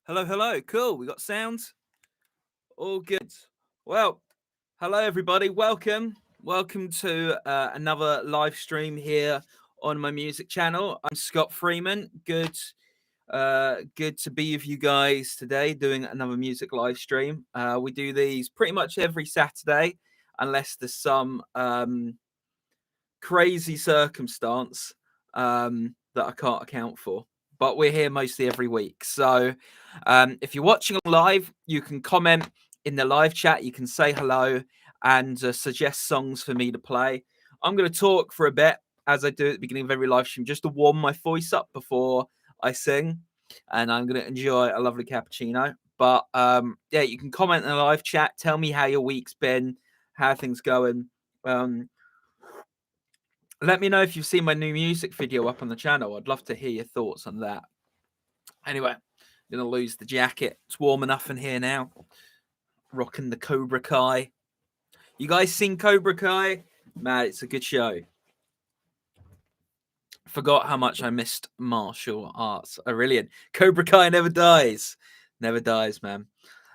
Hello, hello. Cool. We got sound. All good. Well, hello everybody. Welcome to another live stream here on my music channel. I'm Scott Freeman. Good to be with you guys today doing another music live stream. We do these pretty much every Saturday unless there's some crazy circumstance that I can't account for. But we're here mostly every week. So if you're watching live, you can comment in the live chat. You can say hello and suggest songs for me to play. I'm going to talk for a bit, as I do at the beginning of every live stream, just to warm my voice up before I sing. And I'm going to enjoy a lovely cappuccino. But yeah, you can comment in the live chat. Tell me how your week's been, how things going. Let me know if you've seen my new music video up on the channel. I'd love to hear your thoughts on that. Anyway, I'm going to lose the jacket. It's warm enough in here now. Rocking the Cobra Kai. You guys seen Cobra Kai? Man, it's a good show. Forgot how much I missed martial arts. Oh, brilliant. Cobra Kai never dies. Never dies, man.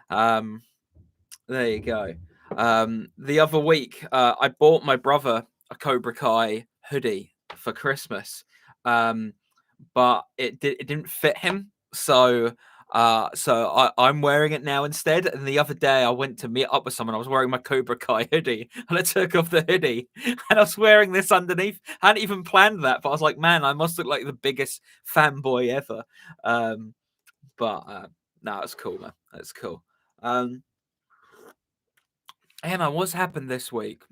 There you go. The other week, I bought my brother a Cobra Kai hoodie for Christmas, but it didn't fit him. So I'm wearing it now instead. And the other day, I went to meet up with someone. I was wearing my Cobra Kai hoodie, and I took off the hoodie, and I was wearing this underneath. I hadn't even planned that, but I was like, man, I must look like the biggest fanboy ever. But no, it's cool, man. That's cool. Hey man, what's happened this week?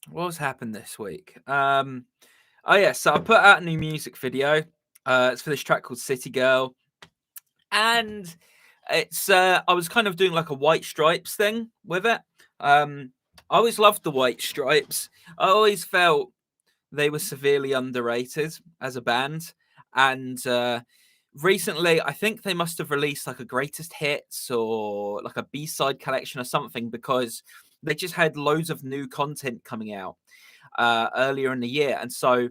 What's happened this week? Oh yeah, so I put out a new music video. It's for this track called City Girl, and it's I was kind of doing like a White Stripes thing with it. I always loved the White Stripes. I always felt they were severely underrated as a band, and recently I think they must have released like a greatest hits or like a B-side collection or something, because they just had loads of new content coming out earlier in the year. And so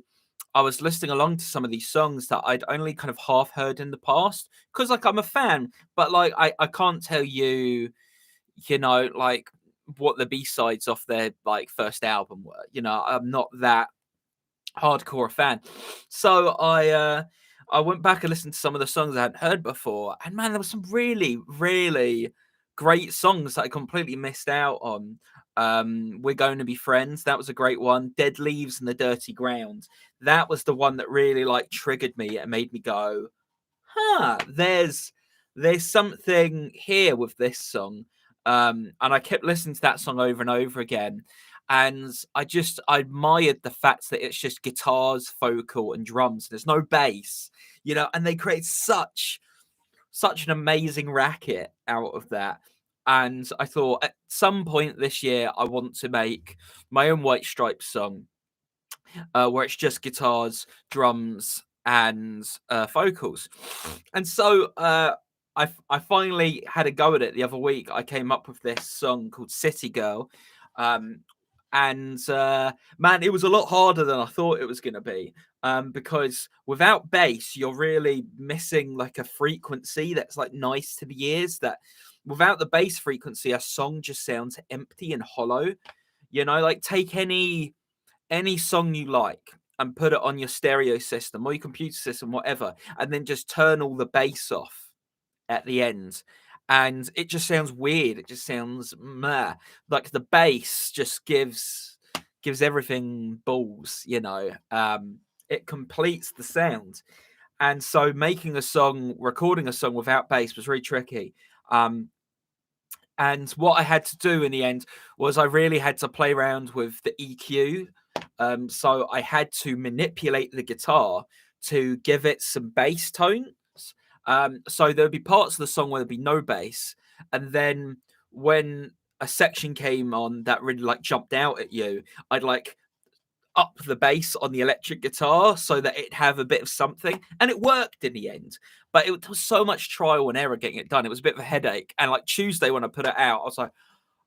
I was listening along to some of these songs that I'd only kind of half heard in the past, because like I'm a fan, but like I can't tell you, like what the B-sides off their like first album were. I'm not that hardcore fan. So I went back and listened to some of the songs I hadn't heard before, and man, there were some really, really great songs that I completely missed out on. We're Going to Be Friends, that was a great one. Dead Leaves and the Dirty Ground, that was the one that really like triggered me and made me go, there's something here with this song. And I kept listening to that song over and over again, and I admired the fact that it's just guitars, vocal, and drums. There's no bass, and they create such an amazing racket out of that. And I thought at some point this year I want to make my own White Stripes song, where it's just guitars, drums, and vocals. And so I finally had a go at it the other week. I came up with this song called City Girl. Um, and man, it was a lot harder than I thought it was going to be, because without bass, you're really missing like a frequency that's like nice to the ears. That without the bass frequency, a song just sounds empty and hollow. Like take any song you like and put it on your stereo system or your computer system, whatever, and then just turn all the bass off at the end, and it just sounds weird. It just sounds meh. Like the bass just gives everything balls. It completes the sound. And so recording a song without bass was really tricky. And what I had to do in the end was I really had to play around with the EQ. So I had to manipulate the guitar to give it some bass tones. So there'd be parts of the song where there'd be no bass, and then when a section came on that really like jumped out at you, I'd like up the bass on the electric guitar so that it'd have a bit of something, and it worked in the end. But it was so much trial and error getting it done. It was a bit of a headache. And like Tuesday when I put it out, I was like,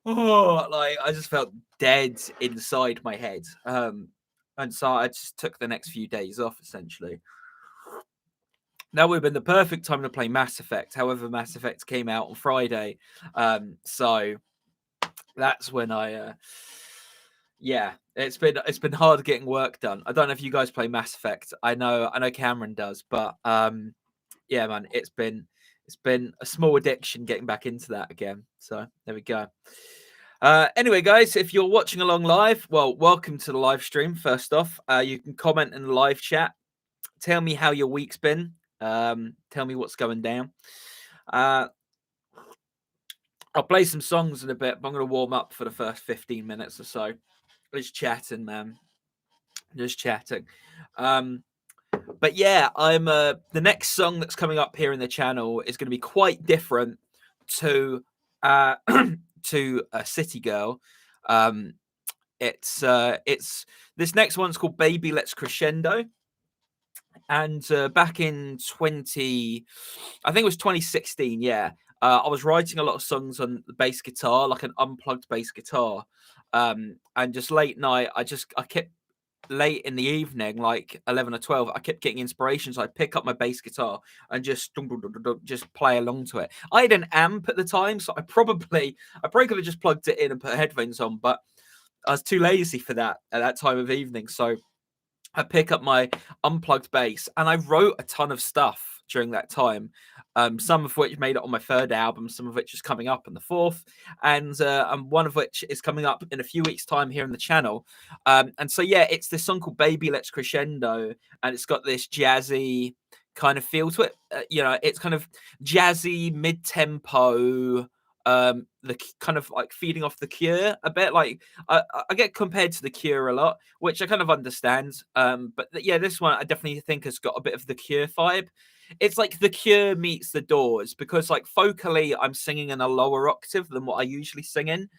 oh, like I just felt dead inside my head. And so I just took the next few days off essentially. That would have been the perfect time to play Mass Effect. However, Mass Effect came out on Friday, so that's when yeah, it's been hard getting work done. I don't know if you guys play Mass Effect. I know Cameron does, but yeah, man, it's been a small addiction getting back into that again. So there we go. Anyway, guys, if you're watching along live, well, welcome to the live stream. First off, you can comment in the live chat. Tell me how your week's been. Tell me what's going down. I'll play some songs in a bit, but I'm going to warm up for the first 15 minutes or so. Just chatting, man. Just chatting. But yeah, I'm the next song that's coming up here in the channel is going to be quite different to to City Girl. It's this next one's called Baby Let's Crescendo. And back in I think it was 2016, yeah, I was writing a lot of songs on the bass guitar, like an unplugged bass guitar. And just late night, I kept late in the evening, like 11 or 12, I kept getting inspiration. So I'd pick up my bass guitar and just play along to it. I had an amp at the time, so I probably could have just plugged it in and put headphones on, but I was too lazy for that at that time of evening. So I pick up my unplugged bass and I wrote a ton of stuff during that time. Some of which made it on my third album, some of which is coming up in the fourth, and one of which is coming up in a few weeks' time here on the channel. And so yeah, it's this song called "Baby Let's Crescendo," and it's got this jazzy kind of feel to it. You know, it's kind of jazzy, mid-tempo. The kind of like feeding off the Cure a bit. Like I get compared to the Cure a lot, which I kind of understand. But yeah, this one I definitely think has got a bit of the Cure vibe. It's like the Cure meets the Doors, because like vocally I'm singing in a lower octave than what I usually sing in.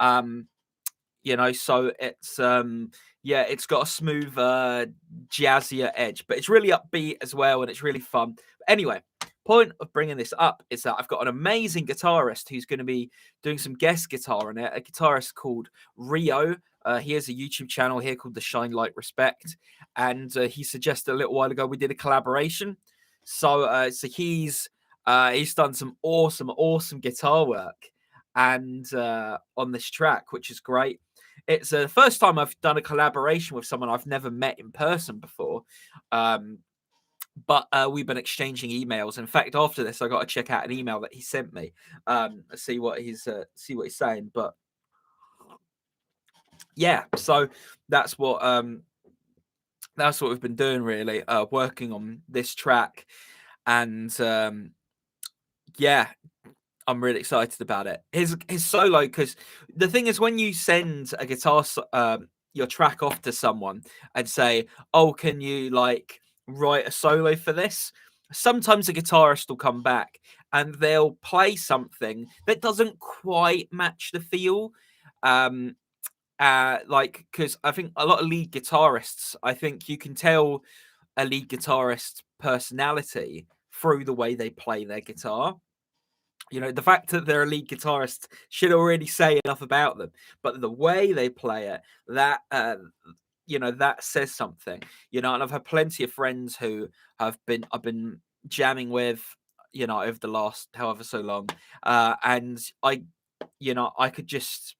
You know, so it's yeah, it's got a smoother, jazzier edge, but it's really upbeat as well, and it's really fun. But anyway, point of bringing this up is that I've got an amazing guitarist who's going to be doing some guest guitar on it. A guitarist called Rio. He has a YouTube channel here called The Shine Light Respect, and he suggested a little while ago we did a collaboration. So he's done some awesome guitar work and on this track, which is great. It's the first time I've done a collaboration with someone I've never met in person before. But we've been exchanging emails. In fact, after this, I got to check out an email that he sent me, see what he's saying. But yeah, so that's what we've been doing, really, working on this track, and yeah, I'm really excited about it. His solo, because the thing is, when you send a guitar your track off to someone and say, "Oh, can you like write a solo for this?" Sometimes a guitarist will come back and they'll play something that doesn't quite match the feel. Like, because I think a lot of lead guitarists, I think you can tell a lead guitarist's personality through the way they play their guitar. You know, the fact that they're a lead guitarist should already say enough about them, but the way they play it, that you know, that says something. You know, and I've had plenty of friends who I've been jamming with, you know, over the last however so long, and you know, I could just,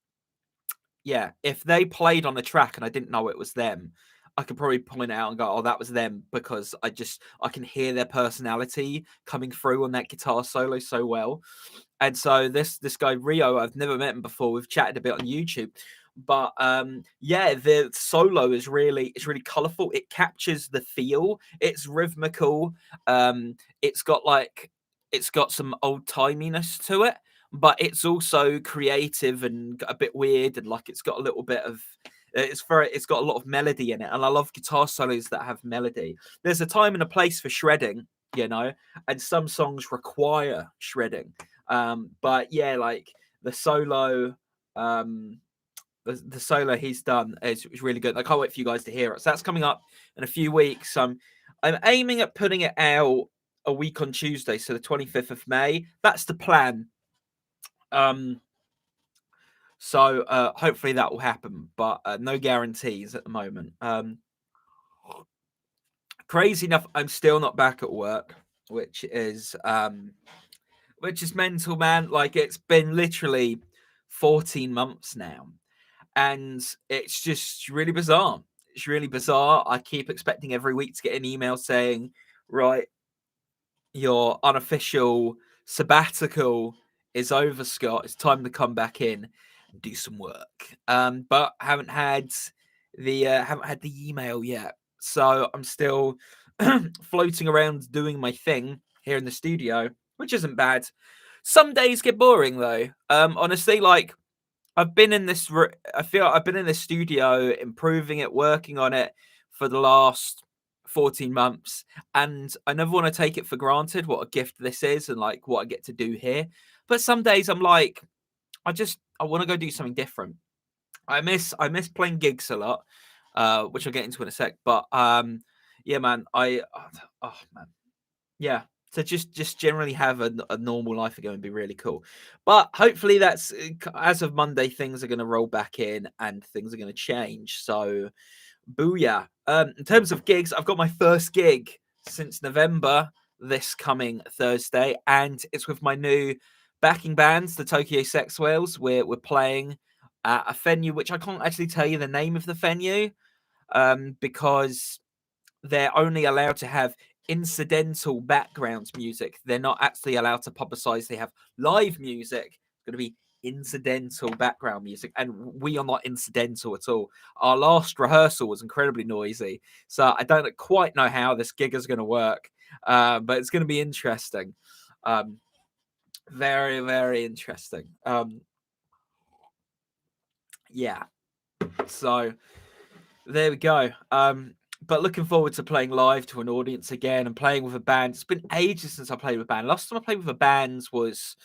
yeah, if they played on the track and I didn't know it was them, I could probably point out and go, "Oh, that was them," because I can hear their personality coming through on that guitar solo so well. And so this guy Rio, I've never met him before. We've chatted a bit on YouTube, but yeah, the solo is really colorful. It captures the feel. It's rhythmical. It's got some old timiness to it, but it's also creative and a bit weird, and like it's got a little bit of it's got a lot of melody in it, and I love guitar solos that have melody. There's a time and a place for shredding, you know, and some songs require shredding. But yeah, like the solo, the solo he's done is really good. I can't wait for you guys to hear it. So that's coming up in a few weeks. I'm aiming at putting it out a week on Tuesday, so the 25th of May. That's the plan. So hopefully that will happen, but no guarantees at the moment. Crazy enough, I'm still not back at work. which is mental, man. Like, it's been literally 14 months now, and it's just really bizarre. It's really bizarre. I keep expecting every week to get an email saying, right, your unofficial sabbatical is over, Scott. It's time to come back in and do some work. But haven't had the email yet. So I'm still floating around doing my thing here in the studio, which isn't bad. Some days get boring though. Honestly, like, I've been in this. I feel I've been in this studio, improving it, working on it for the last 14 months, and I never want to take it for granted what a gift this is and like what I get to do here. But some days I'm like, I want to go do something different. I miss playing gigs a lot, which I'll get into in a sec. But yeah, man, oh man, yeah. So just generally have a normal life again would be really cool. But hopefully that's as of Monday, things are going to roll back in and things are going to change. So booyah. In terms of gigs, I've got my first gig since November this coming Thursday, and it's with my new backing bands, the Tokyo Sex Whales. We're playing at a venue which I can't actually tell you the name of the venue, because they're only allowed to have incidental background music. They're not actually allowed to publicize they have live music. It's going to be incidental background music, and we are not incidental at all. Our last rehearsal was incredibly noisy, so I don't quite know how this gig is going to work, but it's going to be interesting. Very, very interesting. Yeah, so there we go. But looking forward to playing live to an audience again and playing with a band. It's been ages since I played with a band. Last time I played with a band was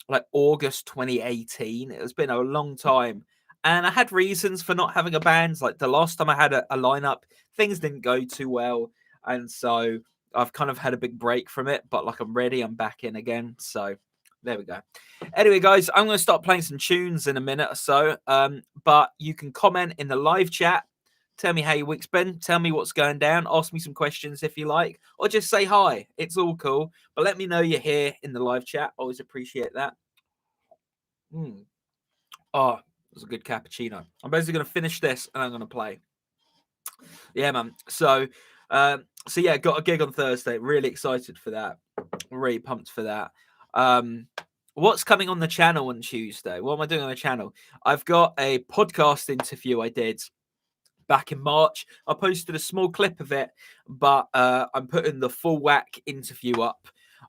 like August 2018. It's been a long time. And I had reasons for not having a band. Like the last time I had a lineup, things didn't go too well. And so I've kind of had a big break from it. But like I'm ready, I'm back in again. So there we go. Anyway, guys, I'm going to start playing some tunes in a minute or so. But you can comment in the live chat. Tell me how your week's been. Tell me what's going down. Ask me some questions if you like, or just say hi. It's all cool. But let me know you're here in the live chat. Always appreciate that. Oh, it was a good cappuccino. I'm basically going to finish this and I'm going to play. Yeah, man. So yeah, got a gig on Thursday. Really excited for that. Really pumped for that. What's coming on the channel on Tuesday? What am I doing on the channel? I've got a podcast interview I did back in March. I posted a small clip of it, but I'm putting the full whack interview up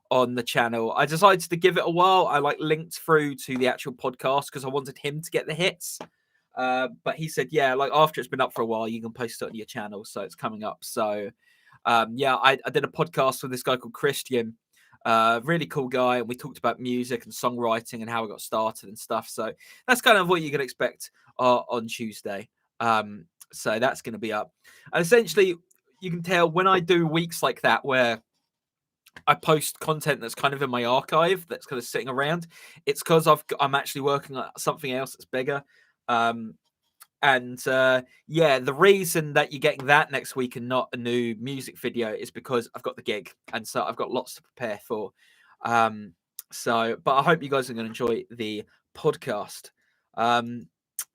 on the channel. I decided to give it a while. I like linked through to the actual podcast because I wanted him to get the hits. But he said, yeah, like after it's been up for a while, you can post it on your channel. So it's coming up. So yeah, I did a podcast with this guy called Christian. Really cool guy. And we talked about music and songwriting and how I got started and stuff. So that's kind of what you can expect on Tuesday. So that's going to be up. And essentially, you can tell when I do weeks like that where I post content that's kind of in my archive that's kind of sitting around, it's because I'm actually working on something else that's bigger. Yeah, the reason that you're getting that next week and not a new music video is because I've got the gig, and so I've got lots to prepare for. But I hope you guys are going to enjoy the podcast.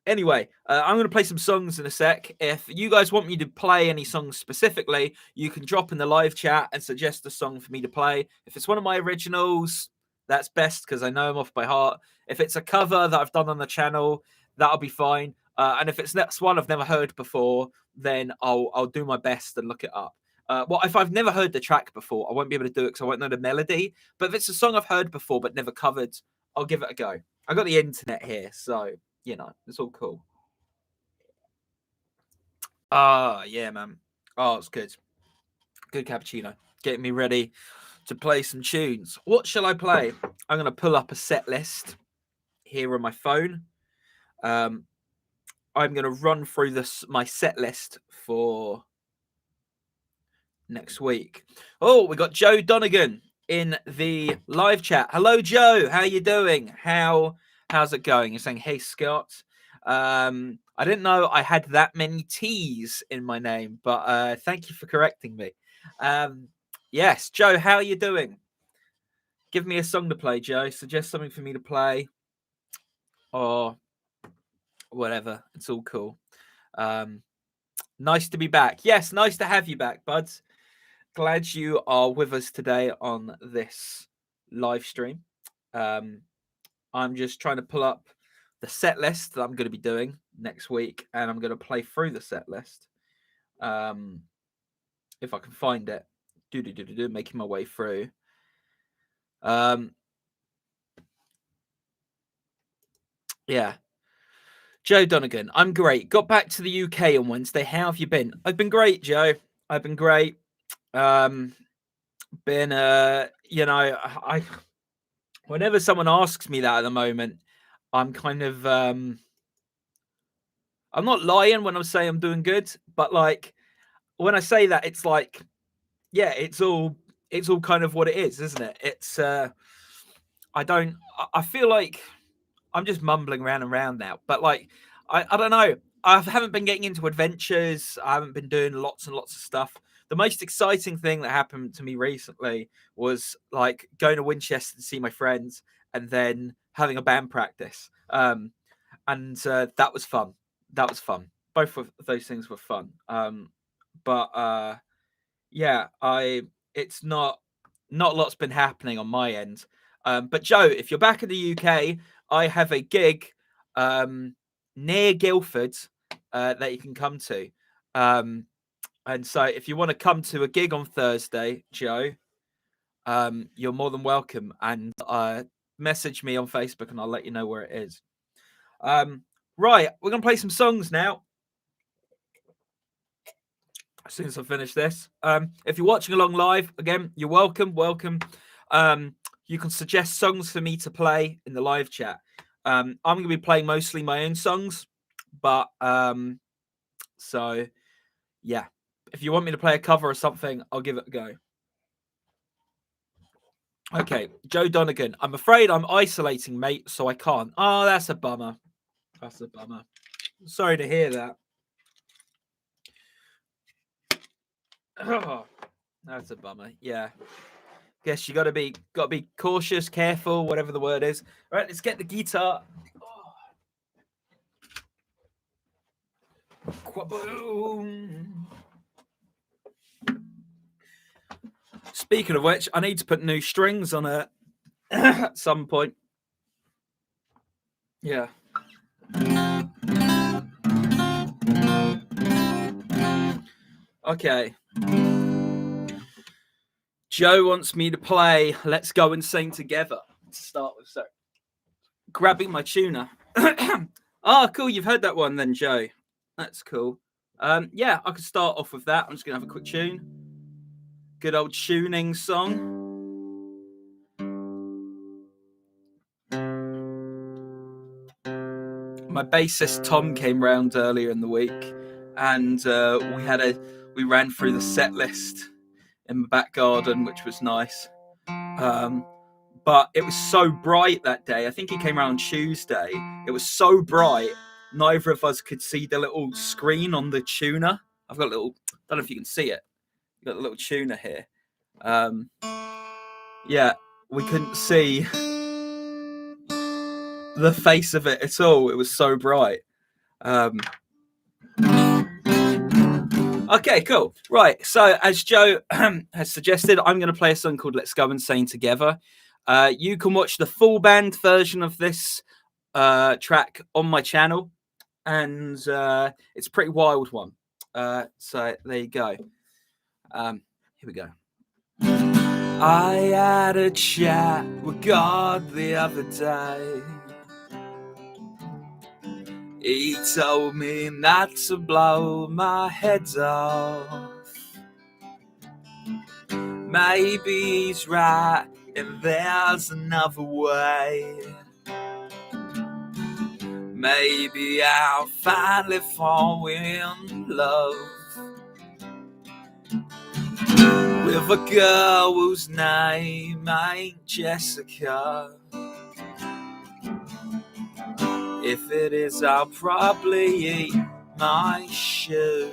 Anyway, I'm going to play some songs in a sec. If you guys want me to play any songs specifically, you can drop in the live chat and suggest a song for me to play. If it's one of my originals, that's best because I know them off by heart. If it's a cover that I've done on the channel, that'll be fine. And if it's next one I've never heard before, then I'll do my best and look it up. Well, if I've never heard the track before, I won't be able to do it because I won't know the melody. But if it's a song I've heard before but never covered, I'll give it a go. I got the internet here, so you know, it's all cool. Yeah, man. Oh, it's good. Good cappuccino. Getting me ready to play some tunes. What shall I play? I'm going to pull up a set list here on my phone. I'm going to run through my set list for next week. Oh, we got Joe Donegan in the live chat. Hello, Joe. How you doing? How's it going? You're saying, hey, Scott. I didn't know I had that many T's in my name, but thank you for correcting me. Yes, Joe, how are you doing? Give me a song to play, Joe. Suggest something for me to play, or whatever. It's all cool. Nice to be back. Yes, nice to have you back, buds. Glad you are with us today on this live stream. I'm just trying to pull up the set list that I'm going to be doing next week, and I'm going to play through the set list. If I can find it, making my way through. Yeah. Joe Donegan, I'm great. Got back to the UK on Wednesday. How have you been? I've been great, Joe. I've been great. I whenever someone asks me that at the moment, I'm kind of I'm not lying when I say I'm doing good, but like when I say that, it's like, yeah, it's all kind of what it is, isn't it? It's I feel like I'm just mumbling around now, but like I don't know. I haven't been getting into adventures. I haven't been doing lots and lots of stuff. The most exciting thing that happened to me recently was like going to Winchester to see my friends and then having a band practice. And that was fun. That was fun. Both of those things were fun. But yeah, it's not a lot's been happening on my end. But Joe, if you're back in the UK, I have a gig near Guildford that you can come to. And so if you want to come to a gig on Thursday, Joe, you're more than welcome. And message me on Facebook and I'll let you know where it is. Right, we're going to play some songs now. As soon as I finish this. If you're watching along live, again, you're welcome. You can suggest songs for me to play in the live chat. I'm going to be playing mostly my own songs, but so yeah, if you want me to play a cover or something, I'll give it a go. Okay, Joe Donegan. I'm afraid I'm isolating, mate, so I can't. Oh, that's a bummer. That's a bummer. Sorry to hear that. Oh, that's a bummer. Yeah. Guess you gotta be cautious, careful, whatever the word is. All right, let's get the guitar. Boom. Speaking of which, I need to put new strings on it at some point. Yeah. Okay. Joe wants me to play Let's Go and Sing Together to start with. So, grabbing my tuner. Oh, cool. You've heard that one then, Joe. That's cool. Yeah, I could start off with that. I'm just going to have a quick tune. Good old tuning song. My bassist Tom came round earlier in the week, and we ran through the set list in the back garden, which was nice. But it was so bright that day. I think he came around on Tuesday. It was so bright, neither of us could see the little screen on the tuner. I've got a little, I don't know if you can see it. I've got a little tuner here. Yeah, we couldn't see the face of it at all. It was so bright. Okay, cool. Right, so as Joe has suggested, I'm going to play a song called Let's Go and Sing Together. You can watch the full band version of this track on my channel, and it's a pretty wild one. So there you go. Here we go. I had a chat with God the other day. He told me not to blow my head off. Maybe he's right, and there's another way. Maybe I'll finally fall in love with a girl whose name ain't Jessica. If it is, I'll probably eat my shoe.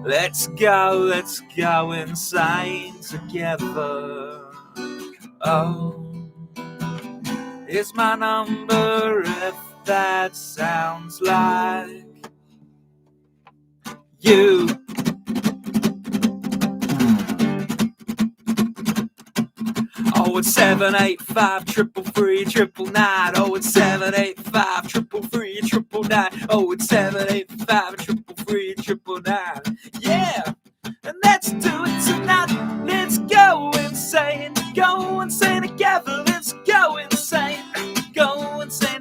Let's go insane together. Oh, it's my number if that sounds like you. Oh, it's 785-333-999. Oh, it's 785-333-999. Oh, it's 785-333-999. Yeah, and let's do it tonight. Let's go insane together. Let's go insane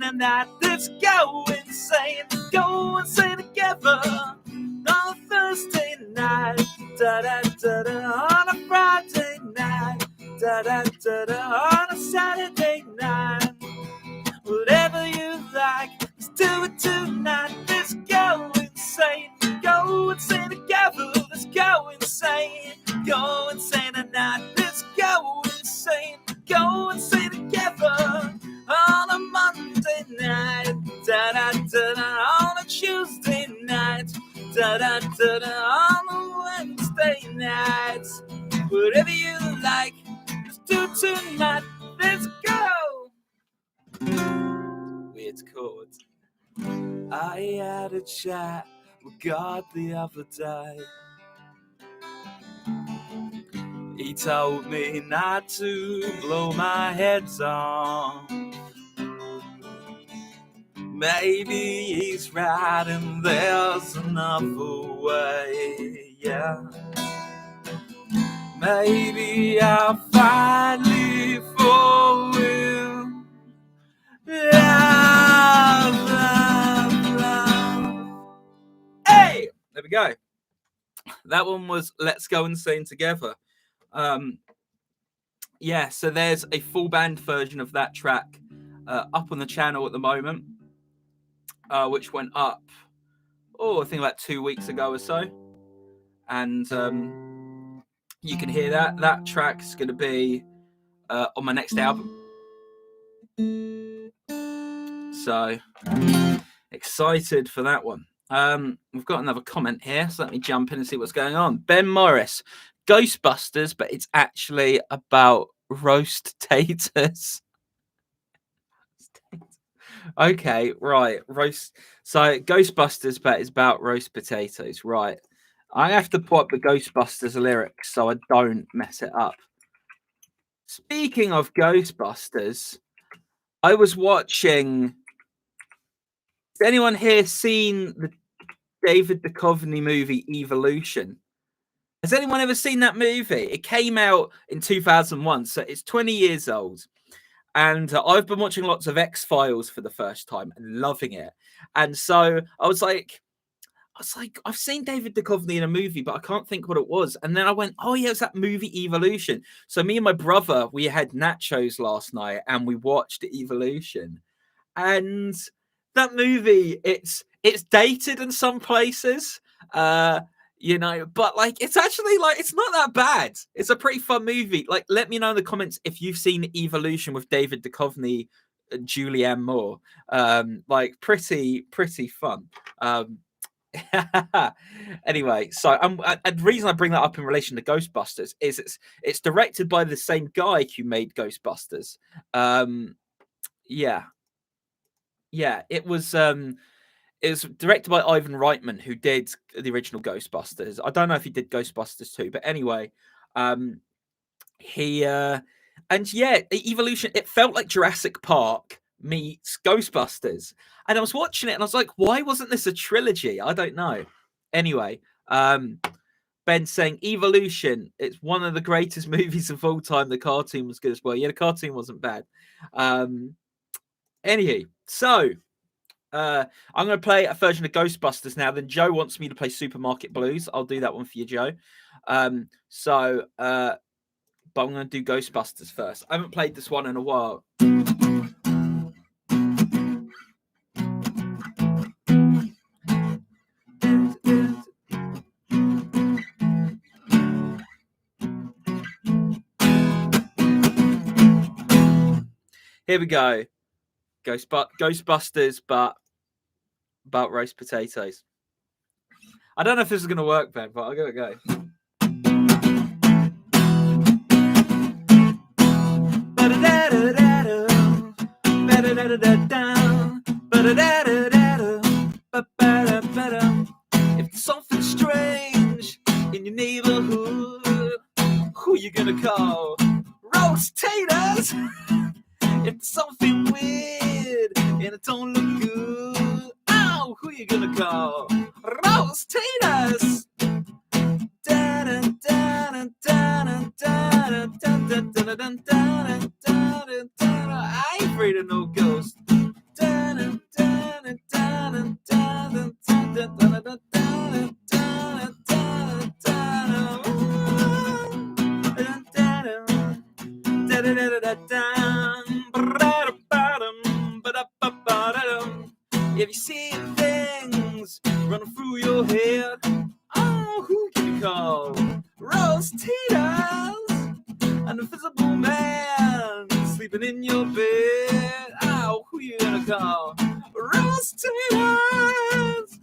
tonight. Let's go insane together on a Thursday night, da da da da, on a Friday night, da da da da, on a Saturday night. Whatever you like, let's do it tonight. Let's go insane together. Let's go insane tonight. Let's go insane together on a Monday night, da da da da, on a Tuesday night, da da da da, on a Wednesday night. Whatever you like, let's do it tonight. Let's go. Weird chords. I had a chat with God the other day. He told me not to blow my heads on. Maybe he's right and there's another way, yeah. Maybe I'll finally fall in love. Hey! There we go. That one was Let's Go Insane Together. Yeah, so there's a full band version of that track up on the channel at the moment, which went up, I think about 2 weeks ago or so. And you can hear that. That track's going to be on my next album. So excited for that one. We've got another comment here, so let me jump in and see what's going on. Ben Morris, Ghostbusters, but it's actually about roast taters. Okay, right. Roast. So Ghostbusters, but it's about roast potatoes. Right. I have to put up the Ghostbusters lyrics so I don't mess it up. Speaking of Ghostbusters, I was watching. Has anyone here seen the David Duchovny movie Evolution? Has anyone ever seen that movie? It came out in 2001, so it's 20 years old. And I've been watching lots of X-Files for the first time and loving it. And so I was like, I've seen David Duchovny in a movie, but I can't think what it was. And then I went, oh yeah, it's that movie Evolution. So me and my brother, we had nachos last night and we watched Evolution. And that movie, it's dated in some places, you know, but like it's actually like it's not that bad. It's a pretty fun movie. Like, let me know in the comments if you've seen Evolution with David Duchovny and Julianne Moore. Like pretty fun. Anyway, so the reason I bring that up in relation to Ghostbusters is it's directed by the same guy who made Ghostbusters. Yeah, it was directed by Ivan Reitman, who did the original Ghostbusters. I don't know if he did Ghostbusters too, but anyway, he and yeah, Evolution. It felt like Jurassic Park meets Ghostbusters, and I was watching it and I was like, why wasn't this a trilogy? I don't know. Anyway, Ben saying Evolution, it's one of the greatest movies of all time. The cartoon was good as well. Yeah, the cartoon wasn't bad. Anyway, so I'm going to play a version of Ghostbusters now. Then Joe wants me to play Supermarket Blues. I'll do that one for you, Joe. But I'm going to do Ghostbusters first. I haven't played this one in a while. Here we go. Ghostbusters, but about roast potatoes. I don't know if this is going to work, Ben, but I'll give it a go. If there's something strange in your neighborhood, who you gonna call? Roast taters! If there's something weird and it don't look good, oh, who you gonna call? Roast taters! I ain't afraid of no ghost. If you see things running through your head, oh, who can you call? Roast taters! An invisible man sleeping in your bed. Oh, who you gonna call? Roast taters!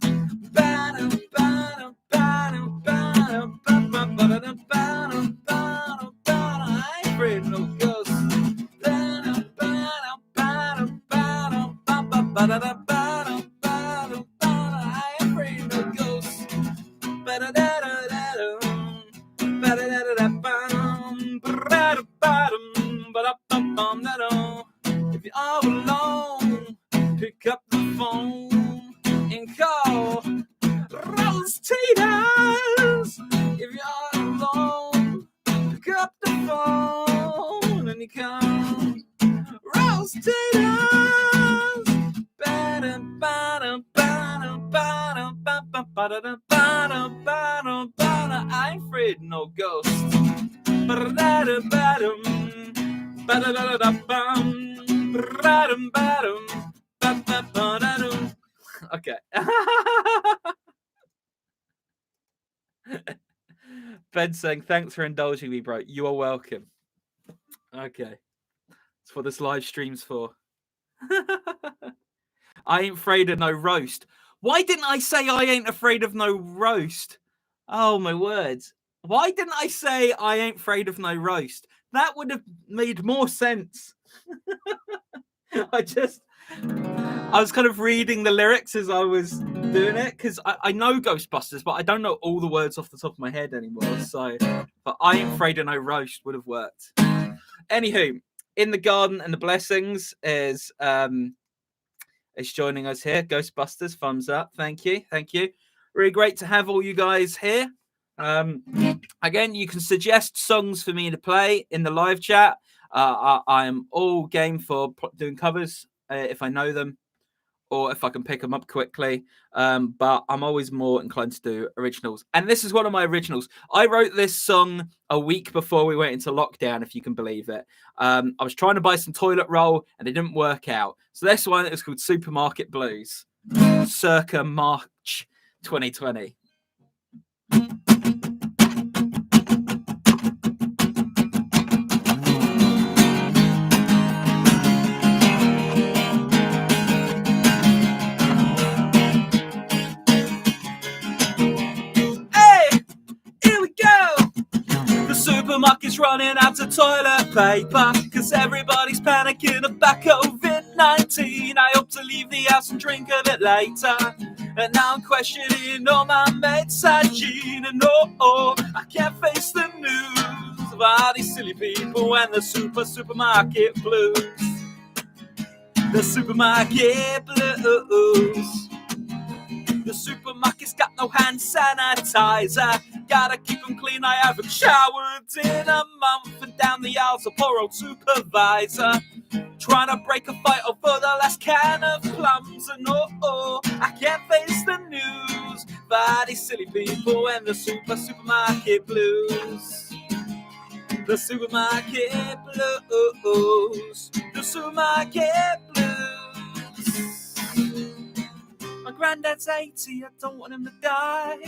I ain't afraid of no ghosts. I ain't afraid of no ghosts. If you're all alone, pick up the phone and call Roast taters. If you're all alone, pick up the phone and you call Roast taters. I ain't afraid of no ghosts. Okay. Ben saying, thanks for indulging me, bro. You are welcome. Okay. That's what this live stream's for. I ain't afraid of no roast. Why didn't I say I ain't afraid of no roast? Oh, my words. Why didn't I say I ain't afraid of no roast? That would have made more sense. I was kind of reading the lyrics as I was doing it, because I know Ghostbusters, but I don't know all the words off the top of my head anymore. So, but I ain't afraid of no roast would have worked. Anywho, In the Garden and the Blessings is joining us here. Ghostbusters, thumbs up. Thank you. Really great to have all you guys here. Again, you can suggest songs for me to play in the live chat. I'm all game for doing covers if I know them or if I can pick them up quickly. But I'm always more inclined to do originals. And this is one of my originals. I wrote this song a week before we went into lockdown, if you can believe it. I was trying to buy some toilet roll and it didn't work out. So this one is called Supermarket Blues, circa March 2020. Supermarket's running out of toilet paper, cause everybody's panicking about COVID-19. I hope to leave the house and drink a bit later, and now I'm questioning all my mates' hygiene. And I can't face the news of all these silly people and the supermarket blues. The supermarket blues. The supermarket's got no hand sanitizer. Gotta keep them clean, I haven't showered in a month. And down the aisle's a poor old supervisor, trying to break a fight over the last can of plums. And I can't face the news by these silly people and the supermarket blues. The supermarket blues. The supermarket blues. My granddad's 80, I don't want him to die.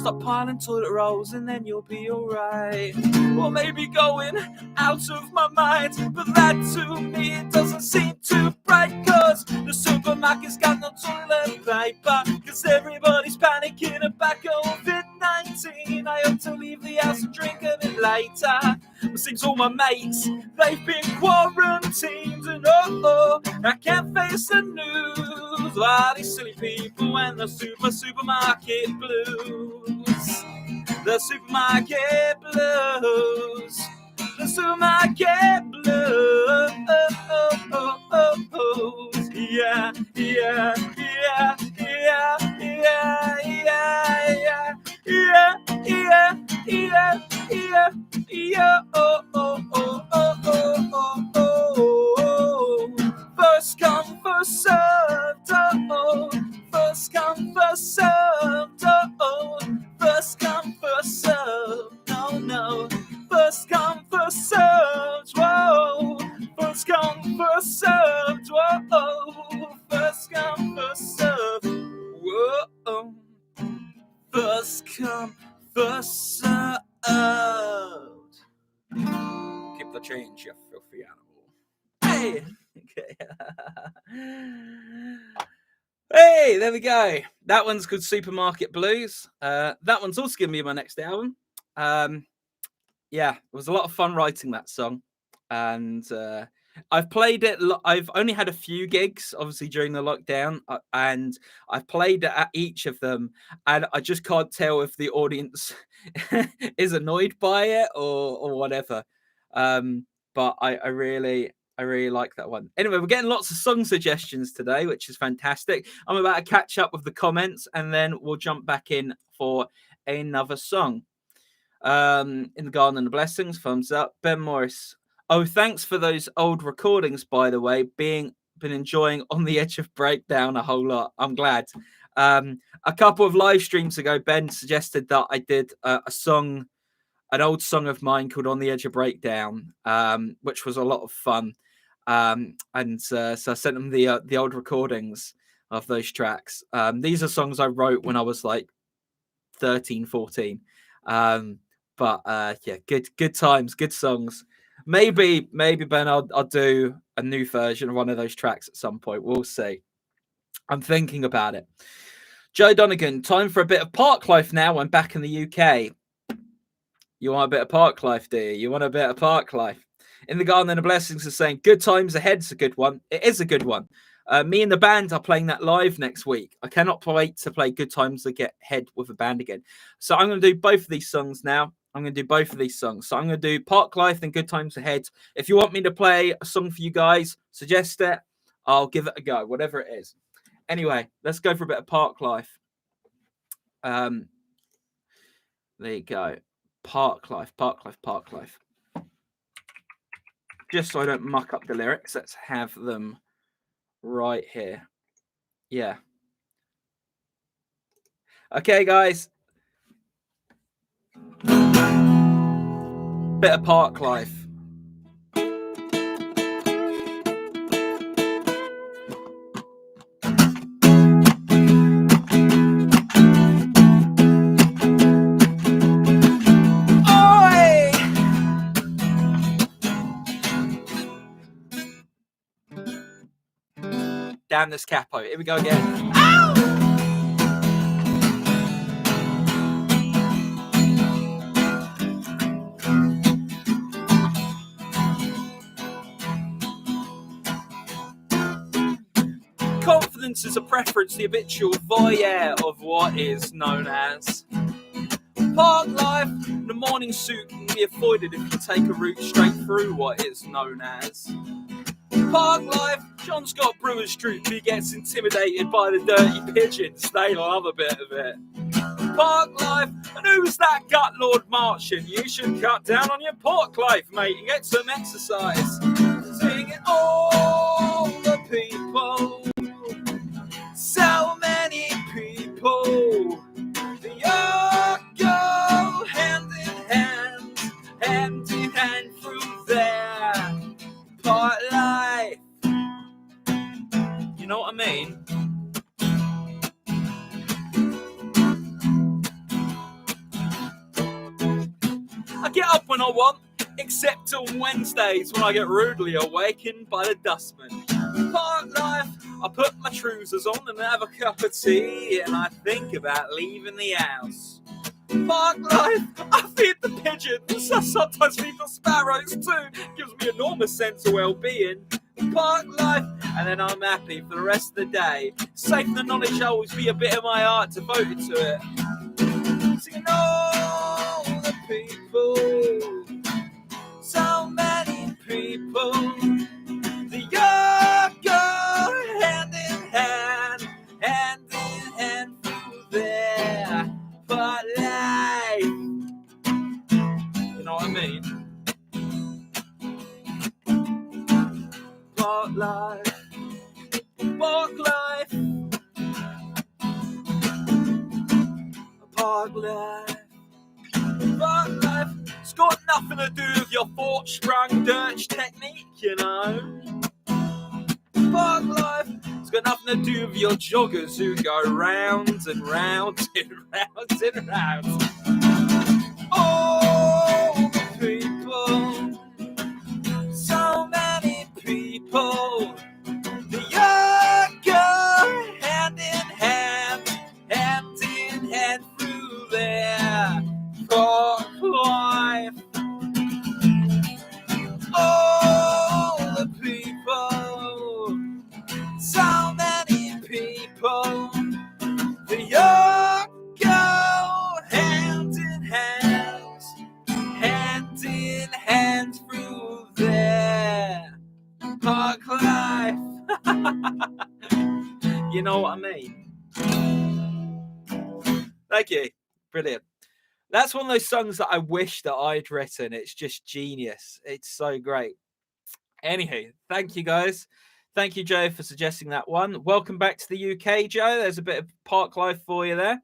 Stop piling toilet rolls and then you'll be alright. Or maybe going out of my mind, but that to me it doesn't seem too bright, cause the supermarket's got no toilet paper, cause everybody's panicking about COVID-19. I hope to leave the house and drink a bit later. It seems all my mates, they've been quarantined, and I can't face the news. All these silly people and the supermarket blues. The supermarket blues. The supermarket blues. Yeah, yeah, yeah, yeah, yeah, yeah, yeah, yeah, yeah, yeah, yeah, oh, oh, oh, oh, oh, oh, oh. First come, first served, oh. First come, first served, oh. First come, first served, no, no. First come, first served, whoa. First come, first served, whoa. First come, first served, whoa. First come, first served. Keep the change, you filthy animal. Hey! Okay. Hey, there we go. That one's called Supermarket Blues. That one's also going to be my next album. Yeah, it was a lot of fun writing that song. And I've played it. I've only had a few gigs, obviously, during the lockdown. And I've played it at each of them. And I just can't tell if the audience is annoyed by it or whatever. But I really like that one. Anyway, we're getting lots of song suggestions today, which is fantastic. I'm about to catch up with the comments and then we'll jump back in for another song. In the Garden of Blessings, thumbs up. Ben Morris. Oh, thanks for those old recordings, by the way. Been enjoying On the Edge of Breakdown a whole lot. I'm glad. A couple of live streams ago, Ben suggested that I did a song, an old song of mine called On the Edge of Breakdown, which was a lot of fun. So I sent him the old recordings of those tracks. These are songs I wrote when I was like 13, 14. Yeah, good times, good songs. Maybe Ben, I'll do a new version of one of those tracks at some point. We'll see. I'm thinking about it. Joe Donegan, time for a bit of park life now. I'm back in the UK. You want a bit of park life, do you? You want a bit of park life? In the Garden of Blessings is saying, good times ahead's a good one. It is a good one. Me and the band are playing that live next week. I cannot wait to play Good Times Ahead with a band again. So I'm going to do both of these songs now. So I'm going to do Park Life and Good Times Ahead. If you want me to play a song for you guys, suggest it. I'll give it a go, whatever it is. Anyway, let's go for a bit of Park Life. There you go. Park Life. Just so I don't muck up the lyrics, let's have them right here. Yeah. Okay, guys. Bit of Park Life. Damn this capo. Here we go again. Ow! Confidence is a preference, the habitual voyeur of what is known as park life. The morning suit can be avoided if you take a route straight through what is known as park life. John Scott Brewer's troupe, he gets intimidated by the dirty pigeons. They love a bit of it. Park life. And who's that gut lord marching? You should cut down on your park life, mate, and get some exercise. Singing all the people. So many people. They all go hand in hand through their park life. You know what I mean? get up when I want, except on Wednesdays when I get rudely awakened by the dustman. Park life, I put my trousers on and have a cup of tea, and I think about leaving the house. Park life, I feed the pigeons, I sometimes feed the sparrows too, gives me enormous sense of well-being. Park life, and then I'm happy for the rest of the day. Safe in the knowledge I'll always be a bit of my heart devoted to it. Singing all the people, so many people, the young go hand in hand through their part life. You know what I mean? Part life, park life, park life. Park life, it's got nothing to do with your fork-sprung dirge technique, you know. Park life, it's got nothing to do with your joggers who go round and round and round and round. All the people, so many people, the young go hand in hand through their park life. All the people, so many people, the young go hand in hand through their park life. You know what I mean? Thank you. Brilliant. That's one of those songs that I wish that I'd written. It's just genius. It's so great. Anywho, thank you guys. Thank you, Joe, for suggesting that one. Welcome back to the UK, Joe. There's a bit of park life for you there.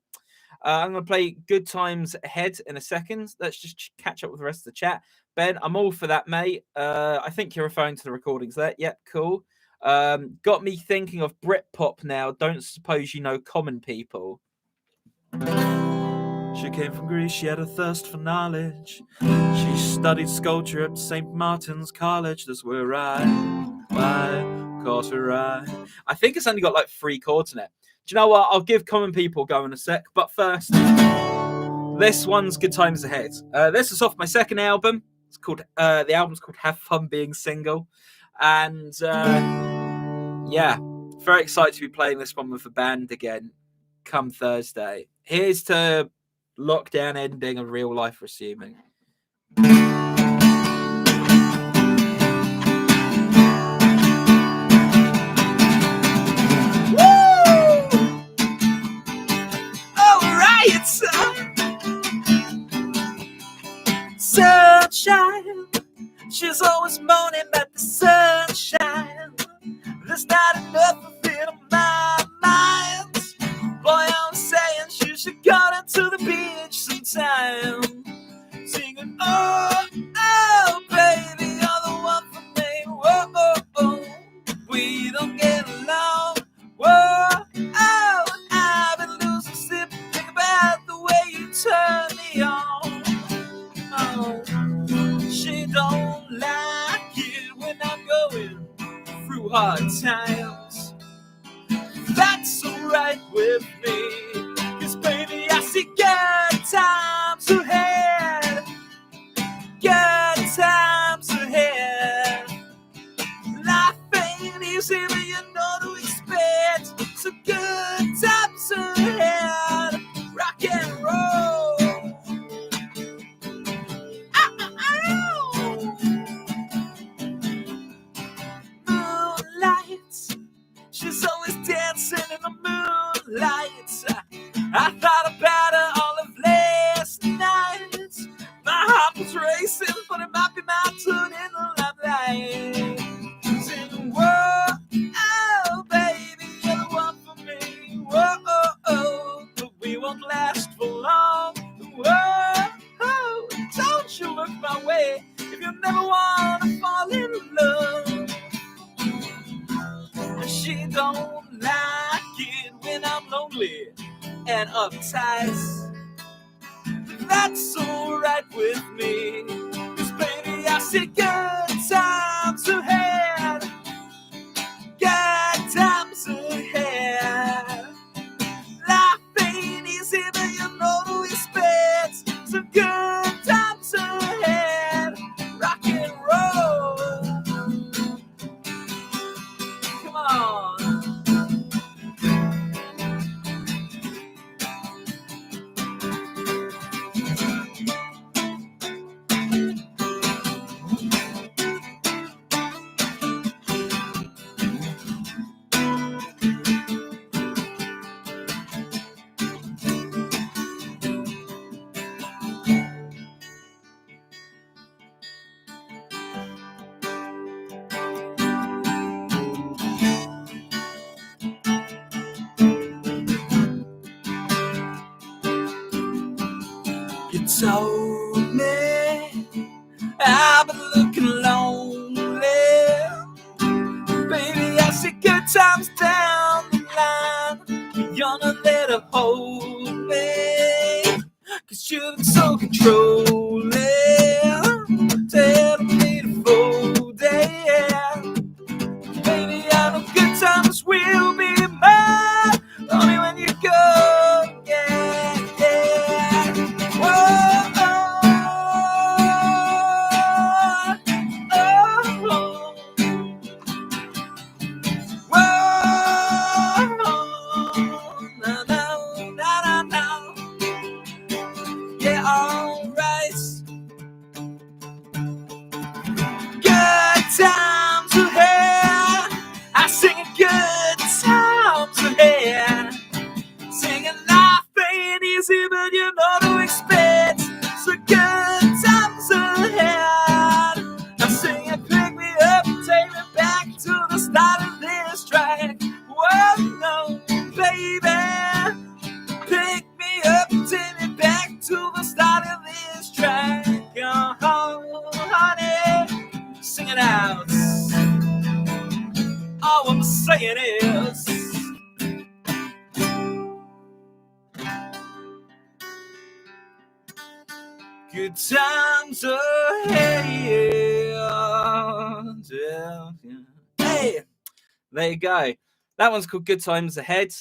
I'm going to play Good Times Ahead in a second. Let's just catch up with the rest of the chat. Ben, I'm all for that, mate. I think you're referring to the recordings there. Yep, cool. Got me thinking of Britpop now. Don't suppose you know Common People. She came from Greece, she had a thirst for knowledge. She studied sculpture at St. Martin's College. That's where I caught her eye. I think it's only got like 3 chords in it. Do you know what? I'll give Common People go in a sec. But first, this one's Good Times Ahead. This is off my second album. It's called the album's called Have Fun Being Single. And yeah, very excited to be playing this one with the band again come Thursday. Here's to lockdown ending and real life resuming. Sunshine, she's always moaning about the sunshine. There's not enough of it on my mind. Boy, I'm saying she should go down to the beach sometime, singing, oh, oh, baby, you're the one for me. Whoa, oh, oh, we don't get along. Whoa, oh, I've been losing sleep thinking about the way you turn me on. Oh, she don't like it when I'm going through hard times. That's alright with me, 'cause baby I see good times ahead. Good times ahead. Life ain't easy, but you know to expect. So good times ahead. Rock and roll. Moonlight, she's always dancing in the moonlight. I thought about her all of last night. My heart was racing, but it might be my turn in the limelight. Singing, whoa, oh, baby, you're the one for me. Whoa, oh, oh, but we won't last for long. Whoa, oh, don't you look my way if you never want to fall in love. She don't like it when I'm lonely and uptight. that's alright with me. 'Cause baby, I see good times ahead. Good times ahead. Life ain't easy, but you know we expect some good times ahead. Rock and roll. Come on. You told me I've been looking lonely. Baby, I see good times down the line. You're not there to hold me. 'Cause you look so controlling. Telling me to fold it. Baby, I know good times will be mine. Only when you go, yeah, yeah. Whoa, oh, whoa, no, no, no, no, no. Yeah, alright. Good times ahead. I sing good times ahead. Singing life ain't easy, but you know to expect. So good times ahead. I'm singing, pick me up, take me back to the start of this track. Whoa, no, baby. Pick me up, take me back to the start of this track. Oh, honey, sing it out. All I'm saying is, good times ahead. Hey, there you go. That one's called Good Times Ahead.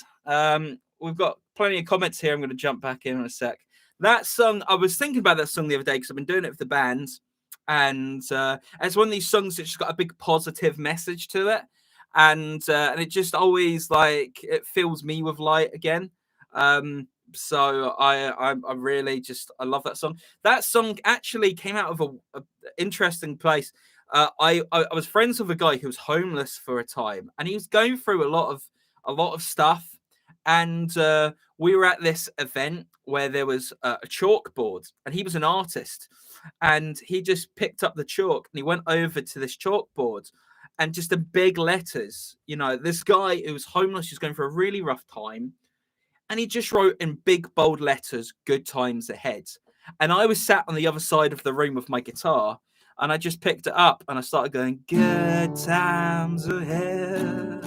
We've got plenty of comments here. I'm going to jump back in a sec. That song, I was thinking about that song the other day because I've been doing it with the band. And it's one of these songs that's got a big positive message to it. And it just always, like, it fills me with light again. So I really just, I love that song. That song actually came out of a interesting place. I was friends with a guy who was homeless for a time, and he was going through a lot of stuff. And we were at this event where there was a chalkboard, and he was an artist, and he just picked up the chalk and he went over to this chalkboard, and just in big letters, you know, this guy who was homeless was going through a really rough time, and he just wrote in big bold letters, "Good times ahead." And I was sat on the other side of the room with my guitar, and I just picked it up and I started going, "Good times ahead,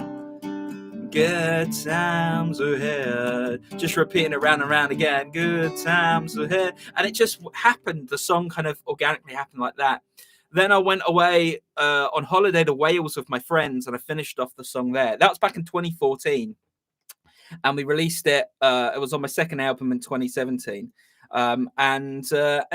good times ahead," just repeating it round and round again, "Good times ahead." And it just happened. The song kind of organically happened like that. Then I went away on holiday to Wales with my friends, and I finished off the song there. That was back in 2014. And we released it. It was on my second album in 2017. And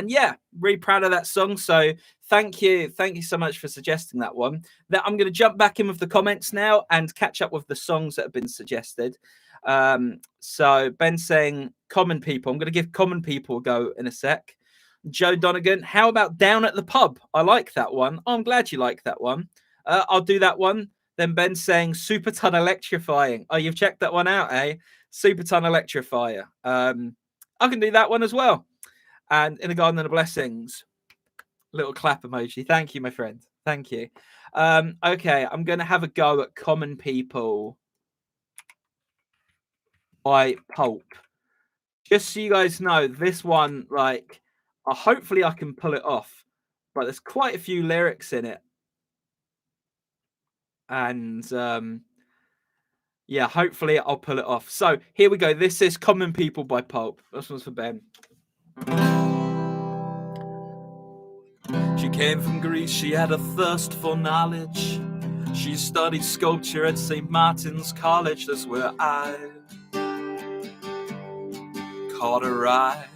yeah, really proud of that song. So thank you so much for suggesting that one. That I'm going to jump back in with the comments now and catch up with the songs that have been suggested. So Ben saying Common People. I'm going to give Common People a go in a sec. Joe Donegan, how about Down at the Pub? I like that one. Oh, I'm glad you like that one. I'll do that one. Then Ben saying Superton Electrifying. Oh, you've checked that one out, eh? Superton Electrifier. I can do that one as well. And In a Garden of Blessings. Little clap emoji. Thank you, my friend. Thank you. Okay, I'm going to have a go at Common People by Pulp. Just so you guys know, this one, like, hopefully I can pull it off. But there's quite a few lyrics in it. And yeah, hopefully I'll pull it off. So here we go. This is Common People by Pulp. This one's for Ben. She came from Greece, she had a thirst for knowledge. She studied sculpture at St. Martin's College. That's where I caught her eye.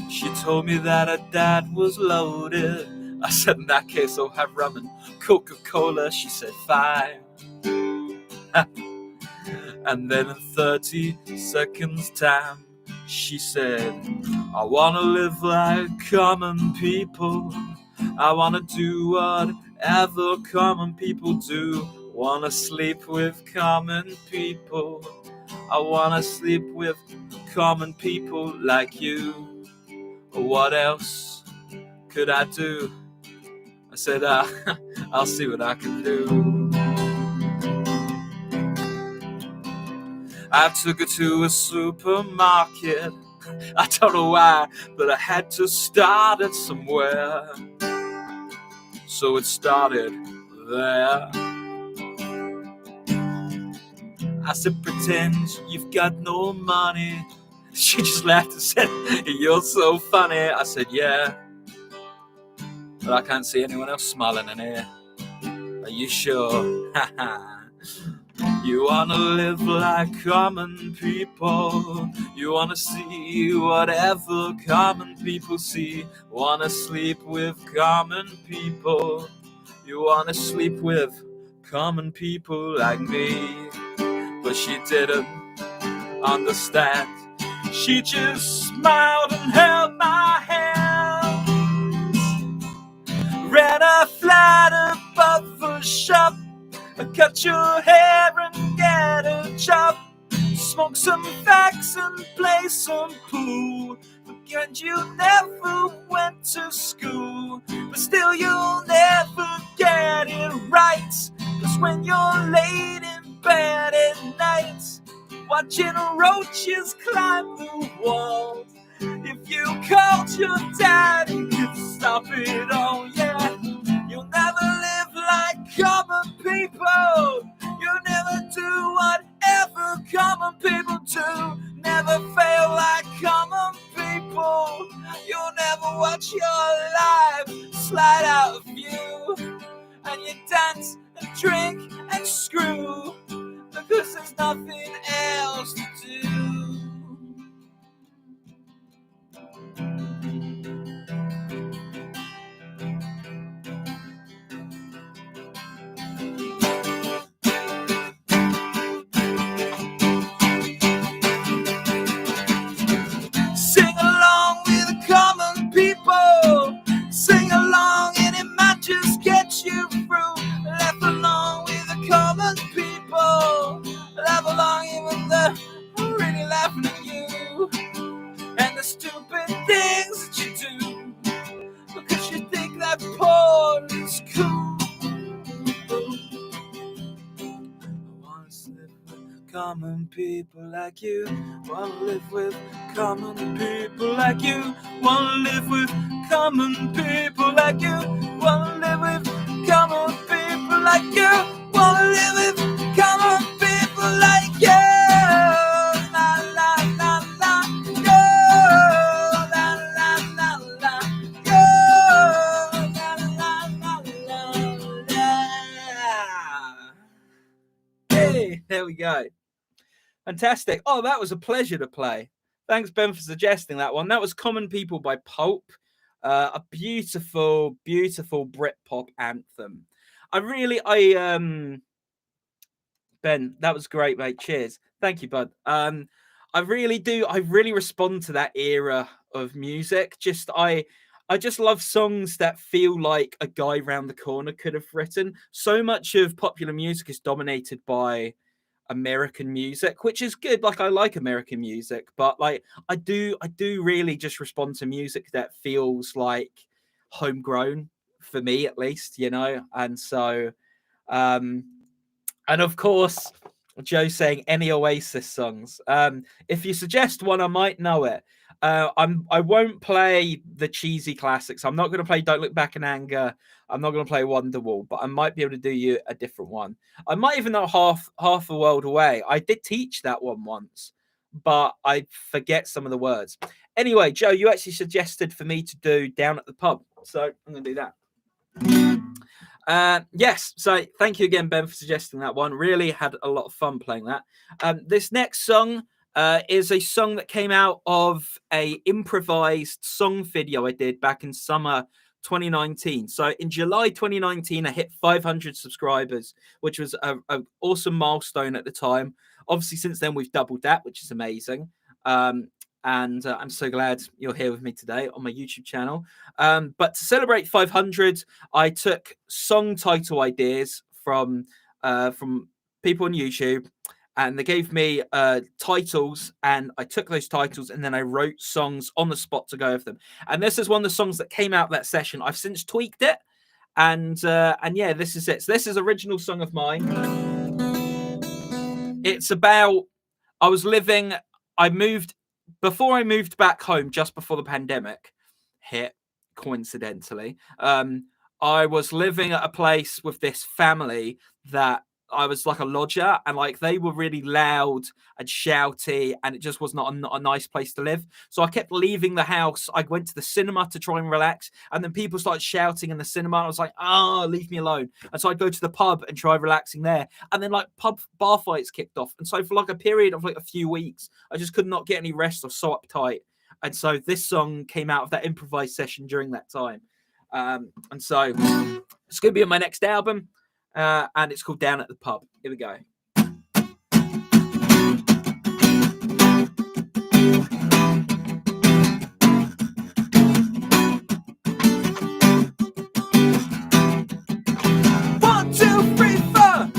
She told me that her dad was loaded. I said, in that case, I'll have rum and Coca-Cola. She said, fine. And then in 30 seconds time, she said, I wanna live like common people. I wanna do whatever common people do. Wanna sleep with common people. I wanna sleep with common people like you. What else could I do? I said, I'll see what I can do. I took her to a supermarket. I don't know why, but I had to start it somewhere. So it started there. I said, pretend you've got no money. She just laughed and said, you're so funny. I said, yeah, but I can't see anyone else smiling in here. Are you sure? You wanna live like common people. You wanna see whatever common people see. Wanna sleep with common people. You wanna sleep with common people like me. But she didn't understand. She just smiled and held my hand. Ran a flat above the shop. Cut your hair and get a job. Smoke some facts and play some pool. Forget you never went to school, but still you'll never get it right. Cause when you're laid in bed at night, watching roaches climb the walls, if you called your dad, he could stop it all, yeah. You'll never live like common people. You'll never do whatever common people do. Never fail like common people. You'll never watch your life slide out of you. And you dance and drink and screw, because there's nothing else to do. Sing along with the common people. Sing along and it might just get you through. Laugh along with the common people. Laugh along even though I'm really laughing at you. And the stupid things that you do, because you think that porn is cool. I wanna live with common people like you. Wanna live with common people like you. Wanna live with common people like you. Wanna live with common people like you. Wanna live with common people like you. La la la la, yo. La la la la, yo. La la la la la. Hey, there we go. Fantastic. Oh, that was a pleasure to play. Thanks, Ben, for suggesting that one. That was Common People by Pulp. A beautiful, beautiful Britpop anthem. Ben, that was great, mate. Cheers. Thank you, bud. I really respond to that era of music. I just love songs that feel like a guy round the corner could have written. So much of popular music is dominated by American music, which is good. Like, I like American music, but like I do really just respond to music that feels like homegrown for me, at least, you know. And so um and of course, Joe saying any Oasis songs. If you suggest one, I might know it. I won't play the cheesy classics. I'm not going to play Don't Look Back in Anger. I'm not going to play Wonderwall, but I might be able to do you a different one. I might even know half a world away. I did teach that one once, but I forget some of the words. Anyway, Joe, you actually suggested for me to do Down at the Pub, so I'm going to do that. Yes, so thank you again, Ben, for suggesting that one. Really had a lot of fun playing that. This next song is a song that came out of a improvised song video I did back in summer 2019. So in July 2019, I hit 500 subscribers, which was an awesome milestone at the time. Obviously, since then, we've doubled that, which is amazing. And I'm so glad you're here with me today on my YouTube channel. But to celebrate 500, I took song title ideas from people on YouTube, and they gave me titles, and I took those titles and then I wrote songs on the spot to go with them. And this is one of the songs that came out of that session. I've since tweaked it, and yeah, this is it. So this is original song of mine. It's about before I moved back home, just before the pandemic hit, coincidentally. I was living at a place with this family that I was like a lodger, and like they were really loud and shouty, and it just was not a nice place to live. So I kept leaving the house. I went to the cinema to try and relax, and then people started shouting in the cinema. And I was like, "Oh, leave me alone!" And so I'd go to the pub and try relaxing there, and then like bar fights kicked off. And so for like a period of like a few weeks, I just could not get any rest. I was so uptight, and so this song came out of that improvised session during that time. And so it's going to be on my next album. And it's called Down at the Pub. Here we go. One, two, three, four.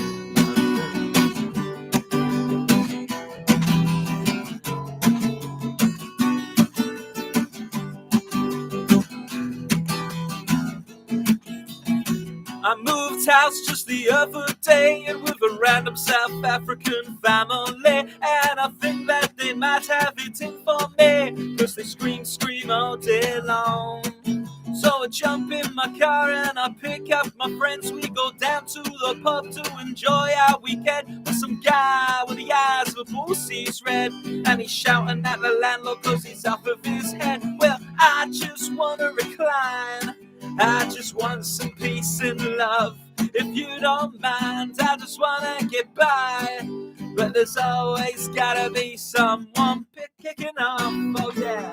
I moved house just the other day, and with a random South African family, and I think that they might have it in for me, cause they scream all day long. So I jump in my car and I pick up my friends. We go down to the pub to enjoy our weekend with some guy with the eyes of a bull sees red, and he's shouting at the landlord cause he's off of his head. Well, I just wanna recline, I just want some peace and love. If you don't mind, I just wanna get by. But there's always gotta be someone kicking off, oh yeah.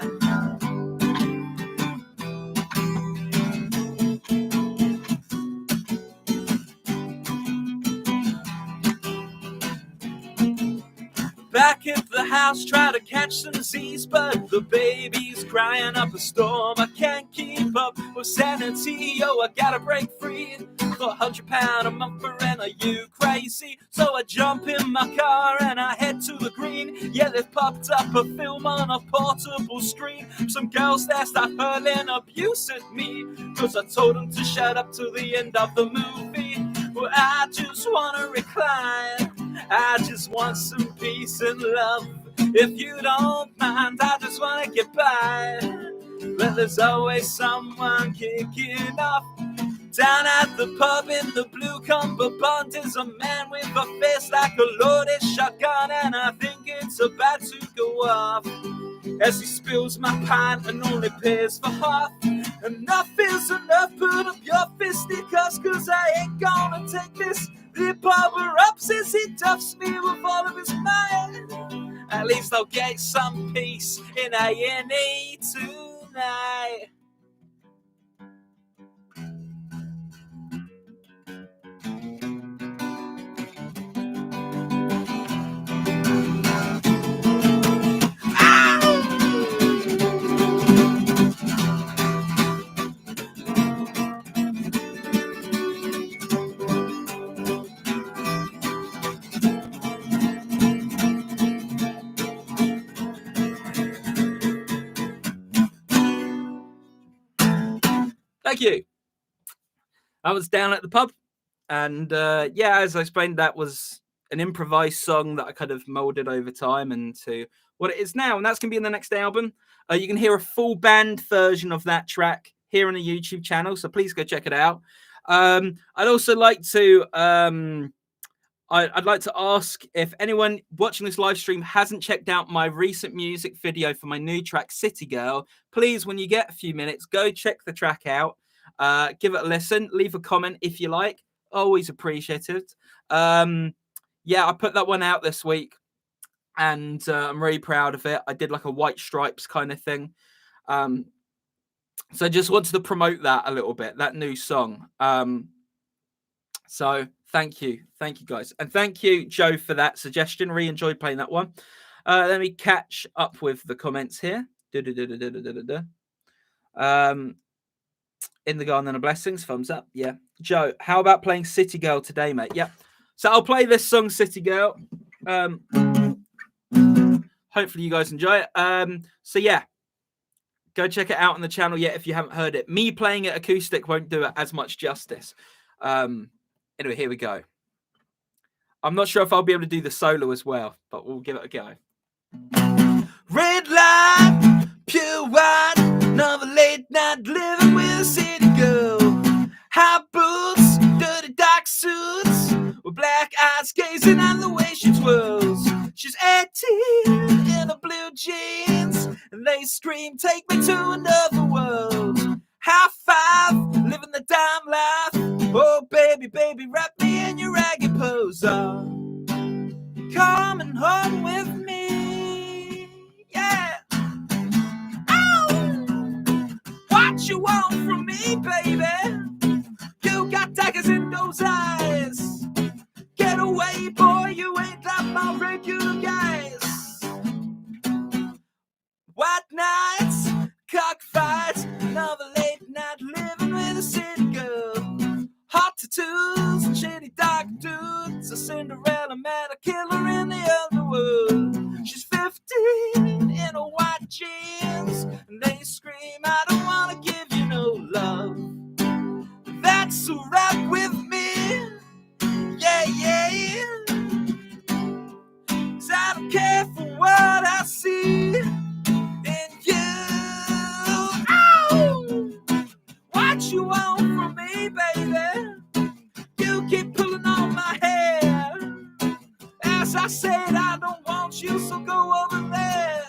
Back at the house, try to catch some Z's, but the baby's crying up a storm. I can't keep up with sanity, yo, I gotta break free. For £100 a month for rent, are you crazy? So I jump in my car and I head to the green. Yeah, they've popped up a film on a portable screen. Some girls there start hurling abuse at me, cause I told them to shut up till the end of the movie. Well, I just wanna recline, I just want some peace and love. If you don't mind, I just wanna get by. But there's always someone kicking off. Down at the pub in the blue cummerbund is a man with a face like a loaded shotgun, and I think it's about to go off as he spills my pint and only pays for half. Enough is enough, put up your fisticuffs, cause I ain't gonna take this. The barber up since he duffs me with all of his mind. At least I'll get some peace in A&E tonight. Thank you. I was Down at the Pub, and yeah, as I explained, that was an improvised song that I kind of molded over time into what it is now, and that's going to be in the next album. You can hear a full band version of that track here on the YouTube channel, so please go check it out. I'd also like to I'd like to ask if anyone watching this live stream hasn't checked out my recent music video for my new track, City Girl. Please, when you get a few minutes, go check the track out. Give it a listen. Leave a comment if you like. Always appreciated. Yeah, I put that one out this week, and I'm really proud of it. I did like a White Stripes kind of thing. So I just wanted to promote that a little bit, that new song. So thank you guys, and thank you, Joe, for that suggestion. Really enjoyed playing that one. Let me catch up with the comments here. In the Garden of Blessings, thumbs up. Yeah, Joe, how about playing City Girl today, mate? Yeah, so I'll play this song, City Girl. Hopefully you guys enjoy it. So yeah, go check it out on the channel yet if you haven't heard it. Me playing it acoustic won't do it as much justice. Anyway, here we go. I'm not sure if I'll be able to do the solo as well, but we'll give it a go. Red light, pure white, another late night living with a city girl. High boots, dirty dark suits, with black eyes gazing at the way she twirls. She's 18 in her blue jeans, and they scream, take me to another world. High five, living the dime life. Oh, baby, baby, wrap me in your ragged pose. Coming home with me, yeah. Ow! What you want from me, baby? You got daggers in those eyes. Get away, boy, you ain't like my regular guys. White nights, cockfights, another late night living with a city girl. Hot tattoos and shady dark dudes, a Cinderella man, a killer in the underworld. She's 15 in her white jeans, and they scream, I don't want to give you no love. That's a rap with me, yeah, yeah, yeah. 'Cause I don't care for what I see in you. Ow! What you want from me, baby? You keep pulling on my hair. As I said, I don't want you, so go over there.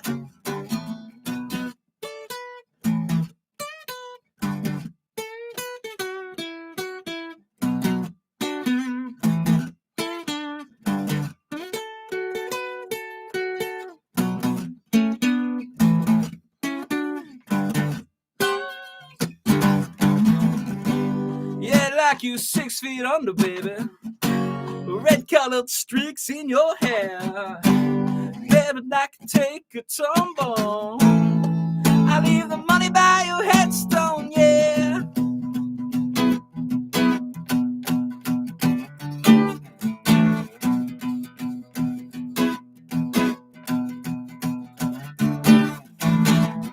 Yeah, like you 6 feet under, baby. Red-colored streaks in your hair. Never I can take a tumble. I leave the money by your headstone, yeah.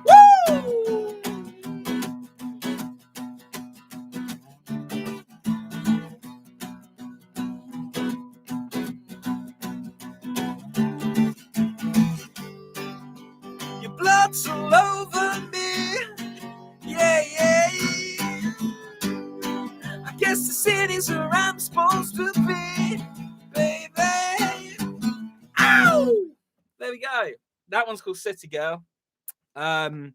Woo! Your blood's all over me, yeah, yeah, yeah. I guess the city's where I'm supposed to be, baby. Ow! There we go. That one's called City Girl. The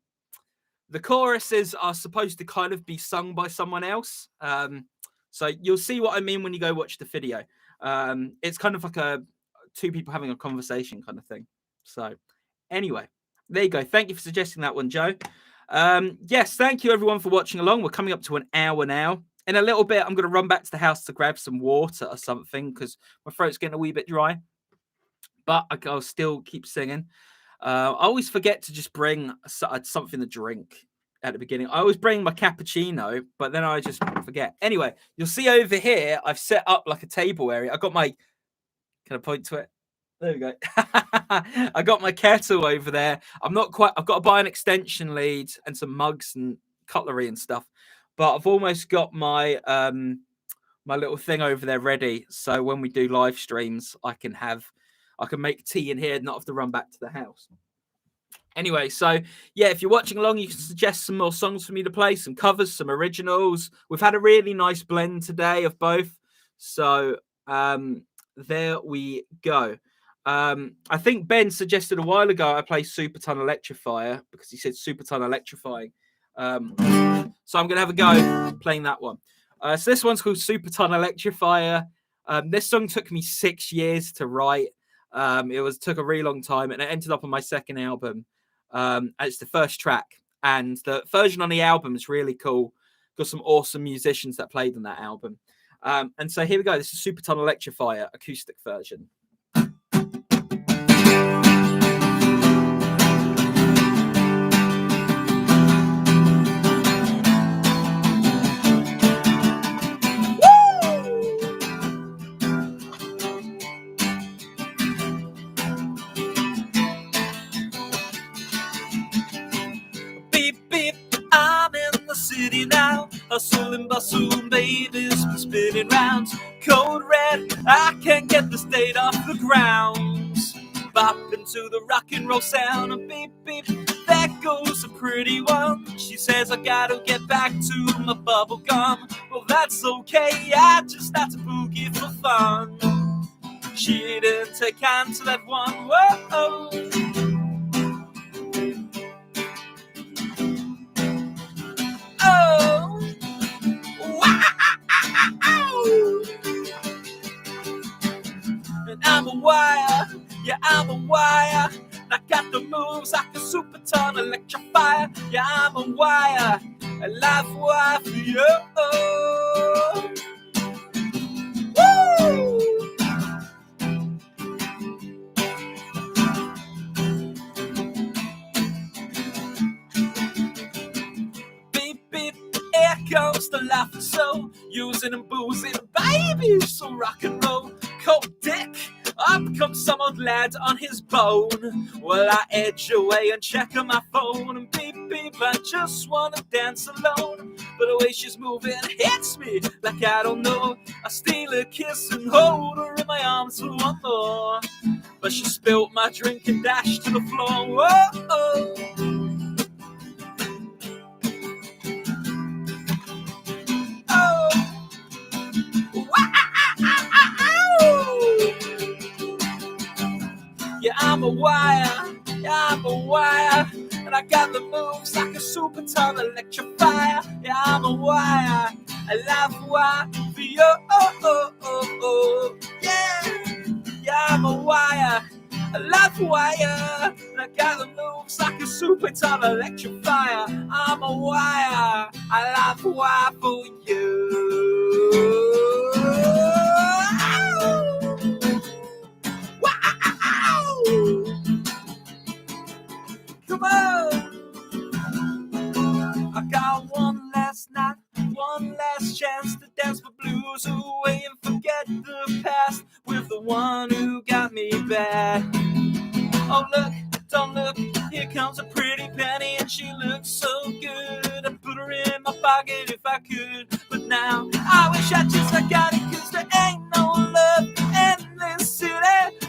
choruses are supposed to kind of be sung by someone else. So you'll see what I mean when you go watch the video. It's kind of like two people having a conversation kind of thing. So anyway, there you go. Thank you for suggesting that one, Joe. Yes, thank you everyone for watching along. We're coming up to an hour now. In a little bit, I'm going to run back to the house to grab some water or something because my throat's getting a wee bit dry. But I'll still keep singing. I always forget to just bring something to drink at the beginning. I always bring my cappuccino, but then I just forget. Anyway, you'll see over here, I've set up like a table area. I got my, can I point to it? There we go. I got my kettle over there. I've got to buy an extension lead and some mugs and cutlery and stuff, but I've almost got my my little thing over there ready. So when we do live streams, I can make tea in here and not have to run back to the house. Anyway, so yeah, if you're watching along, you can suggest some more songs for me to play, some covers, some originals. We've had a really nice blend today of both. So there we go. I think Ben suggested a while ago I play Superton Electrifier because he said Superton Electrifying. So I'm going to have a go playing that one. So this one's called Superton Electrifier. This song took me 6 years to write. It took a really long time, and it ended up on my second album. It's the first track, and the version on the album is really cool. Got some awesome musicians that played on that album. And so here we go. This is Superton Electrifier acoustic version. City now, hustle and bustle, babies been spinning rounds. Code red, I can't get the state off the ground. Bopping to the rock and roll sound, and beep beep, there goes a pretty one. She says I gotta get back to my bubble gum. Well, that's okay, I just had to boogie for fun. She didn't take on to that one. Whoa. And I'm a wire, yeah, I'm a wire. I got the moves like a Superton Electrifier. Yeah, I'm a wire, a live wire for you. Woo! Beep, beep, here comes the laughing soul. Using and boozing, baby, so rock and roll. Cold dick, up comes some old lad on his bone. Well, I edge away and check on my phone. And beep, beep, I just wanna dance alone. But the way she's moving hits me like I don't know. I steal a kiss and hold her in my arms for one more. But she spilt my drink and dashed to the floor. Whoa. Yeah, I'm a wire, yeah, I'm a wire. And I got the moves like a Superton Electrifier. Yeah, I'm a wire, a live wire for you. Yeah, I'm a wire, a live wire. And I got the moves like a Superton Electrifier. I'm a wire, a live wire for you. Come on! I got one last night, one last chance to dance the blues away and forget the past with the one who got me back. Oh look, don't look, here comes a pretty penny and she looks so good. I'd put her in my pocket if I could, but now I wish I just got it, cause there ain't no love in this city.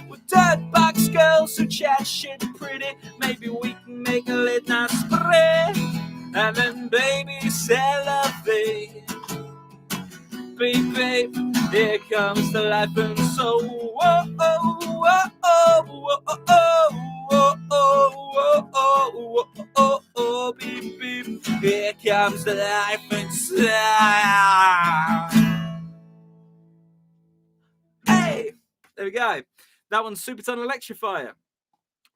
With dirt box girls who chat shit pretty, maybe we can make a late night spread. And then baby celebrate. Babe, here comes the life and soul. Whoa, oh, whoa, oh, whoa, oh, whoa, oh, oh, oh, beep, beep. Here comes the life and soul. Hey, there we go. That one's Superton Electrifier.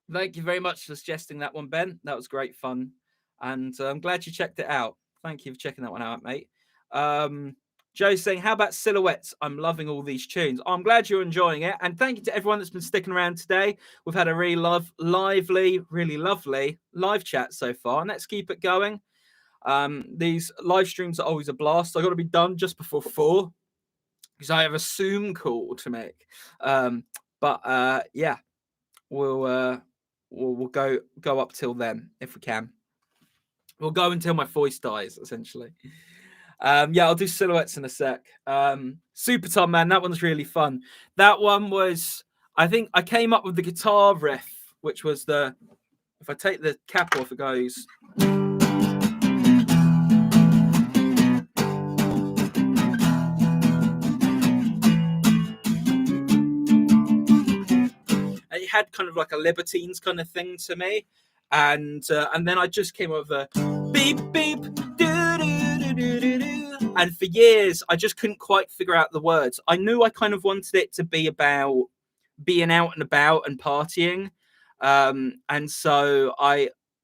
Thank you very much for suggesting that one, Ben. That was great fun. And I'm glad you checked it out. Thank you for checking that one out, mate. Joe's saying, how about Silhouettes? I'm loving all these tunes. I'm glad you're enjoying it. And thank you to everyone that's been sticking around today. We've had a really lively, really lovely live chat so far. And let's keep it going. These live streams are always a blast. I've got to be done just before 4 because I have a Zoom call to make. Yeah, we'll go up till then if we can. We'll go until my voice dies, essentially. Yeah, I'll do Silhouettes in a sec. Superton, man, that one's really fun. That one was, I think I came up with the guitar riff, which was if I take the cap off, it goes. had kind of like a Libertines kind of thing to me, and then I just came up with a beep beep doo doo doo doo doo doo, and for years I just couldn't quite figure out the words. I knew I kind of wanted it to be about being out and about and partying, and so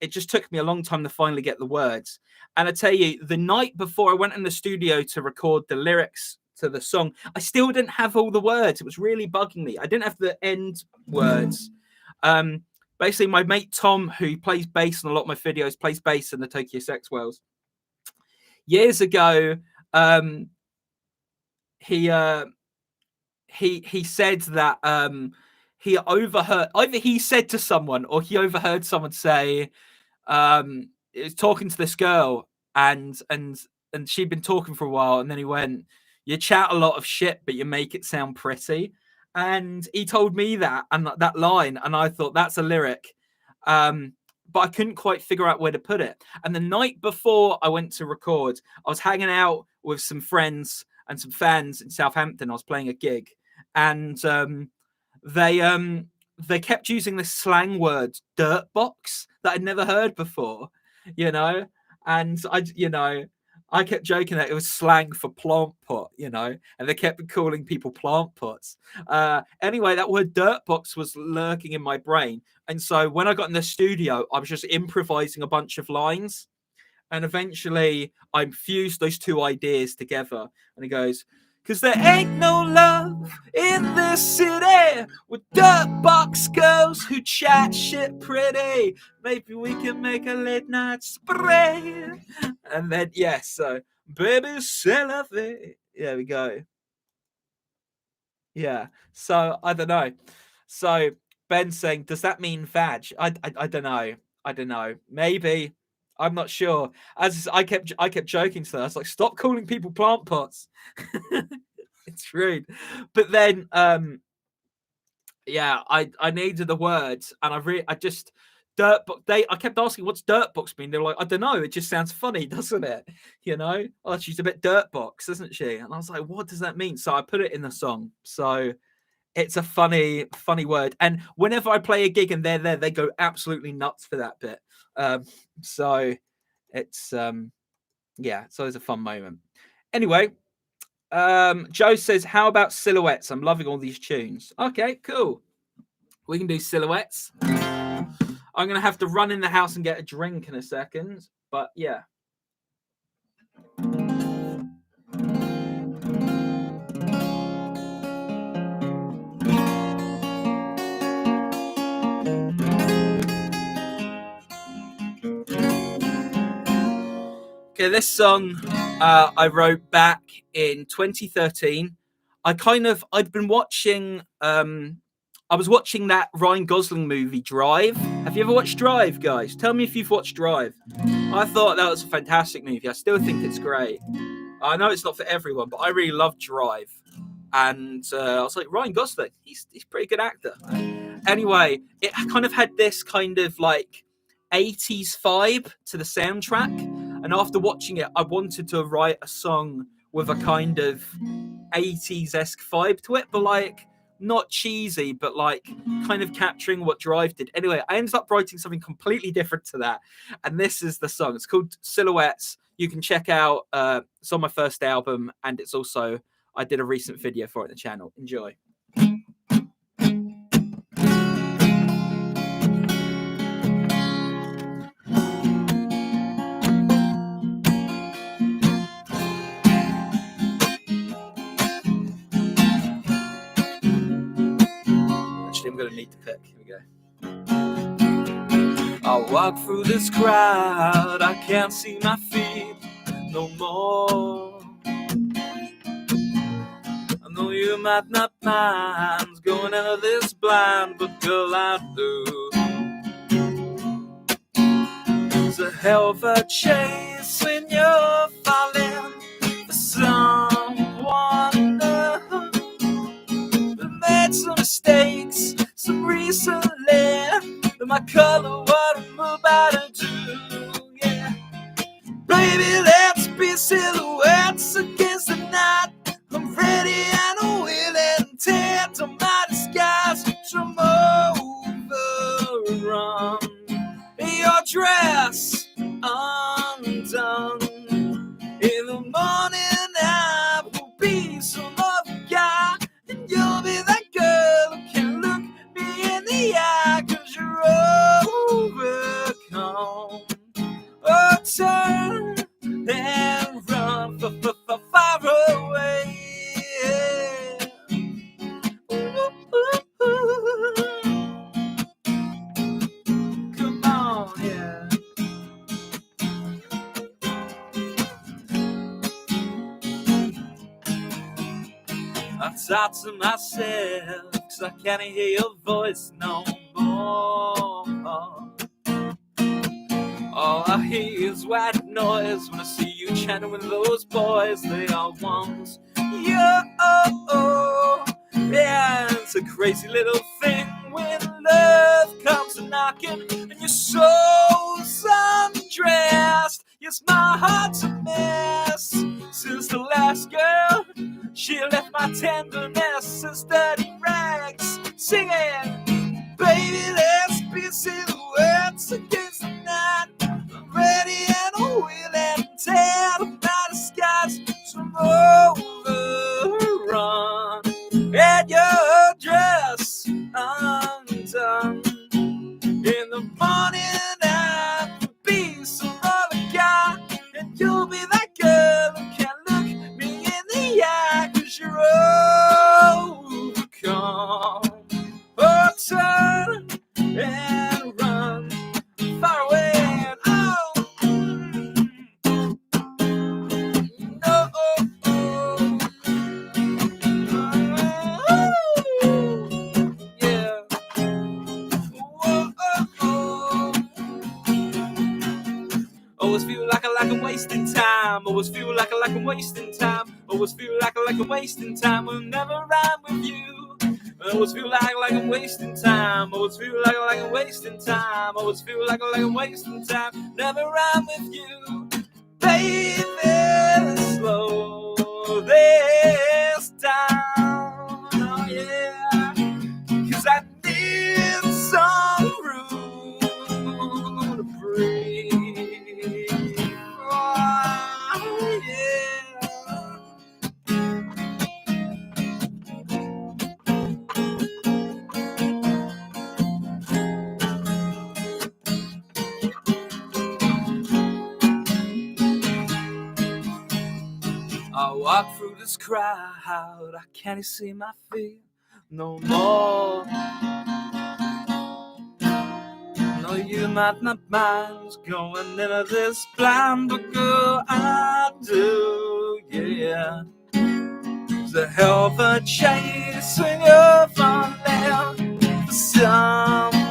it just took me a long time to finally get the words. And I tell you, the night before I went in the studio to record the lyrics to the song, I still didn't have all the words. It was really bugging me. I didn't have the end words. Basically, my mate Tom, who plays bass in a lot of my videos, plays bass in the Tokyo Sex Wells. Years ago, he said that he overheard, either he said to someone or he overheard someone say, he was talking to this girl, and she'd been talking for a while, and then he went, "You chat a lot of shit, but you make it sound pretty." And he told me that, and that line, and I thought that's a lyric, but I couldn't quite figure out where to put it. And the night before I went to record, I was hanging out with some friends and some fans in Southampton. I was playing a gig, and they kept using this slang word, dirt box, that I'd never heard before, and I kept joking that it was slang for plant pot, and they kept calling people plant pots. Anyway, that word dirt box was lurking in my brain. And so when I got in the studio, I was just improvising a bunch of lines. And eventually I fused those two ideas together. And he goes, "'Cause there ain't no love in this city with dirt box girls who chat shit pretty. Maybe we can make a late night spray." And then, so baby, c'est la vie. There we go. Yeah. So I don't know. So Ben's saying, does that mean vag? I don't know. I don't know. Maybe. I'm not sure. As I kept joking to her, I was like, stop calling people plant pots. It's rude. But then I needed the words, and I just dirt box. I kept asking, what's dirt box mean? They were like, I don't know, it just sounds funny, doesn't it? Oh, she's a bit dirt box, isn't she? And I was like, what does that mean? So I put it in the song. So it's a funny word, and whenever I play a gig and they're there, they go absolutely nuts for that bit. So it's it's always a fun moment. Anyway, Joe says, how about Silhouettes? I'm loving all these tunes. Okay, cool. We can do Silhouettes. I'm going to have to run in the house and get a drink in a second. But yeah. Okay, this song I wrote back in 2013. I'd been watching, I was watching that Ryan Gosling movie, Drive. Have you ever watched Drive, guys? Tell me if you've watched Drive. I thought that was a fantastic movie. I still think it's great. I know it's not for everyone, but I really love Drive. And I was like, Ryan Gosling, he's a pretty good actor. Anyway, it kind of had this kind of like 80s vibe to the soundtrack. And after watching it, I wanted to write a song with a kind of 80s-esque vibe to it, but like not cheesy, but like kind of capturing what Drive did. Anyway, I ended up writing something completely different to that. And this is the song. It's called Silhouettes. You can check out, it's on my first album, and it's also, I did a recent video for it on the channel. Enjoy. I'm gonna need to pick. Here we go. I walk through this crowd, I can't see my feet no more. I know you might not mind going out of this blind, but girl, I do. It's a hell of a chase when you're falling for someone new. Made some mistakes, some recently, but my color, what I'm about to do, yeah. Baby, let's be silhouettes against the night. I'm ready and willing, tear to my disguise tomorrow. I talk to myself, 'cause I can't hear your voice no more. All I hear is white noise when I see you chatting with those boys. They are ones. Yeah, yeah, it's a crazy little thing when love comes a knocking and your soul's undressed. Yes, my heart's a mess since the last girl. She left my tenderness in dirty rags, singing, baby, let's be silhouettes against the night. I'm ready and I will and tell about the skies from overrun and your dress undone. In the morning I'll be some other guy, and you'll be that girl who can look me in the eye, 'cause you're overcome. Oh, turn and run far away and oh, no, yeah. Always feel like I'm wasting time. Always feel like I'm wasting time. Always feel like I'm wasting time. Will never rhyme with you. Always feel like I'm wasting time. Always feel like I'm wasting time. Always feel like I'm wasting time. Never rhyme with you, baby. Slow this down, oh yeah. 'Cause I need some room to breathe. Oh, yeah. I walk through this crowd, I can't see my feet no more. No, you might not mind going into this blind, but girl, I do, yeah. It's a hell of a chase when you're falling for someone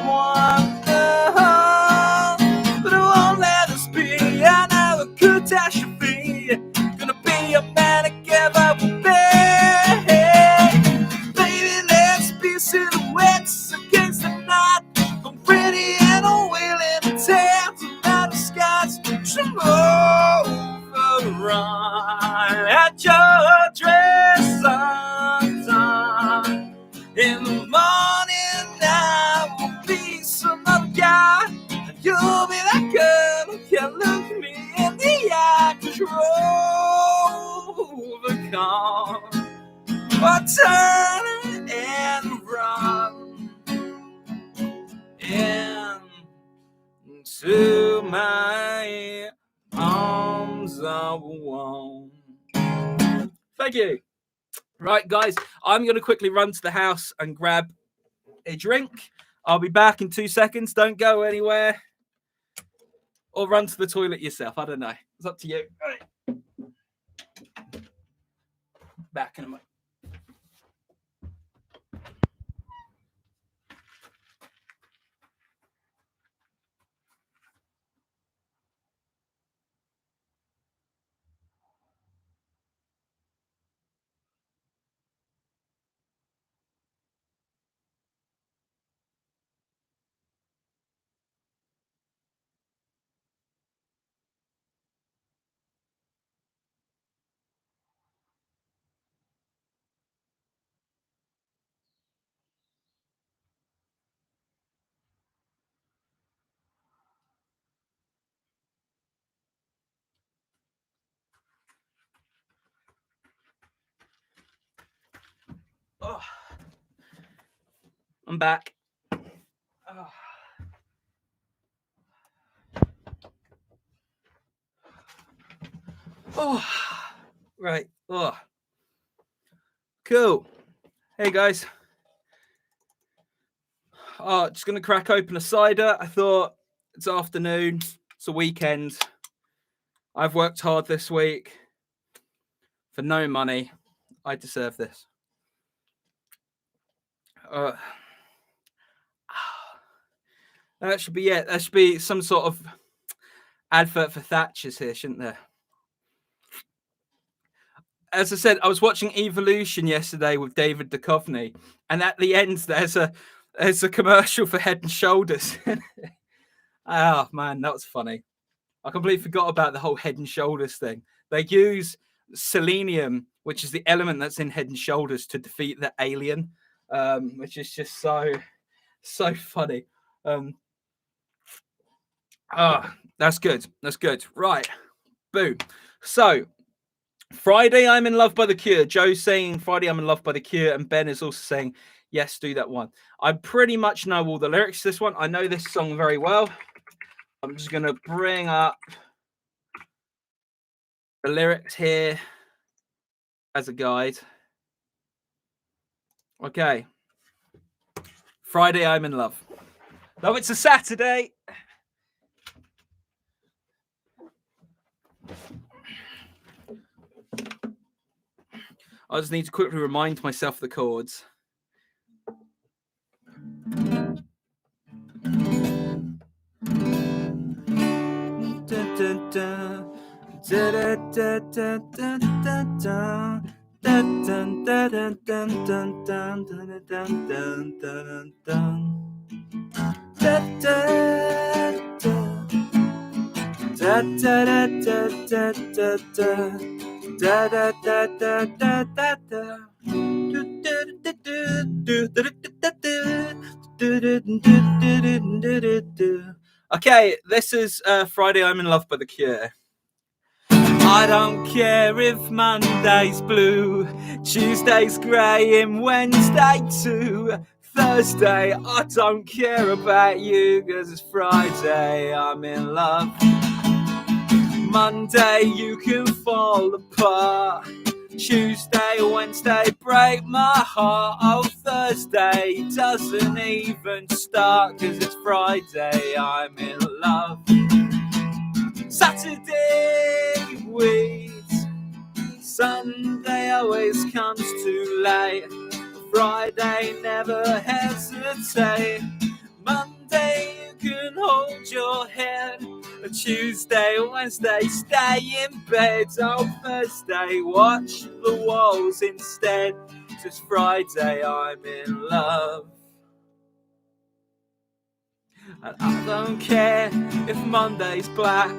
else. But it won't let us be another catastrophe. Gonna be a man together with me. Baby, let's be silhouettes against the night. I'm ready and I'm willing to tell about the skies tomorrow. Run at your dress undone. In the morning I will be some other guy, and you'll be that girl who can look me in the eye, 'cause you're overcome. Or turn and run into my arms of one. Thank you. Right, guys, I'm going to quickly run to the house and grab a drink. I'll be back in 2 seconds. Don't go anywhere. Or run to the toilet yourself. I don't know. It's up to you. Right. Back in a moment. Oh. I'm back. Oh. Oh. Right. Oh. Cool. Hey, guys. Oh, just going to crack open a cider. I thought it's afternoon. It's a weekend. I've worked hard this week for no money. I deserve this. Uh, that should be it. There should be some sort of advert for Thatcher's here, shouldn't there? As I said, I was watching Evolution yesterday with David Duchovny, and at the end there's a commercial for Head and Shoulders. Oh man, that was funny. I completely forgot about the whole Head and Shoulders thing. They use selenium, which is the element that's in Head and Shoulders, to defeat the alien, which is just so funny. That's good. That's good. Right. Boom. So Friday, I'm in Love by The Cure. Joe's saying Friday, I'm in Love by The Cure. And Ben is also saying, yes, do that one. I pretty much know all the lyrics to this one. I know this song very well. I'm just going to bring up the lyrics here as a guide. Okay. Friday, I'm in love. No, it's a Saturday. I just need to quickly remind myself the chords. Okay, this is Friday, I'm in Love by The Cure. I don't care if Monday's blue, Tuesday's grey and Wednesday too. Thursday, I don't care about you, 'cause it's Friday, I'm in love. Monday, you can fall apart. Tuesday, Wednesday, break my heart. Oh, Thursday doesn't even start, 'cause it's Friday, I'm in love. Saturday waits, Sunday always comes too late. Friday never hesitate. Monday you can hold your head. Tuesday, Wednesday stay in bed. Oh, Thursday watch the walls instead. Just Friday I'm in love. And I don't care if Monday's black,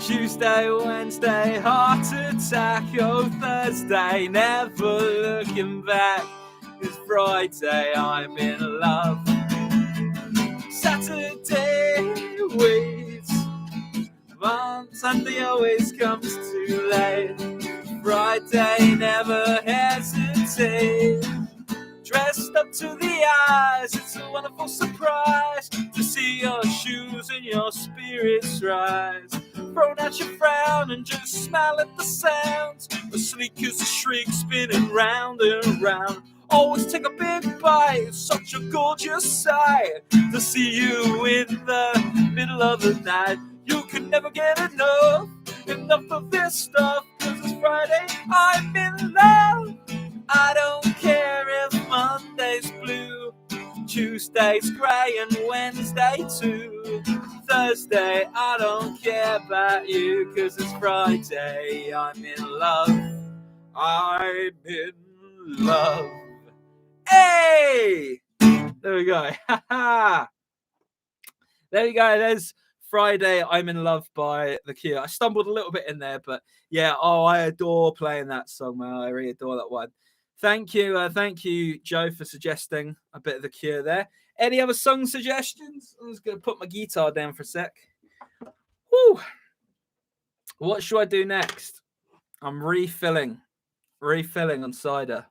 Tuesday, Wednesday, heart attack. Oh, Thursday, never looking back. It's Friday, I'm in love. Saturday waits, Sunday always comes too late. Friday, never hesitate. Dressed up to the eyes, it's a wonderful surprise to see your shoes and your spirits rise. Thrown out your frown and just smile at the sound. As sleek as a shriek spinning round and round. Always take a big bite, it's such a gorgeous sight to see you in the middle of the night. You can never get enough of this stuff, 'cause it's Friday, I'm in love. I don't care if Monday's blue, Tuesday's grey and Wednesday too. Thursday, I don't care about you, 'cause it's Friday, I'm in love. I'm in love. Hey! There we go. There you go. There's Friday, I'm in Love by The Cure. I stumbled a little bit in there, but yeah, I adore playing that song, man. I really adore that one. Thank you, Joe, for suggesting a bit of The Cure there. Any other song suggestions? I'm just going to put my guitar down for a sec. Whew. What should I do next? I'm refilling on cider.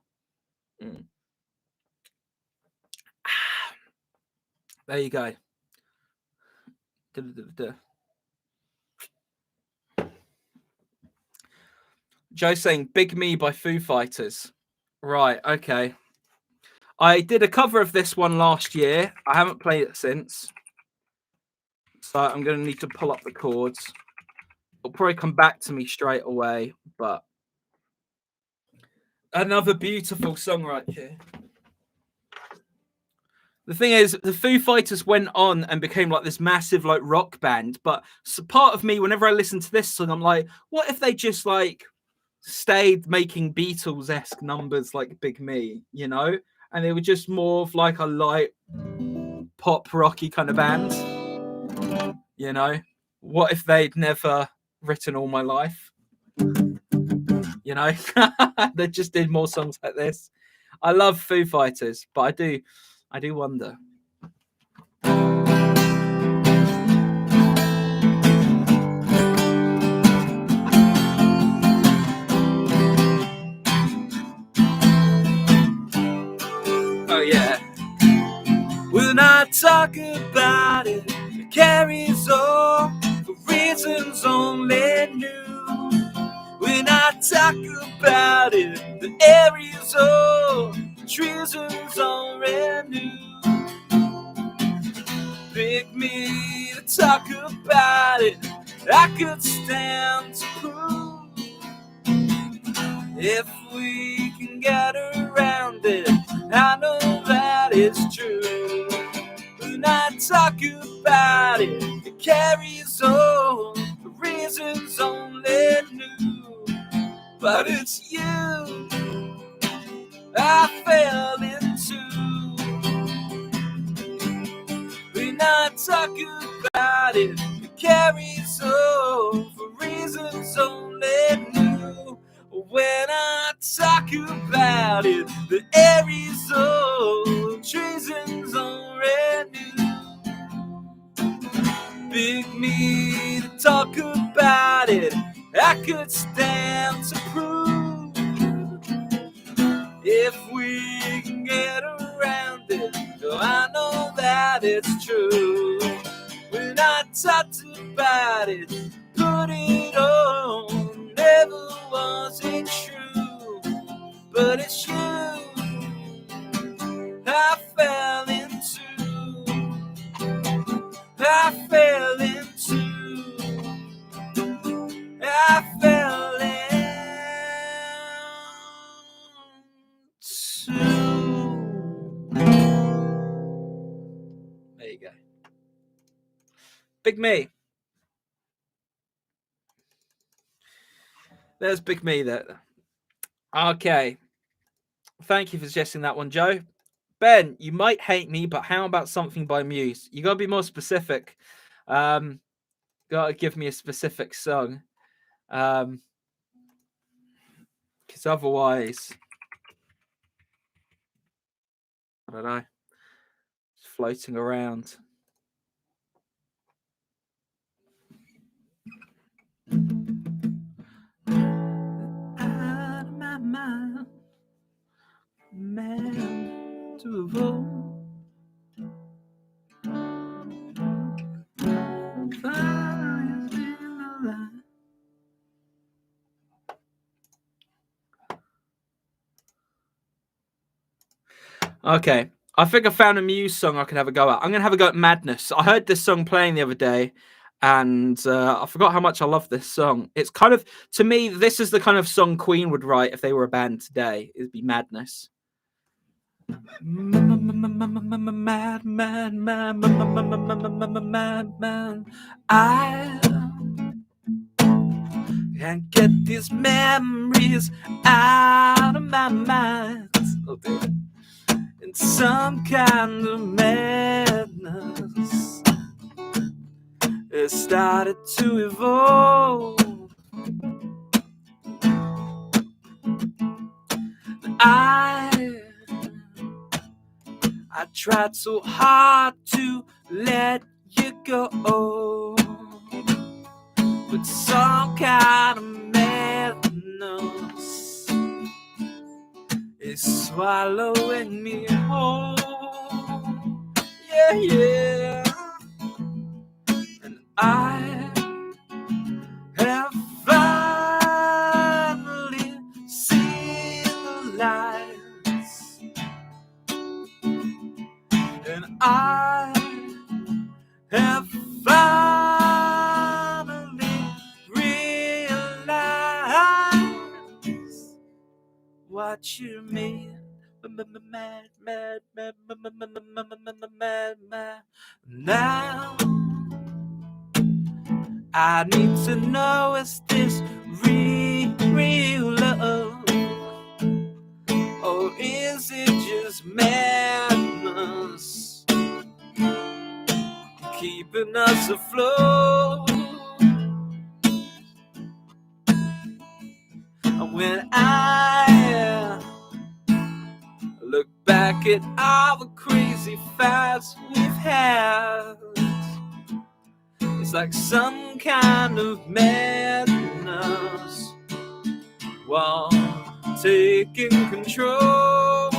There you go. Joe saying Big Me by Foo Fighters. Right, okay. I did a cover of this one last year. I haven't played it since. So I'm going to need to pull up the chords. It'll probably come back to me straight away, but another beautiful song right here. The thing is, the Foo Fighters went on and became like this massive like rock band. But so part of me, whenever I listen to this song, I'm like, what if they just like stayed making Beatles-esque numbers like Big Me, you know? And they were just more of like a light pop rocky kind of band, you know? What if they'd never written All My Life? You know? They just did more songs like this. I love Foo Fighters, but I do wonder. Oh yeah. We'll not talk about it. It carries on for reasons only new. We'll not talk about it. The area's old, the treason's already new. Pick me to talk about it. I could stand to prove if we can get around it. I know that it's true. We're not talking about it. It carries on the reasons only new. But it's you I fell into. We're not talking about it. It carries on for reasons only new. When I talk about it, the air is old, treason's already new. Pick me to talk about it. I could stand to prove if we can get around it. Oh, I know that it's true. When I talked about it, put it on, never was it true. But it's you I fell into. I fell into. I fell into. There you go. Big Me. There's Big Me there. Okay. Thank you for suggesting that one, Joe. Ben, you might hate me, but how about something by Muse? You gotta be more specific. Gotta give me a specific song. Because otherwise, I don't know. It's floating around. Out of my mind, man to a vote. Okay, I think I found a Muse song I can have a go at. I'm gonna have a go at Madness. I heard this song playing the other day, and I forgot how much I love this song. It's kind of, to me, this is the kind of song Queen would write if they were a band today. It'd be Madness. Mad, mad, mad, mad, mad. I can't get these memories out of my mind. Oh, dear. In some kind of madness, it started to evolve. I tried so hard to let you go, but some kind of madness is swallowing me whole. Yeah, yeah. And I have finally seen the lights, and I have finally realized what you mean Now I need to know, is this real love, or is it just madness keeping us afloat? And when I look back at all the crazy fights we've had, it's like some kind of madness while taking control.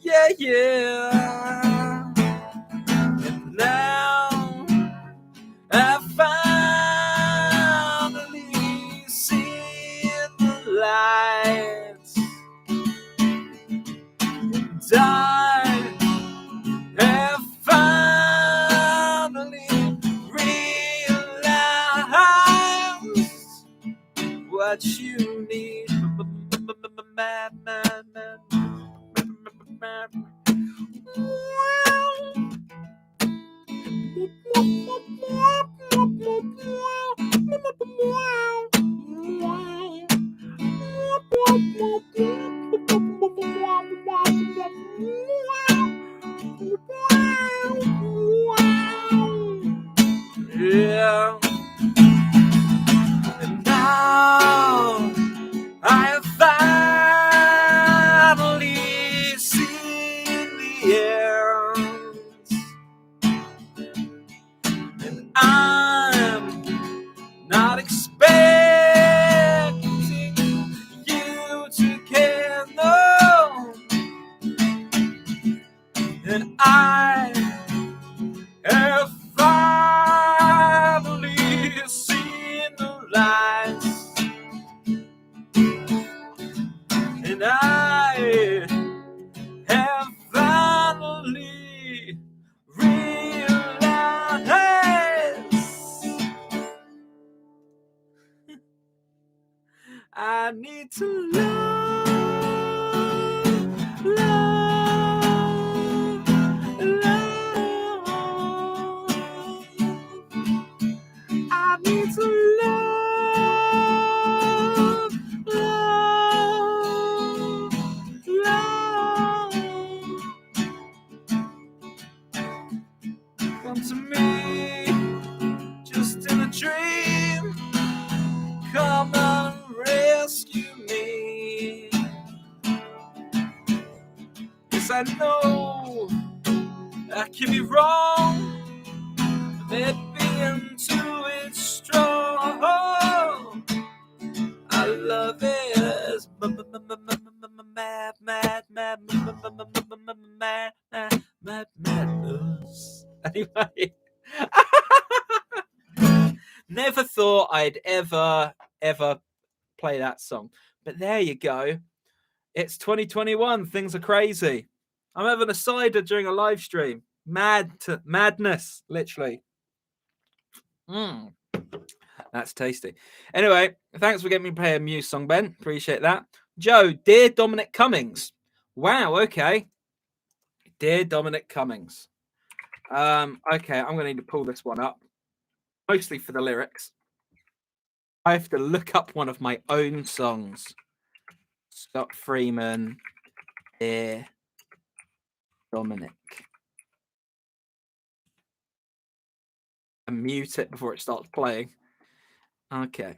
Yeah, yeah. And now I finally see the lights, and I have finally realized what you need. Yeah. And now I have finally seen the end, and I'm not expecting you to care, no. And I have finally seen the lights, and I have finally realized I need to love. I need to love. Come to me, just in a dream. Come and rescue me. Yes, I know I can be wrong. Maybe I'm too strong. I love it. Madness. Anyway, never thought I'd ever play that song, but there you go. It's 2021. Things are crazy. I'm having a cider during a live stream. Madness, literally. That's tasty. Anyway, thanks for getting me to play a Muse song, Ben. Appreciate that. Joe, dear Dominic Cummings. Wow, okay. Dear Dominic Cummings. Okay, I'm gonna need to pull this one up. Mostly for the lyrics. I have to look up one of my own songs. Scott Freeman, Dear Dominic. And mute it before it starts playing. Okay.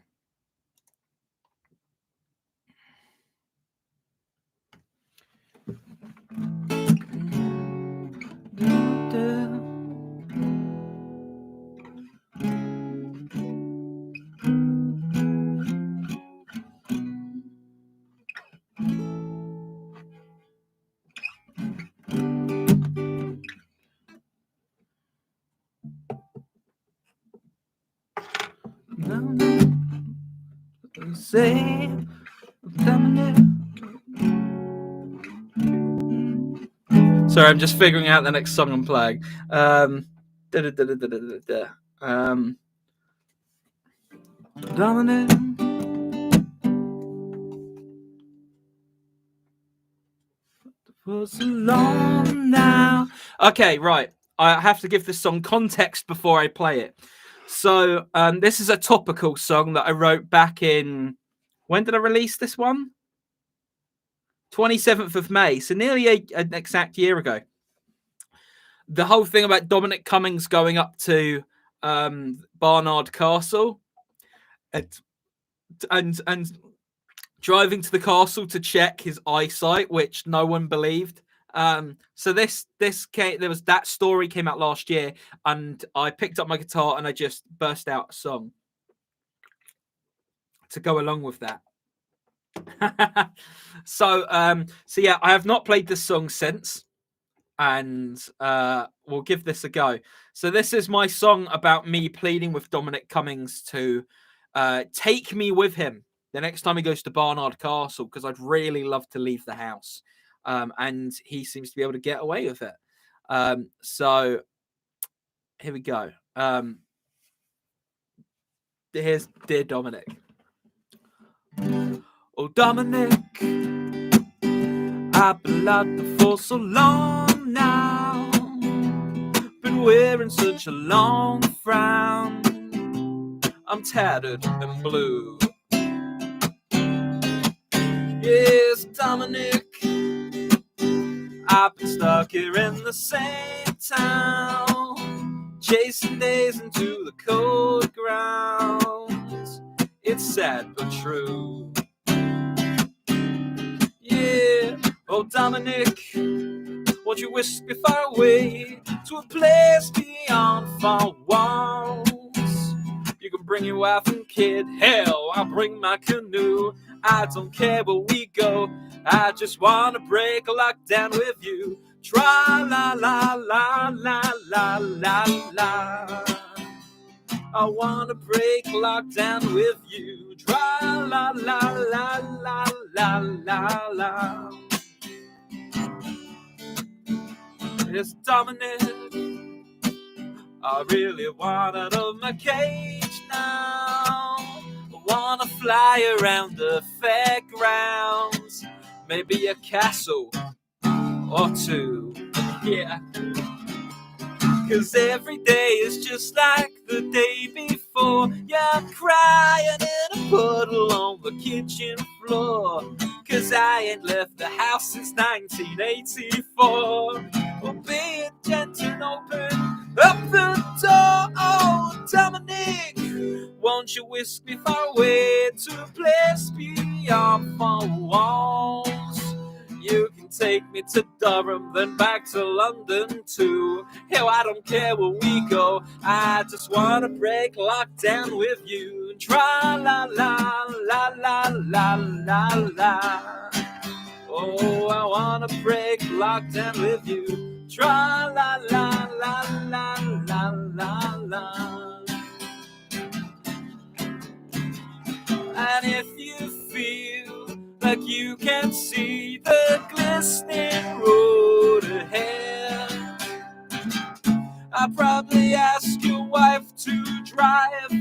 Say, sorry, I'm just figuring out the next song I'm playing. Dominic. For so long now. Okay, right. I have to give this song context before I play it. So, this is a topical song that I wrote back in. When did I release this one? 27th of May. So, nearly an exact year ago. The whole thing about Dominic Cummings going up to Barnard Castle and driving to the castle to check his eyesight, which no one believed. So this came, there was that story came out last year, and I picked up my guitar and I just burst out a song to go along with that. So yeah, I have not played this song since, and we'll give this a go. So this is my song about me pleading with Dominic Cummings to take me with him the next time he goes to Barnard Castle, because I'd really love to leave the house. And he seems to be able to get away with it. So here we go. Here's Dear Dominic. Oh, Dominic, I've been locked up for so long now. Been wearing such a long frown. I'm tattered and blue. Yes, Dominic, I've been stuck here in the same town, chasing days into the cold ground. It's sad but true. Yeah, oh Dominic, won't you whisk me far away to a place beyond far walls? You can bring your wife and kid, hell, I'll bring my canoe. I don't care where we go, I just wanna break a lockdown with you. Tra la la la la la la la. I wanna break lockdown with you. Tra la la la la la la la. It's Dominic, I really want out of my cage now. I wanna fly around the fairgrounds, maybe a castle or two, yeah. 'Cause every day is just like the day before. Yeah, I'm crying in a puddle on the kitchen floor, 'cause I ain't left the house since 1984. Well, be gentle and open up the door. Oh, Dominic, won't you whisk me far away to a place beyond four walls? You can take me to Durham, then back to London too. Hell, I don't care where we go, I just wanna break lockdown with you. Tra la la la la la la la. Oh, I wanna break lockdown with you. Tra la la la la la la la. And if you feel like you can see the glistening road ahead, I'd probably ask your wife to drive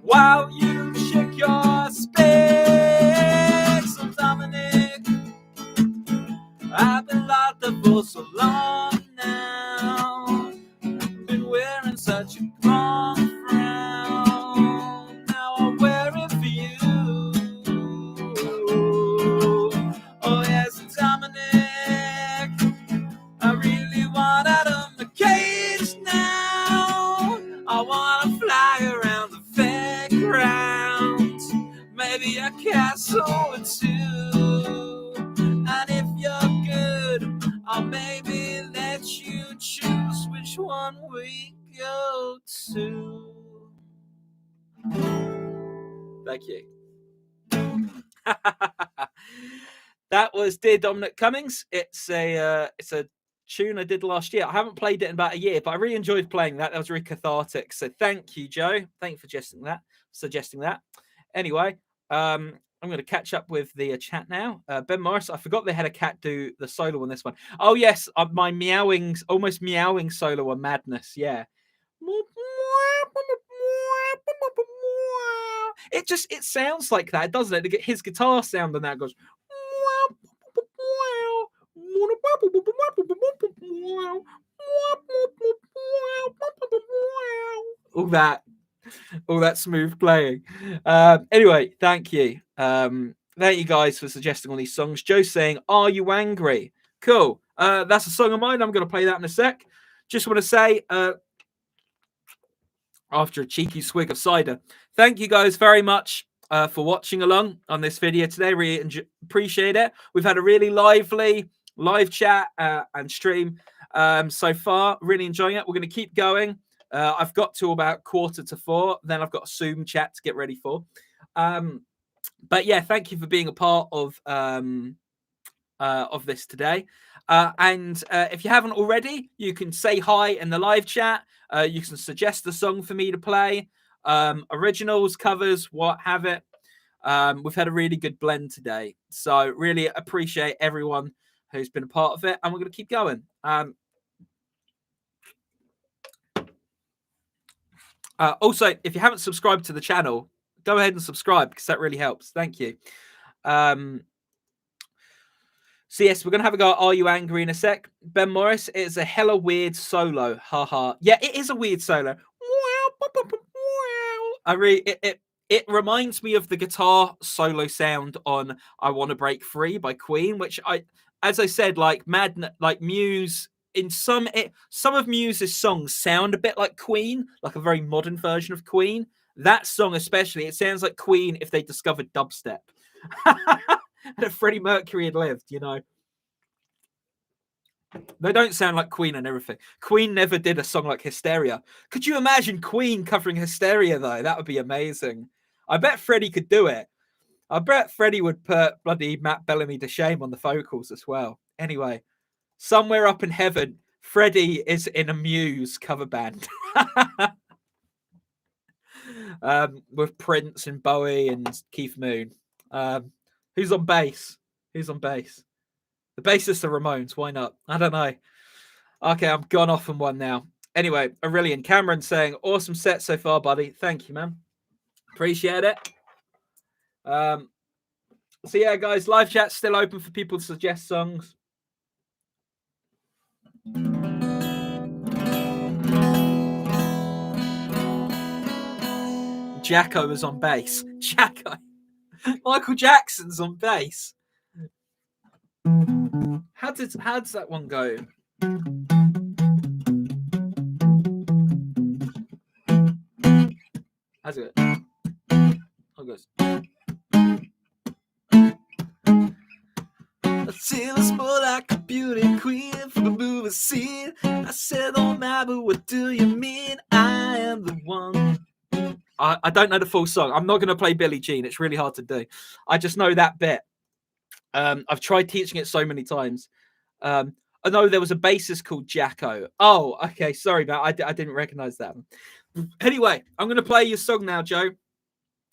while you shake your specs. So Dominic, I've been locked up for so long now, been wearing such a long frown. Now I'm wearing for you. Oh yes, Dominic, I really want out of the cage now. I wanna fly around the fairgrounds, maybe a castle or two. And if you're good, I'll maybe let you choose which one we go to. Thank you. That was Dear Dominic Cummings. It's a tune I did last year. I haven't played it in about a year, but I really enjoyed playing that. That was really cathartic. So thank you, Joe. Thank you for suggesting that. Anyway, I'm going to catch up with the chat now. Ben Morris, I forgot they had a cat do the solo on this one. Oh yes, my almost meowing solo on Madness. Yeah. It sounds like that, doesn't it? His guitar sound and that goes. all that smooth playing. Anyway, thank you. Thank you guys for suggesting all these songs. Joe's saying, "Are you angry?" Cool. That's a song of mine. I'm going to play that in a sec. Just want to say, after a cheeky swig of cider, thank you guys very much for watching along on this video today. Really appreciate it. We've had a really lively live chat and stream so far. Really enjoying it. We're going to keep going. I've got to about 3:45. Then I've got a Zoom chat to get ready for. But yeah, thank you for being a part of this today. And if you haven't already, you can say hi in the live chat. You can suggest a song for me to play, originals, covers, what have it. We've had a really good blend today. So really appreciate everyone who's been a part of it. And we're going to keep going. Also, if you haven't subscribed to the channel, go ahead and subscribe because that really helps. Thank you. So yes, we're going to have a go at Are You Angry in a sec. Ben Morris, it's a hella weird solo. Haha. Yeah, it is a weird solo. It reminds me of the guitar solo sound on I Want to Break Free by Queen, which as I said, like Muse, in some of Muse's songs sound a bit like Queen, like a very modern version of Queen. That song especially, it sounds like Queen if they discovered dubstep. And if Freddie Mercury had lived, you know. They don't sound like Queen and everything. Queen never did a song like Hysteria. Could you imagine Queen covering Hysteria, though? That would be amazing. I bet Freddie could do it. I bet Freddie would put bloody Matt Bellamy to shame on the vocals as well. Anyway, somewhere up in heaven, Freddie is in a Muse cover band. With Prince and Bowie and Keith Moon. Who's on bass? Who's on bass? The bassist are Ramones. Why not? I don't know. Okay, I'm gone off on one now. Anyway, Aurelian Cameron saying, awesome set so far, buddy. Thank you, man. Appreciate it. So yeah, guys, live chat's still open for people to suggest songs. Jacko is on bass. Jacko. Michael Jackson's on bass. How does that one go? How's it? How it goes? I feel it's more like a beauty queen from a movie scene. I said, oh my, but what do you mean? I am the one. I don't know the full song. I'm not going to play Billie Jean. It's really hard to do. I just know that bit. I've tried teaching it so many times. I know there was a bassist called Jacko. Oh, okay. Sorry, man. I didn't recognize that. Anyway, I'm going to play your song now, Joe.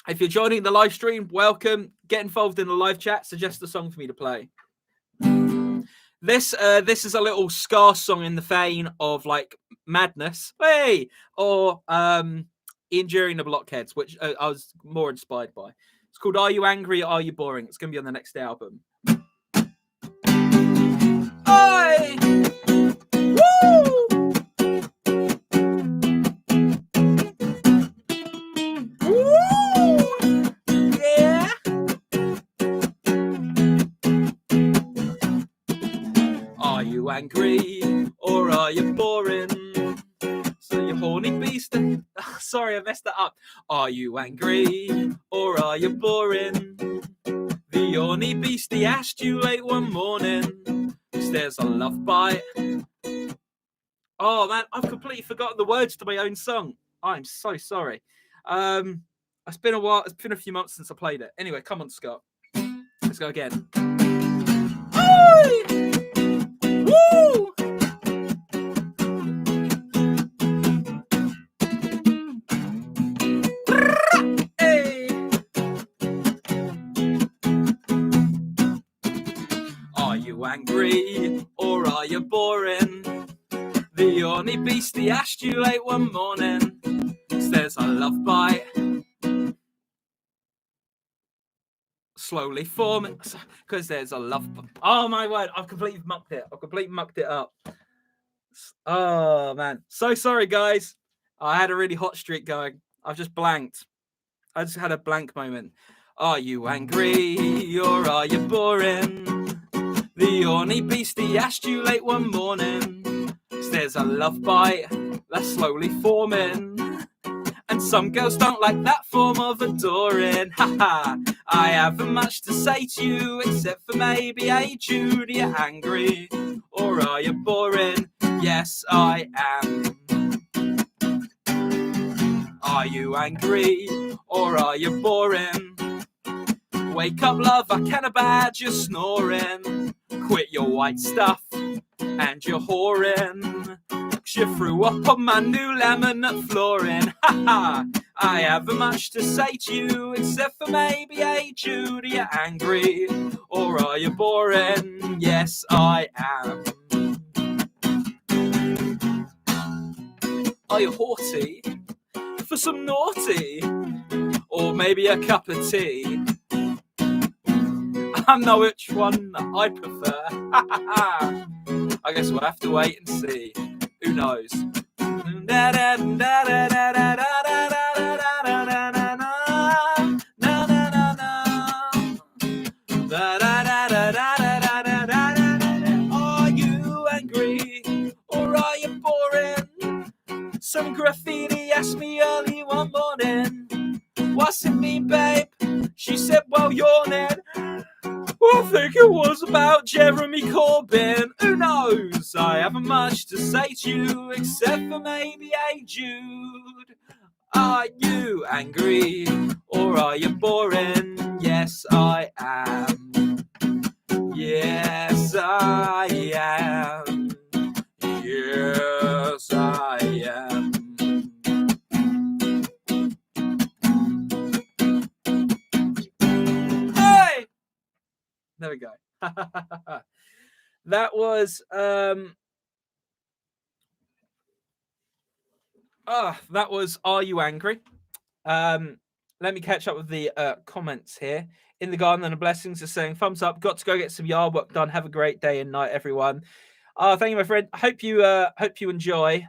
If you're joining the live stream, welcome. Get involved in the live chat. Suggest a song for me to play. This is a little ska song in the vein of like Madness, hey, or Enduring the Blockheads, which I was more inspired by. It's called Are You Angry or Are You Boring? It's going to be on the next album. Oi! Woo! Woo! Yeah! Are you angry or are you boring? So you horny beast. Sorry, I messed that up. Are you angry or are you boring? The horny beastie asked you late one morning. There's a love bite. Oh man, I've completely forgotten the words to my own song. I'm so sorry. It's been a while. It's been a few months since I played it. Anyway, come on, Scott. Let's go again. Oi! Woo! Hey! Are you angry or are you boring? The only beastie asked you late one morning. There's a love bite. Slowly forming, because there's a love. Oh my word! I've completely mucked it. I've completely mucked it up. Oh man, so sorry guys. I had a really hot streak going. I've just blanked. I just had a blank moment. Are you angry or are you boring? The horny beastie asked you late one morning. There's a love bite that's slowly forming. And some girls don't like that form of adoring. Haha, I haven't much to say to you except for maybe, hey Jude, are you angry or are you boring? Yes, I am. Are you angry or are you boring? Wake up, love, I can't abide you snoring. Quit your white stuff and your whoring. She threw up on my new laminate flooring. Haha, I haven't much to say to you except for maybe, hey Jude, are you angry or are you boring? Yes, I am. Are you haughty for some naughty or maybe a cup of tea? I know which one I prefer. I guess we'll have to wait and see. Who knows? Are you angry or are you boring? Some graffiti asked me early one morning. What's it mean, babe? She said, well, yawning. I think it was about Jeremy Corbyn. Who knows? I haven't much to say to you except for maybe, hey Jude, are you angry or are you boring? Yes, I am. Yes, I am. Yes, I am. Hey! There we go. That was that was Are You Angry? Let me catch up with the comments here. In the Garden and the Blessings is saying thumbs up. Got to go get some yard work done. Have a great day and night, everyone. Thank you, my friend. Hope you enjoy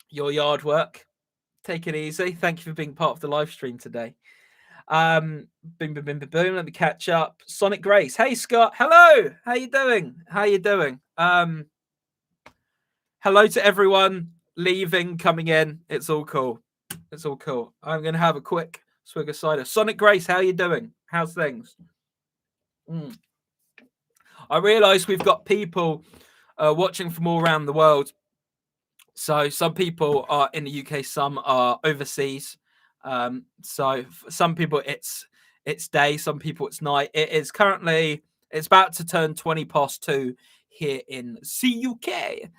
your yard work. Take it easy. Thank you for being part of the live stream today. Boom, boom, boom, boom, boom. Let me catch up. Sonic Grace. Hey, Scott. Hello. How you doing? How you doing? Hello to everyone leaving, coming in. It's all cool. It's all cool. I'm going to have a quick swig of cider. Sonic Grace, how you doing? How's things? I realise we've got people watching from all around the world. So some people are in the UK, some are overseas. So for some people it's day, some people it's night. It is currently, it's about to turn 2:20 here in CUK.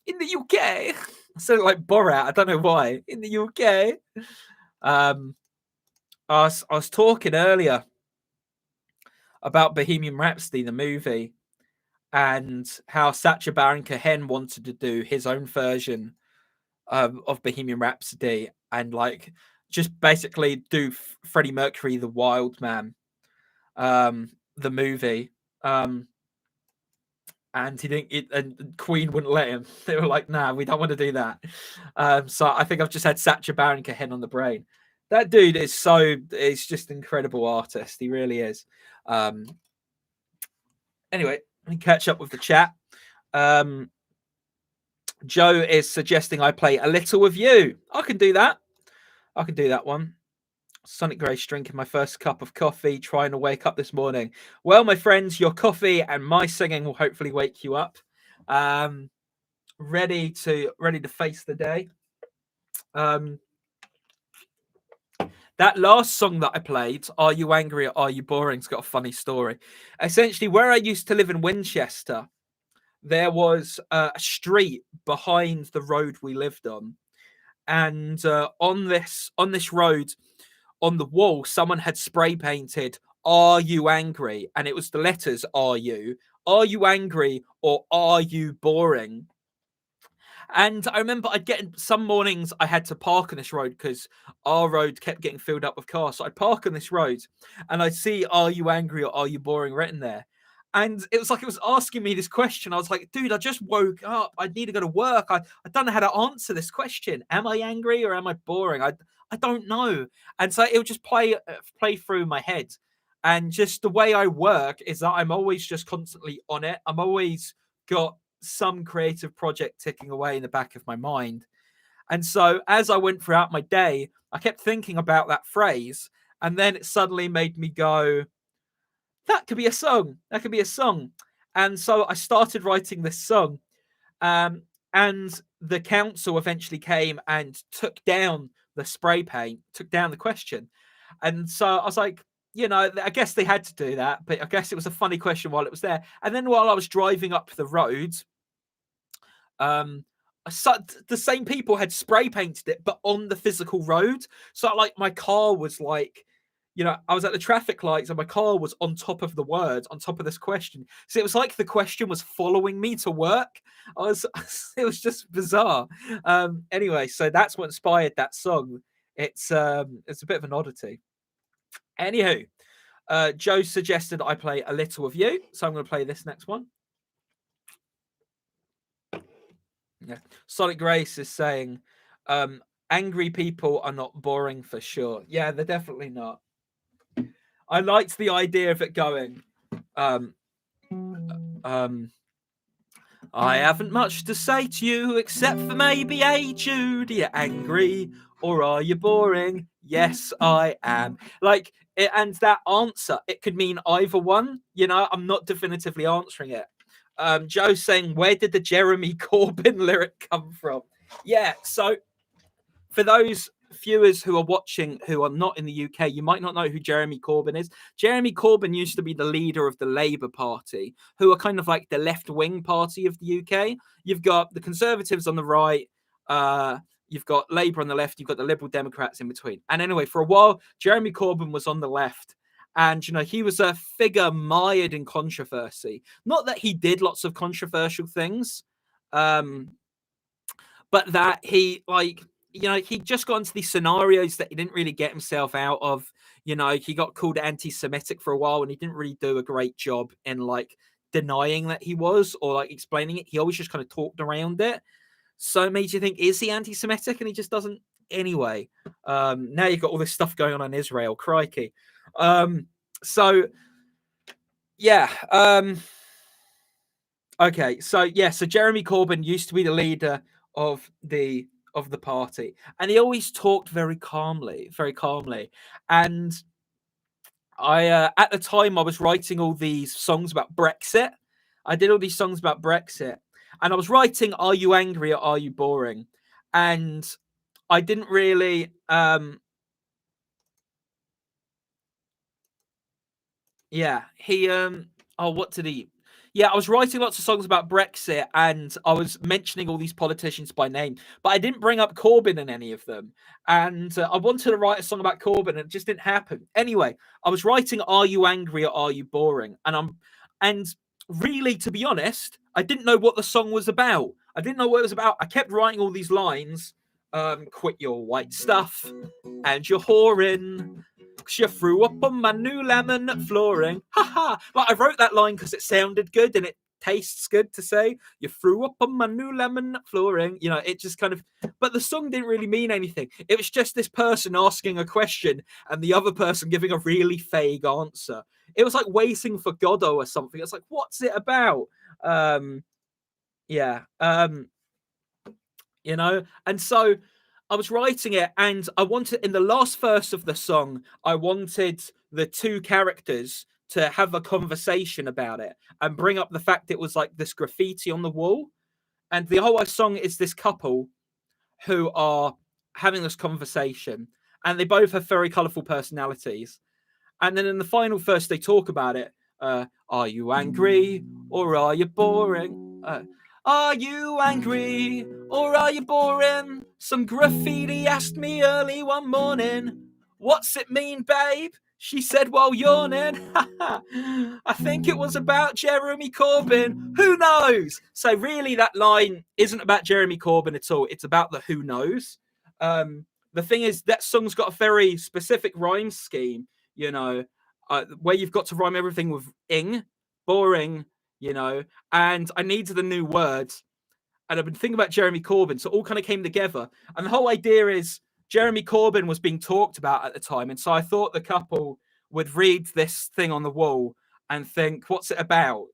In the UK, I sound like Borat. I don't know why. In the UK, I was talking earlier about Bohemian Rhapsody, the movie, and how Sacha Baron Cohen wanted to do his own version of Bohemian Rhapsody and like just basically do Freddie Mercury, the Wild Man, the movie. And he didn't. And Queen wouldn't let him. They were like, "Nah, we don't want to do that." So I think I've just had Sacha Baron Cohen on the brain. That dude is he's just an incredible artist. He really is. Anyway, let me catch up with the chat. Joe is suggesting I play A Little With You. I can do that. I can do that one. Sonic Grace drinking my first cup of coffee, trying to wake up this morning. Well, my friends, your coffee and my singing will hopefully wake you up. Ready to face the day. That last song that I played, Are You Angry or Are You Boring? It's got a funny story. Essentially, where I used to live in Winchester, there was a street behind the road we lived on. And on this road, on the wall, someone had spray painted, Are You Angry? And it was the letters, Are you angry or are you boring? And I remember some mornings I had to park on this road because our road kept getting filled up with cars. So I'd park on this road and I'd see, Are you angry or are you boring written there? And it was like it was asking me this question. I was like, dude, I just woke up. I need to go to work. I don't know how to answer this question. Am I angry or am I boring? I don't know. And so it would just play through my head. And just the way I work is that I'm always just constantly on it. I'm always got some creative project ticking away in the back of my mind. And so as I went throughout my day, I kept thinking about that phrase. And then it suddenly made me go, that could be a song. That could be a song. And so I started writing this song. And the council eventually came and took down the spray paint, took down the question. And so I was like, I guess they had to do that, but I guess it was a funny question while it was there. And then while I was driving up the road, um, the same people had spray painted it, but on the physical road. So like my car was like, I was at the traffic lights and my car was on top of the words, on top of this question. So it was like the question was following me to work. It was just bizarre. Anyway, so that's what inspired that song. It's a bit of an oddity. Anywho, Joe suggested I play A Little of You, so I'm going to play this next one. Yeah. Sonic Grace is saying, angry people are not boring for sure. Yeah, they're definitely not. I liked the idea of it going, I haven't much to say to you except for maybe, hey Jude, are you angry or are you boring? Yes, I am. Like, and that answer, it could mean either one. I'm not definitively answering it. Joe's saying, where did the Jeremy Corbyn lyric come from? Yeah, so for those viewers who are watching who are not in the UK, you might not know who Jeremy Corbyn is. Jeremy Corbyn used to be the leader of the Labour Party, who are kind of like the left-wing party of the UK. You've got the Conservatives on the right, you've got Labour on the left, you've got the Liberal Democrats in between. And anyway, for a while, Jeremy Corbyn was on the left. And, he was a figure mired in controversy. Not that he did lots of controversial things, but that he, he just got into these scenarios that he didn't really get himself out of. He got called anti-Semitic for a while and he didn't really do a great job in denying that he was or explaining it. He always just kind of talked around it. So it made you think, is he anti-Semitic? And he just doesn't anyway. Now you've got all this stuff going on in Israel. Crikey. So okay. So Jeremy Corbyn used to be the leader of the party, and he always talked very calmly. And I at the time I was writing all these songs about Brexit. I did all these songs about Brexit, and I was writing "Are You Angry or Are You Boring?" And I didn't really what did he I was writing lots of songs about Brexit and I was mentioning all these politicians by name, but I didn't bring up Corbyn in any of them. And I wanted to write a song about Corbyn and it just didn't happen. Anyway, I was writing Are You Angry or Are You Boring? And really, to be honest, I didn't know what the song was about. I didn't know what it was about. I kept writing all these lines. Quit your white stuff and you're whoring. You threw up on my new laminate flooring. Ha ha. But I wrote that line because it sounded good and it tastes good to say. You threw up on my new laminate flooring. It just kind of. But the song didn't really mean anything. It was just this person asking a question and the other person giving a really vague answer. It was like waiting for Godot or something. It's like, what's it about? And so I was writing it and I wanted, in the last verse of the song, I wanted the two characters to have a conversation about it and bring up the fact it was like this graffiti on the wall. And the whole song is this couple who are having this conversation and they both have very colorful personalities. And then in the final verse, they talk about it. Are you angry or are you boring? Are you angry or are you boring? Some graffiti asked me early one morning. What's it mean, babe? She said while yawning. I think it was about Jeremy Corbyn. Who knows? So really that line isn't about Jeremy Corbyn at all. It's about the who knows. The thing is, that song's got a very specific rhyme scheme, where you've got to rhyme everything with ing. boring, and I needed a new word. And I've been thinking about Jeremy Corbyn, so it all kind of came together. And the whole idea is Jeremy Corbyn was being talked about at the time, and so I thought the couple would read this thing on the wall and think, "What's it about?"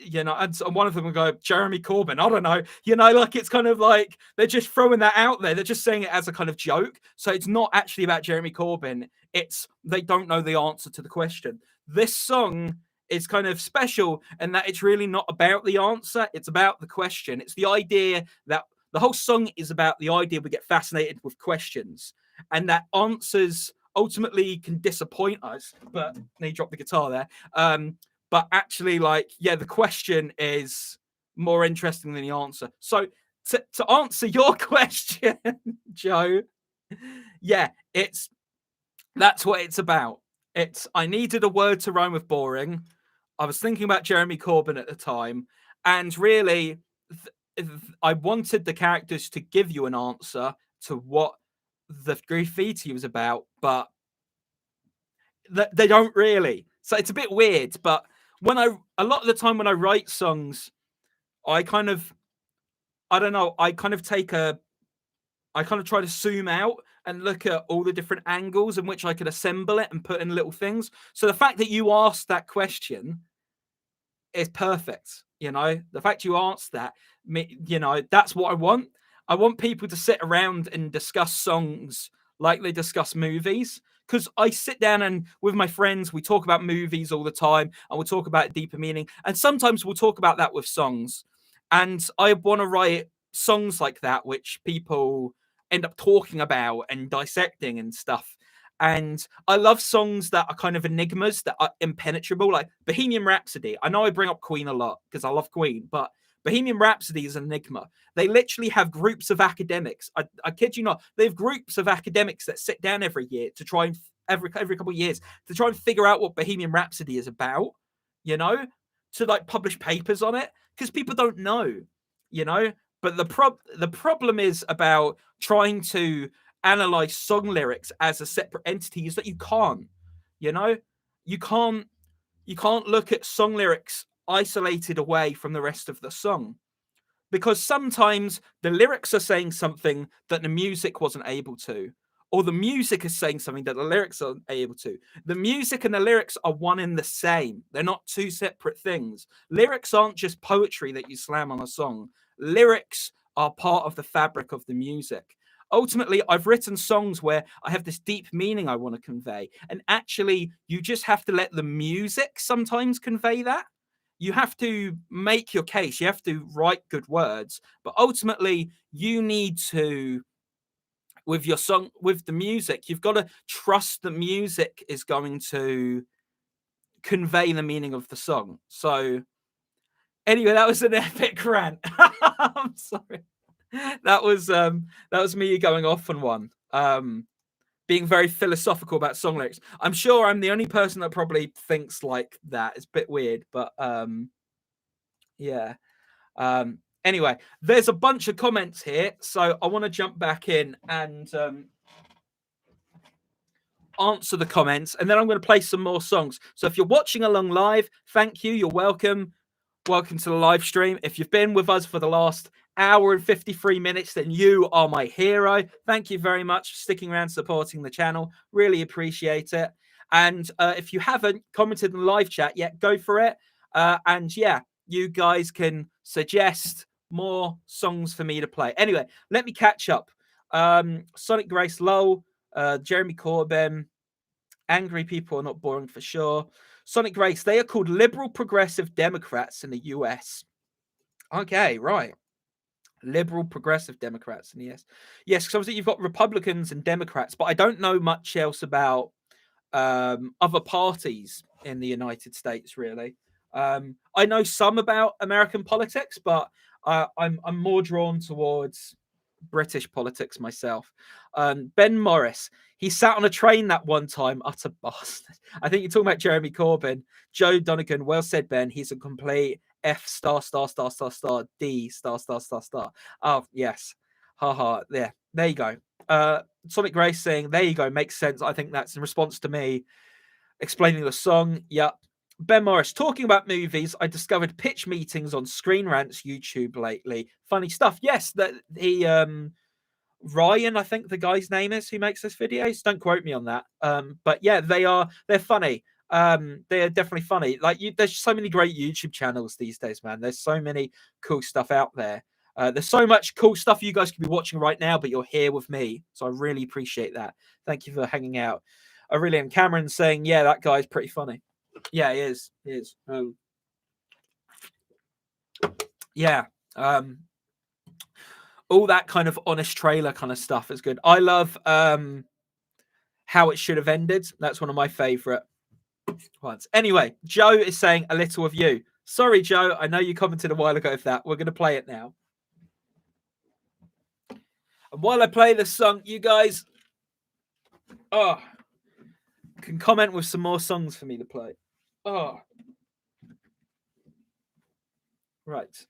And one of them would go, Jeremy Corbyn, I don't know, like it's kind of like they're just throwing that out there. They're just saying it as a kind of joke. So it's not actually about Jeremy Corbyn. It's they don't know the answer to the question. This song is kind of special in that it's really not about the answer. It's about the question. It's the idea that the whole song is about the idea we get fascinated with questions and that answers ultimately can disappoint us. But he dropped the guitar there. But actually, the question is more interesting than the answer. So to answer your question, Joe, that's what it's about. I needed a word to rhyme with boring. I was thinking about Jeremy Corbyn at the time, and really, I wanted the characters to give you an answer to what the graffiti was about, but they don't really. So it's a bit weird, but a lot of the time when I write songs, I kind of try to zoom out and look at all the different angles in which I could assemble it and put in little things. So the fact that you asked that question is perfect. The fact you asked that, that's what I want. I want people to sit around and discuss songs like they discuss movies. Because I sit down and with my friends, we talk about movies all the time and we'll talk about deeper meaning. And sometimes we'll talk about that with songs. And I want to write songs like that, which people end up talking about and dissecting and stuff. And I love songs that are kind of enigmas, that are impenetrable, like Bohemian Rhapsody. I know I bring up Queen a lot because I love Queen, but Bohemian Rhapsody is an enigma. They literally have groups of academics. I kid you not. They have groups of academics that sit down every year to try and every couple of years to try and figure out what Bohemian Rhapsody is about. To publish papers on it because people don't know. But the problem is about trying to analyze song lyrics as a separate entity is that you can't. You can't look at song lyrics isolated away from the rest of the song because sometimes the lyrics are saying something that the music wasn't able to, or the music is saying something that the lyrics aren't able to. The music and the lyrics are one and the same. They're not two separate things. Lyrics aren't just poetry that you slam on a song. Lyrics are part of the fabric of the music. Ultimately, I've written songs where I have this deep meaning I want to convey. And actually, you just have to let the music sometimes convey that. You have to make your case. You have to write good words. But ultimately, you need to, with your song, with the music, you've got to trust the music is going to convey the meaning of the song. So anyway, that was an epic rant. I'm sorry. That was me going off on one. Being very philosophical about song lyrics. I'm sure I'm the only person that probably thinks like that. It's a bit weird, but yeah. Anyway, there's a bunch of comments here, so I want to jump back in and answer the comments, and then I'm going to play some more songs. So if you're watching along live, thank you. You're welcome. Welcome to the live stream. If you've been with us for the last hour and 53 minutes, then you are my hero. Thank you very much for sticking around, supporting the channel. Really appreciate it. And if you haven't commented in the live chat yet, go for it. And yeah, you guys can suggest more songs for me to play. Anyway, let me catch up. Sonic Grace Lowell, Jeremy Corbyn, angry people are not boring for sure. Sonic Grace, they are called liberal progressive Democrats in the US. Okay, right. Liberal progressive Democrats in the US. Yes, because obviously you've got Republicans and Democrats, but I don't know much else about other parties in the United States, really. I know some about American politics, but I'm more drawn towards British politics myself. Ben Morris, he sat on a train that one time, utter bastard. I think you're talking about Jeremy Corbyn. Joe Donegan, well said, Ben. He's a complete F star star star star star D star star star star. Oh yes, haha. There you go. Sonic Grace saying, there you go, makes sense. I think that's in response to me explaining the song. Yep. Ben Morris, talking about movies, I discovered pitch meetings on Screen Rant's YouTube lately. Funny stuff. Yes, that he Ryan, I think the guy's name is, who makes this videos. Don't quote me on that. But yeah, they're funny. They are definitely funny. Like there's so many great YouTube channels these days, man. There's so many cool stuff out there. There's so much cool stuff you guys could be watching right now, but you're here with me. So I really appreciate that. Thank you for hanging out. I really am. Cameron saying, yeah, that guy's pretty funny. Yeah, he is. He is. Yeah. All that kind of honest trailer kind of stuff is good. I love How It Should Have Ended. That's one of my favorite ones. Anyway, Joe is saying A Little of You. Sorry, Joe. I know you commented a while ago with that. We're going to play it now. And while I play this song, you guys can comment with some more songs for me to play. Right.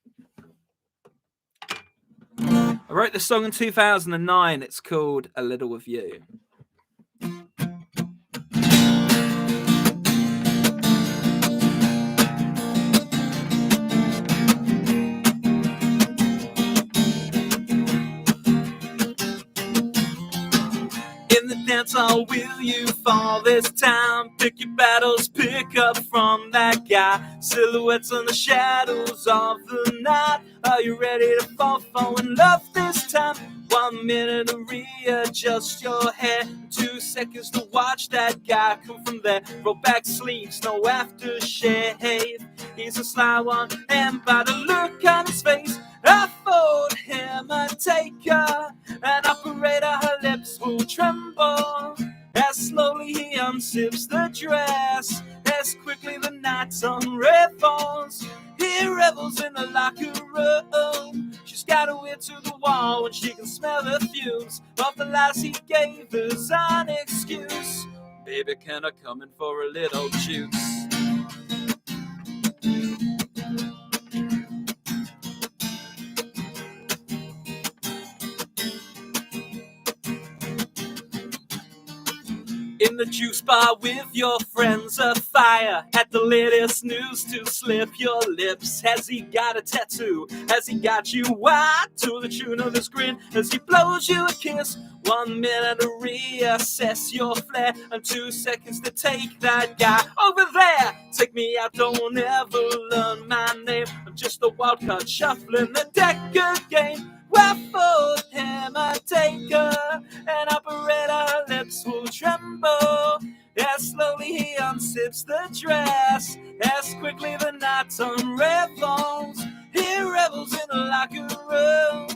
I wrote this song in 2009. It's called A Little of You. In the dance hall, will you fall this time? Pick your battles, pick up from that guy. Silhouettes on the shadows of the night. Are you ready to fall in love this time? 1 minute to readjust your hair. 2 seconds to watch that guy come from there. Roll back sleeves, no aftershave. He's a sly one, and by the look on his face, I fold him a taker. An operator, her lips will tremble as slowly he unzips the dress. As quickly the nights unravels, he revels in the locker room. She's got her ear to the wall and she can smell the fumes of the lies he gave as an excuse. Baby, can I come in for a little juice? In the juice bar with your friends, a fire at the latest news to slip your lips. Has he got a tattoo? Has he got you wide to the tune of his grin as he blows you a kiss? 1 minute to reassess your flair and 2 seconds to take that guy over there. Take me out, don't ever learn my name. I'm just a wild card shuffling the deck again. Well, for him I take her, an operator, her lips will tremble as slowly he unzips the dress. As quickly the night unravels, he revels in the locker room.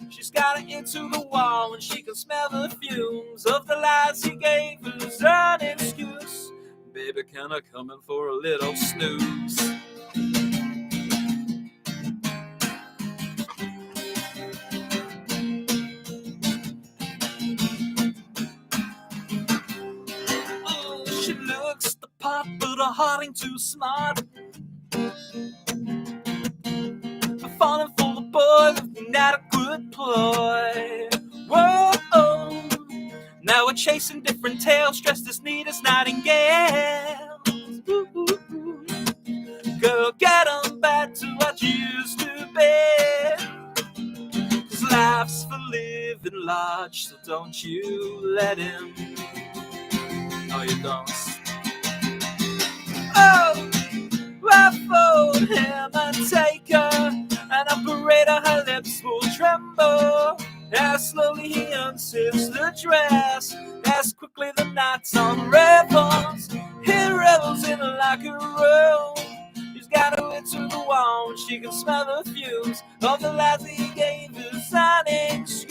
She's got her ear to the wall and she can smell the fumes of the lies he gave as an excuse. Baby, can I come in for a little snooze? She looks the part, but her heart ain't too smart. I'm falling for the boy with inadequate ploy. Whoa, now we're chasing different tails, dressed as neat as nightingales. Ooh. Girl, get on back to what you used to be. 'Cause life's for living large, so don't you let him. No, you don't. Oh, I fold him and take her. An operator, her lips will tremble as slowly he unzips the dress. As quickly the nights unravels, he revels in the locker room. He's got her into the wall and she can smell the fumes of the lies he gave us an excuse.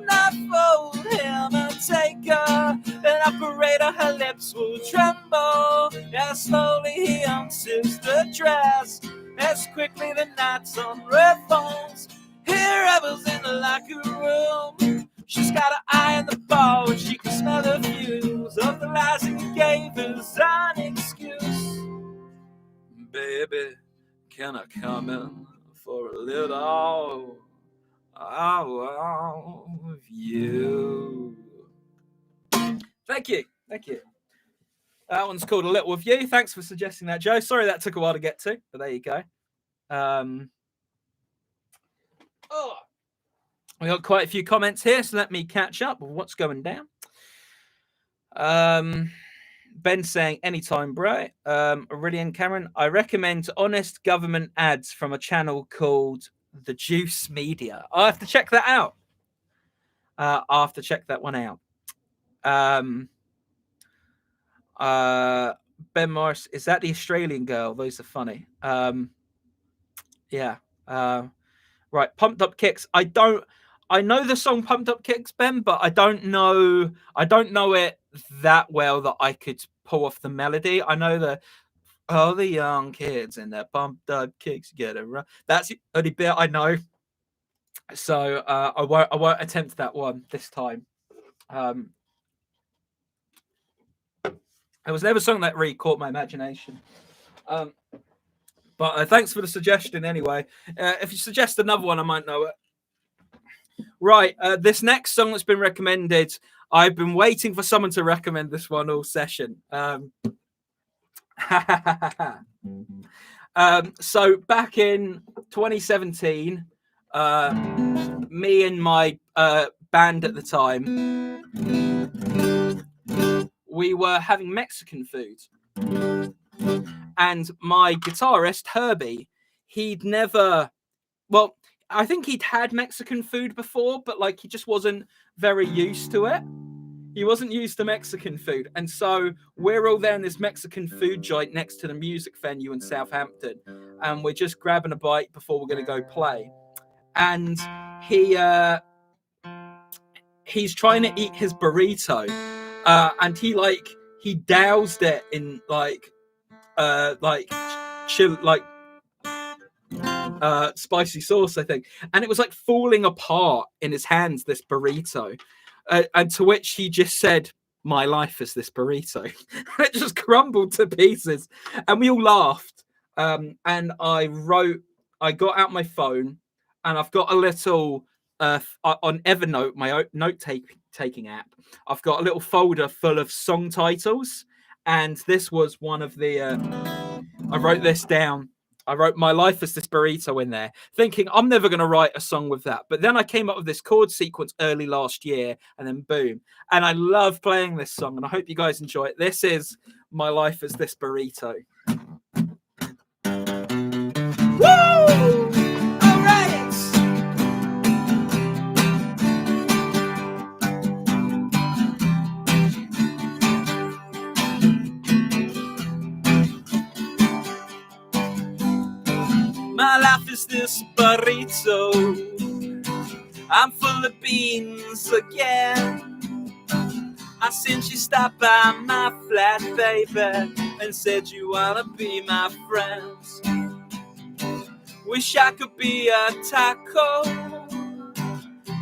Not fold him and take her. An operator, her lips will tremble as slowly he unzips the dress. As quickly the nights unravels, he revels in the locker room. She's got her eye on the ball and she can smell the fumes of the lies he gave as an excuse. Baby, can I come in for a little of you? Thank you. Thank you. That one's called A Little of You. Thanks for suggesting that, Joe. Sorry that took a while to get to, but there you go. We got quite a few comments here, so let me catch up with what's going down. Ben saying, anytime, bro. Aurelian Cameron, I recommend honest government ads from a channel called The Juice Media. I'll have to check that out. I'll have to check that one out. Ben Morris, is that the Australian girl? Those are funny. Yeah. Right, Pumped Up Kicks. I know the song Pumped Up Kicks, Ben, but I don't know it that well that I could pull off the melody. I know all the young kids and their pumped up kicks get it right. That's the only bit I know. So I won't attempt that one this time. It was never something that really caught my imagination. But thanks for the suggestion anyway. If you suggest another one, I might know it. Right, this next song that's been recommended, I've been waiting for someone to recommend this one all session. So back in 2017, me and my band at the time, we were having Mexican food. And my guitarist, Herbie, I think he'd had Mexican food before, but like he just wasn't very used to it. He wasn't used to Mexican food. And so we're all there in this Mexican food joint next to the music venue in Southampton. And we're just grabbing a bite before we're going to go play. And he's trying to eat his burrito. And he doused it in spicy sauce, I think, and it was like falling apart in his hands, this burrito, and to which he just said, "My life is this burrito." It just crumbled to pieces, and we all laughed. And I got out my phone, and I've got a little on Evernote, my note-taking app. I've got a little folder full of song titles, and this was one of the. I wrote this down. I wrote "My Life as This Burrito" in there, thinking I'm never going to write a song with that. But then I came up with this chord sequence early last year, and then boom. And I love playing this song, and I hope you guys enjoy it. This is "My Life as This Burrito." Woo! All right! My life is this burrito. I'm full of beans again. I seen you stop by my flat, baby, and said you wanna be my friends. Wish I could be a taco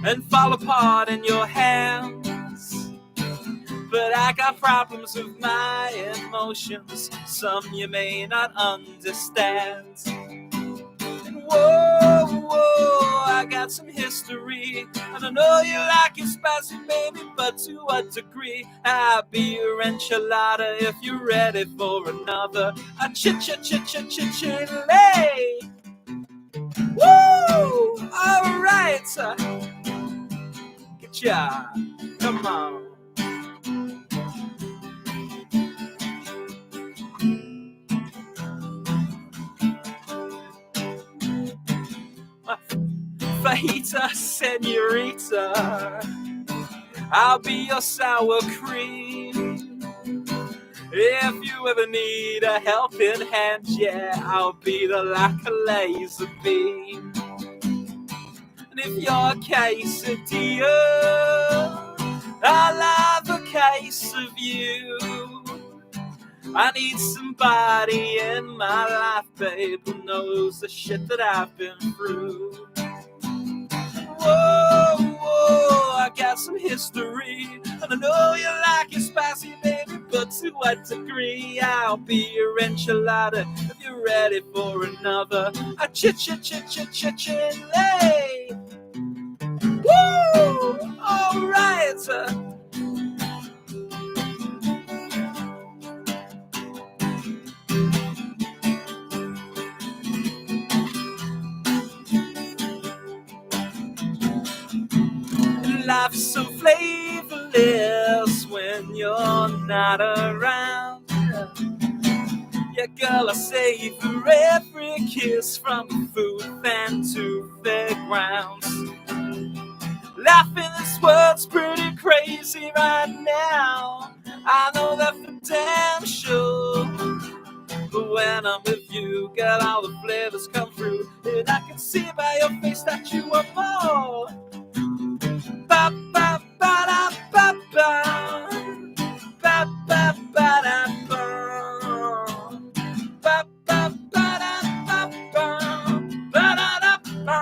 and fall apart in your hands. But I got problems with my emotions, some you may not understand. Whoa, whoa, I got some history, and I know you like it spicy, baby, but to what degree? I'll be your enchilada if you're ready for another. A chile. Woo! All right. Good job. Come on. Fajita, senorita, I'll be your sour cream. If you ever need a helping hand, yeah, I'll be the laser beam. And if you're a quesadilla, I'll have a case of you. I need somebody in my life, babe, who knows the shit that I've been through. Whoa, whoa, I got some history, and I know you like it spicy, baby, but to what degree? I'll be your enchilada if you're ready for another. A chile. Woo! All right. life's so flavorless when you're not around. Yeah, girl, I savor every kiss from the food fan to fairgrounds. Life in this world's pretty crazy right now. I know that for damn sure. But when I'm with you, girl, all the flavors come through. And I can see by your face that you want more. Ba ba ba da ba ba. Ba ba ba da ba. Ba ba ba da ba ba. Ba da da ba.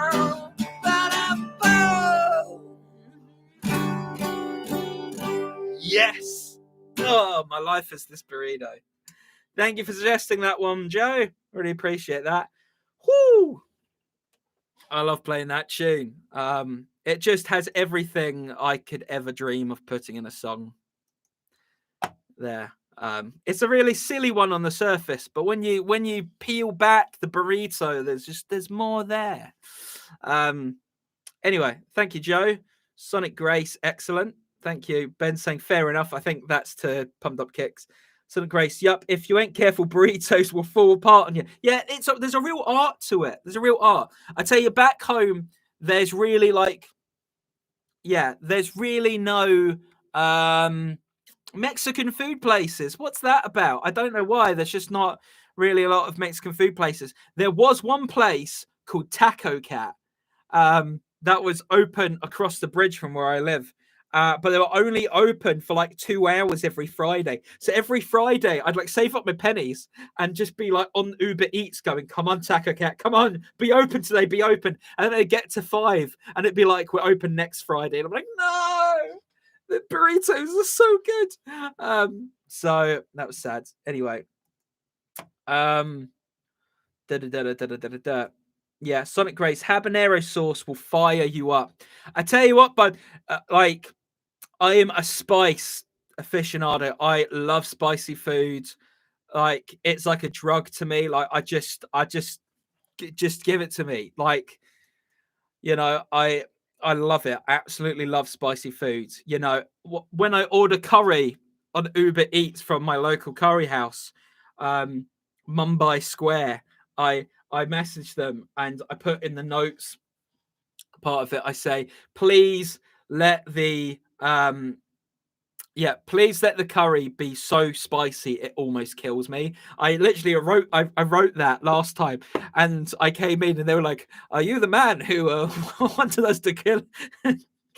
Ba da ba. Yes. Oh, my life is this burrito. Thank you for suggesting that one, Joe. Really appreciate that. Whoo! I love playing that tune. It just has everything I could ever dream of putting in a song. There. It's a really silly one on the surface, but when you peel back the burrito, there's more there. Anyway, thank you, Joe. Sonic Grace, excellent. Thank you. Ben saying fair enough. I think that's to Pumped Up Kicks. Sonic Grace, yup. If you ain't careful, burritos will fall apart on you. Yeah, there's a real art to it. There's a real art. I tell you, back home, there's really there's really no Mexican food places. What's that about? I don't know why. There's just not really a lot of Mexican food places. There was one place called Taco Cat that was open across the bridge from where I live. But they were only open for like 2 hours every Friday. So every Friday, I'd like save up my pennies and just be like on Uber Eats going, come on, Taco Cat, come on, be open today, be open. And then they'd get to 5 and it'd be like, we're open next Friday. And I'm like, no, the burritos are so good. So that was sad. Anyway. Yeah, Sonic Grace, habanero sauce will fire you up. I tell you what, bud, like, I am a spice aficionado. I love spicy foods. Like, it's like a drug to me. Like, I just give it to me. Like, you know, I love it. I absolutely love spicy foods. You know, when I order curry on Uber Eats from my local curry house, Mumbai Square, I message them and I put in the notes part of it. I say, please let the please let the curry be so spicy it almost kills me. I literally wrote that last time, and I came in and they were like, "Are you the man who wanted us to kill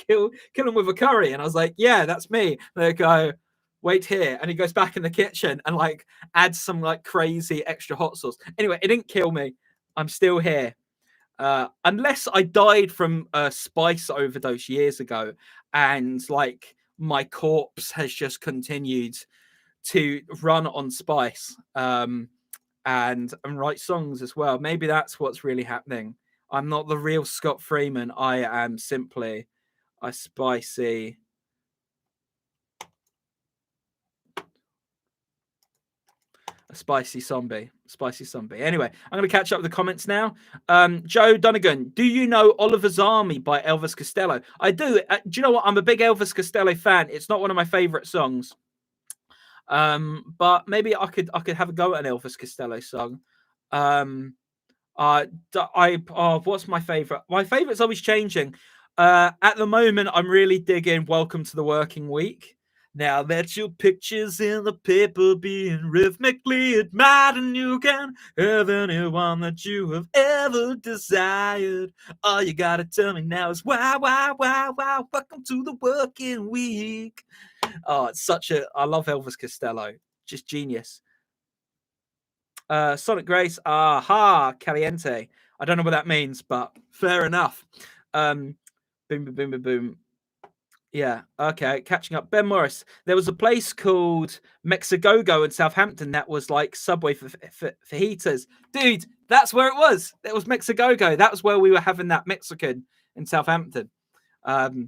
him with a curry?" And I was like, "Yeah, that's me." And they go, "Wait here," and he goes back in the kitchen and like adds some like crazy extra hot sauce. Anyway, it didn't kill me. I'm still here. Unless I died from a spice overdose years ago, and like my corpse has just continued to run on spice, and write songs as well. Maybe that's what's really happening. I'm not the real Scott Freeman. I am simply a spicy zombie. Anyway, I'm going to catch up with the comments now. Joe Donegan, do you know Oliver's Army by Elvis Costello? I do. Do you know what? I'm a big Elvis Costello fan. It's not one of my favorite songs. But maybe I could have a go at an Elvis Costello song. What's my favorite? My favorite's always changing. At the moment, I'm really digging Welcome to the Working Week. Now that your picture's in the paper being rhythmically admired, and you can have anyone that you have ever desired. All you gotta tell me now is why, welcome to the working week. Oh, it's I love Elvis Costello. Just genius. Sonic Grace, aha, caliente. I don't know what that means, but fair enough. Boom, boom, boom, boom, boom. Yeah, okay, catching up. Ben Morris, there was a place called Mexigogo in Southampton that was like Subway for fajitas. Dude, that's where it was. It was Mexigogo. That was where we were having that Mexican in Southampton. Near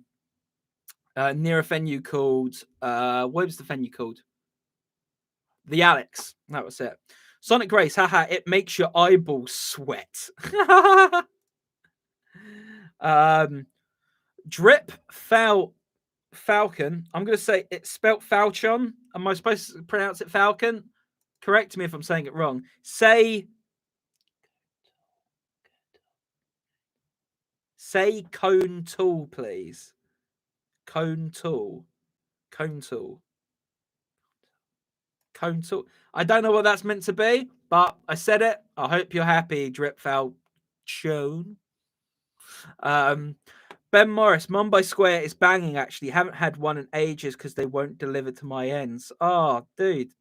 a venue called, what was the venue called? The Alex. That was it. Sonic Grace, haha, it makes your eyeballs sweat. Drip fell Falcon. I'm going to say it's spelt Falcon. Am I supposed to pronounce it Falcon? Correct me if I'm saying it wrong. Say cone tool, please. Cone tool. Cone tool. Cone tool. I don't know what that's meant to be, but I said it. I hope you're happy, Drip Falcon. Ben Morris, Mumbai Square is banging, actually. Haven't had one in ages because they won't deliver to my ends. Oh, dude.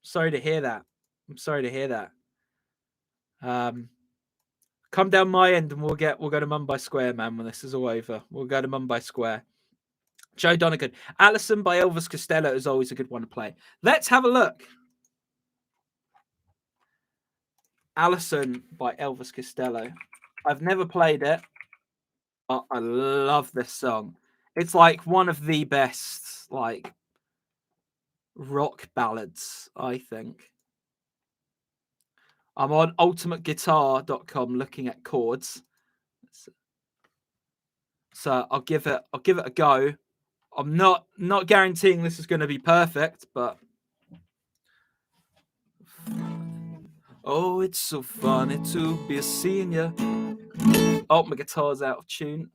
Sorry to hear that. I'm sorry to hear that. Come down my end and we'll go to Mumbai Square, man, when this is all over. We'll go to Mumbai Square. Joe Donegan. Allison by Elvis Costello is always a good one to play. Let's have a look. Allison by Elvis Costello. I've never played it, but I love this song. It's like one of the best, like, rock ballads, I think. I'm on ultimateguitar.com looking at chords. So I'll give it a go. I'm not guaranteeing this is going to be perfect, but oh, it's so funny to be a senior. Oh, my guitar's out of tune.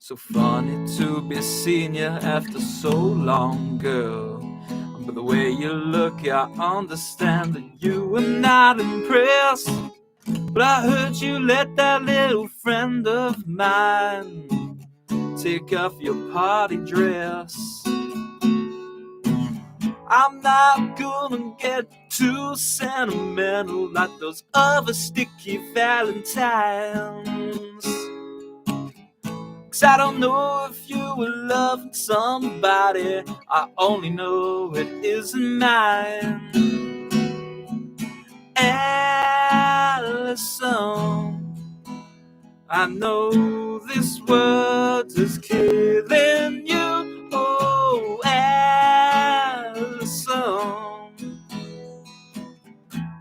So funny to be a senior after so long, girl. But the way you look, I understand that you were not impressed. But I heard you let that little friend of mine take off your party dress. I'm not gonna get too sentimental like those other sticky Valentines. 'Cause I don't know if you were loving somebody, I only know it isn't mine. Allison, I know this world is killing you. Oh, Allison,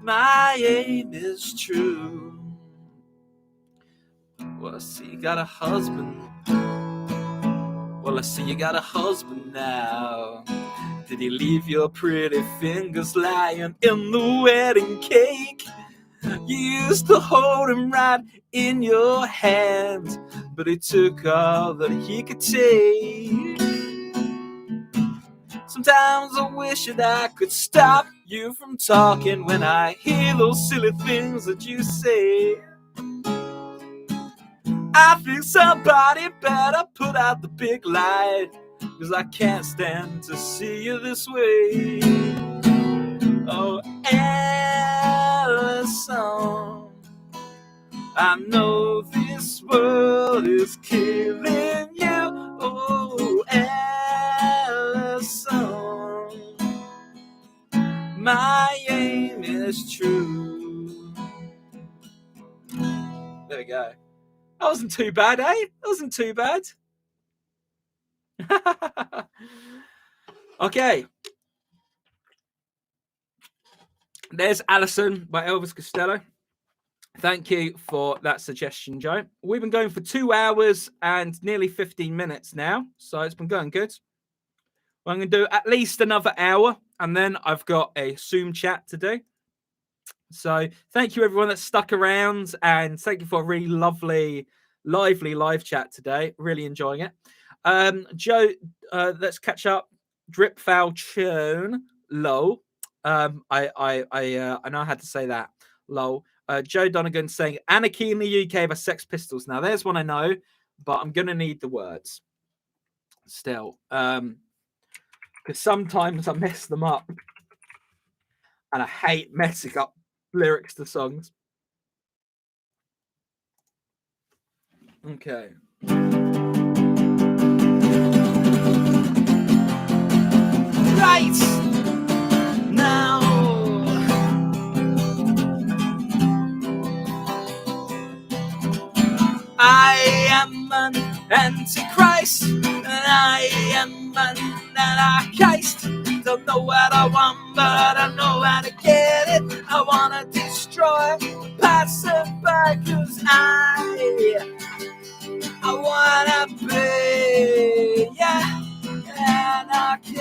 my aim is true. Well, I see you got a husband. Well, I see you got a husband now. Did he leave your pretty fingers lying in the wedding cake? You used to hold him right in your hand, but he took all that he could take. Sometimes I wish that I could stop you from talking when I hear those silly things that you say. I think somebody better put out the big light, 'cause I can't stand to see you this way. Oh, Allison, I know this world is killing you. Oh, Allison, my aim is true. There we go. That wasn't too bad, eh? That wasn't too bad. Okay. There's Allison by Elvis Costello. Thank you for that suggestion, Joe. We've been going for 2 hours and nearly 15 minutes now, so it's been going good. I'm going to do at least another hour, and then I've got a Zoom chat to do. So thank you, everyone that stuck around, and thank you for a really lively live chat today. Really enjoying it. Joe, let's catch up. Drip Falcon, low. I know how to say that. Low. Joe Donegan saying Anarchy in the UK by Sex Pistols. Now there's one I know, but I'm gonna need the words still. Because sometimes I mess them up. And I hate messing up lyrics to songs. Okay. Right now, I am an antichrist, and I am an anarchist. don't know what I want, but I know how to get it. I wanna destroy passerby, 'cause I wanna be, yeah, anarchy.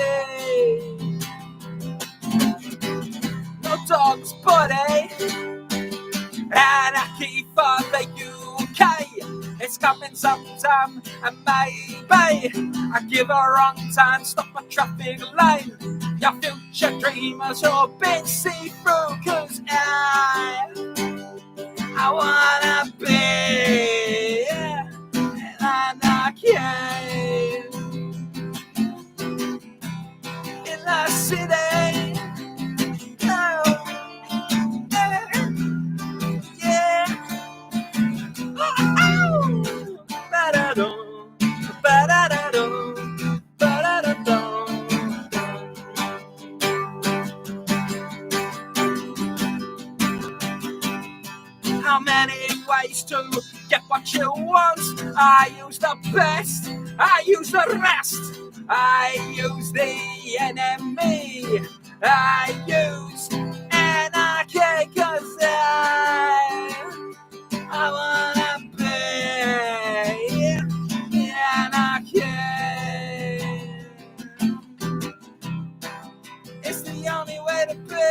No dog's body, anarchy for the UK. It's coming sometime, and maybe I give a wrong time, stop a traffic light. Your future dreamers all been see through, 'cause I wanna be an anarchy in the city. Oh, yeah. How many ways to get what you want? I use the best, I use the rest, I use the enemy, I use anarchy, 'cause I wanna be anarchy. It's the only way to be.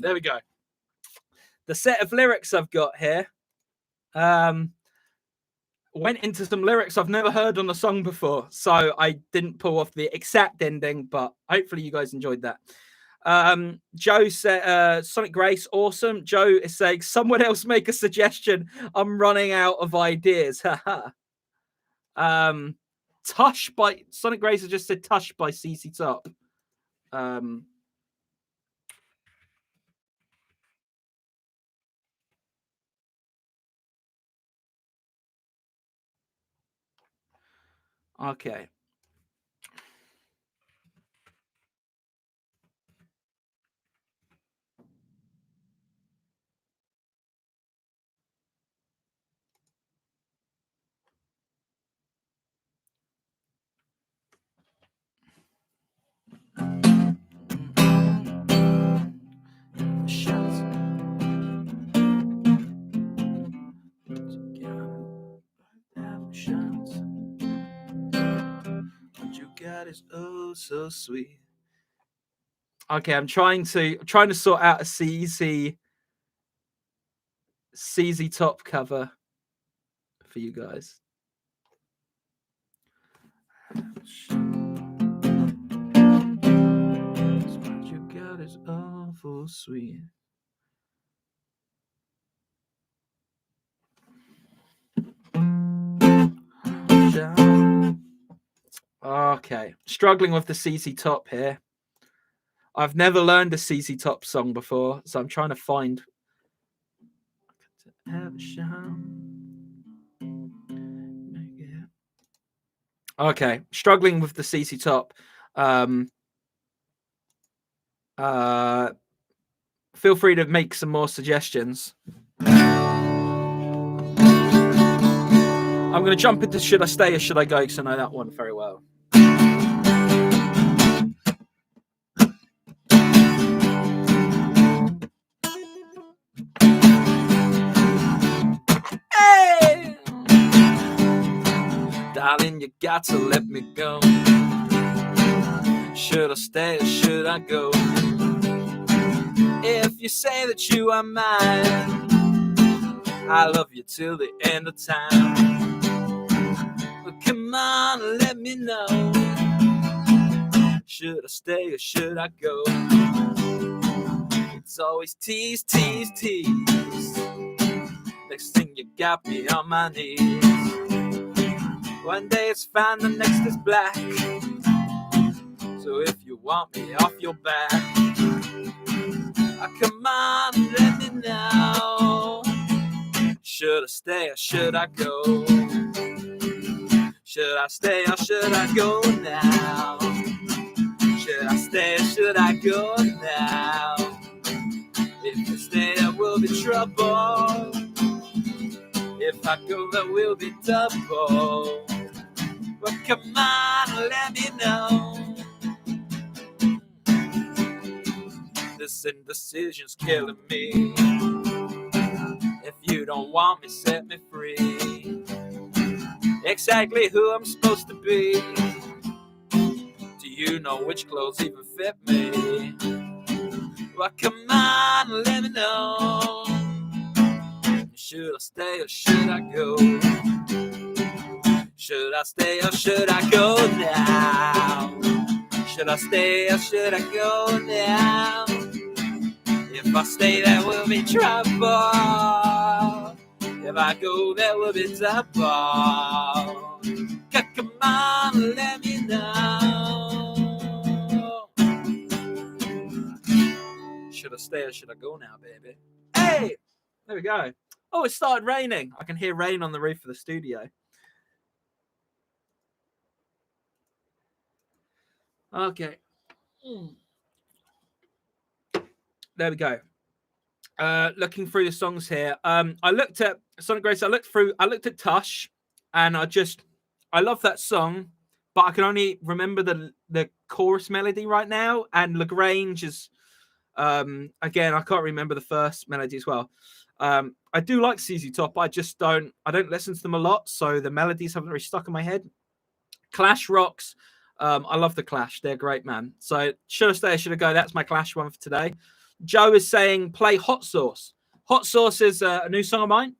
There we go. The set of lyrics I've got here went into some lyrics I've never heard on a song before, so I didn't pull off the exact ending, but hopefully you guys enjoyed that. Joe said, Sonic Grace, awesome. Joe is saying, someone else make a suggestion. I'm running out of ideas. Tush by Sonic Grace has just said Tush by CC Top. Okay. God is oh so sweet. Okay, I'm trying to sort out a CZ Top cover for you guys. What you got is awful sweet. Okay, struggling with the CC Top here. I've never learned a CC Top song before, so I'm trying to find. Okay, struggling with the CC Top. Feel free to make some more suggestions. I'm going to jump into Should I Stay or Should I Go, because I know that one very well. Hey! Darling, you got to let me go. Should I stay or should I go? If you say that you are mine, I love you till the end of time. But come on, let me know. Should I stay or should I go? It's always tease, tease, tease. Next thing you got me on my knees. One day it's fine, the next is black. So if you want me off your back, come on, let me know. Should I stay or should I go? Should I stay or should I go now? Should I stay or should I go now? If I stay, there will be trouble. If I go, there will be double. But come on, let me know. This indecision's killing me. If you don't want me, set me free. Exactly who I'm supposed to be. Do you know which clothes even fit me? Well, come on, let me know. Should I stay or should I go? Should I stay or should I go now? Should I stay or should I go now? If I stay, there will be trouble. If I go, there will be double. Come on, let me know. Should I stay or should I go now, baby? Hey! There we go. Oh, it started raining. I can hear rain on the roof of the studio. Okay. There we go. Looking through the songs here. I looked at Sonic Grace. I looked at Tush, and I love that song, but I can only remember the chorus melody right now. And Lagrange is, again, I can't remember the first melody as well. I do like ZZ Top. I don't listen to them a lot, so the melodies haven't really stuck in my head. Clash rocks. I love the Clash. They're great, man. So should I stay or should I go? That's my Clash one for today. Joe is saying play Hot Sauce. Hot Sauce is a new song of mine.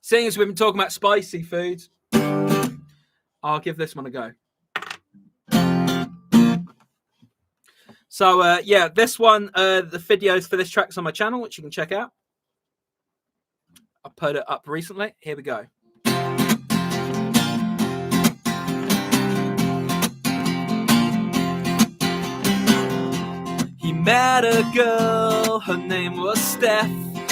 Seeing as we've been talking about spicy foods, I'll give this one a go. So, yeah, this one, the videos for this track's on my channel, which you can check out. I put it up recently. Here we go. He met a girl, her name was Steph.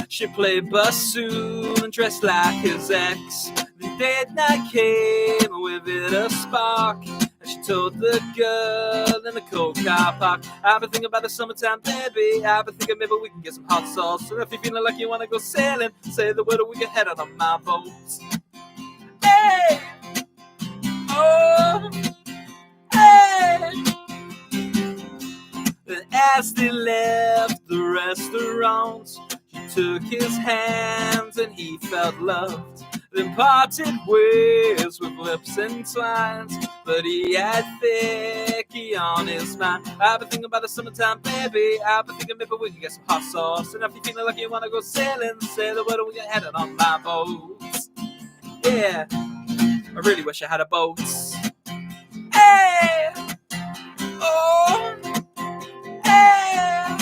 She played bassoon and dressed like his ex. The date night came with it a spark. She told the girl in the cold car park, I've been thinking about the summertime, baby. I've been thinking maybe we can get some hot sauce. So if you're feeling like you want to go sailing, say the word or we can head out on my boat. Hey! Oh! Hey! And as they left the restaurant, she took his hands and he felt loved. Then parted ways with lips entwined, but he had Vicky on his mind. I've been thinking about the summertime, baby. I've been thinking maybe we can get some hot sauce. And if you're feeling like you want to go sailing, say the word and we can head on my boat. Yeah, I really wish I had a boat. Hey! Oh! Hey!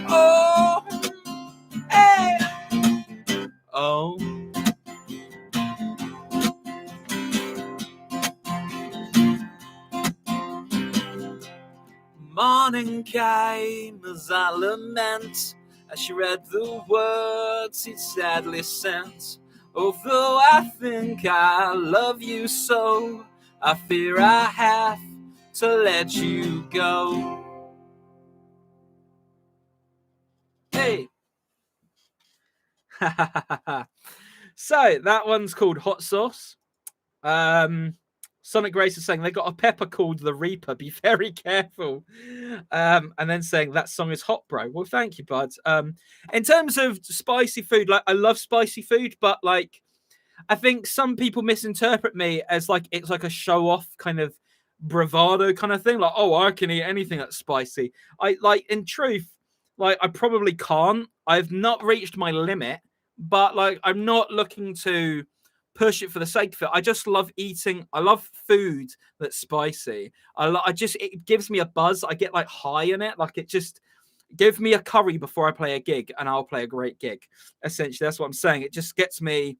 Oh! Hey! Oh! Morning came as I lament, as she read the words he'd sadly sent. Although I think I love you so, I fear I have to let you go. Hey! So, that one's called Hot Sauce. Sonic Grace is saying they got a pepper called the Reaper. Be very careful. And then saying that song is hot, bro. Well, thank you, bud. In terms of spicy food, like I love spicy food, but like I think some people misinterpret me as like it's like a show-off kind of bravado kind of thing. Like, oh, I can eat anything that's spicy. I like in truth, like I probably can't. I've not reached my limit, but like I'm not looking to push it for the sake of it. I just love eating. I love food that's spicy. It gives me a buzz. I get like high in it. Like it just give me a curry before I play a gig and I'll play a great gig. Essentially, that's what I'm saying. It just gets me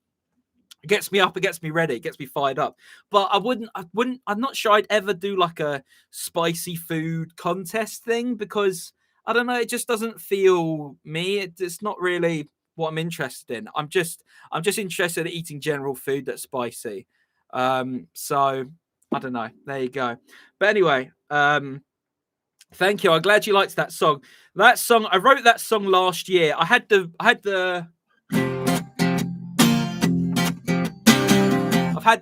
up, it gets me ready, it gets me fired up. But I'm not sure I'd ever do like a spicy food contest thing because I don't know, it just doesn't feel me. It's not really what I'm interested in. I'm just interested in eating general food that's spicy. So I don't know. There you go. But anyway, thank you. I'm glad you liked that song. That song, I wrote that song last year. I've had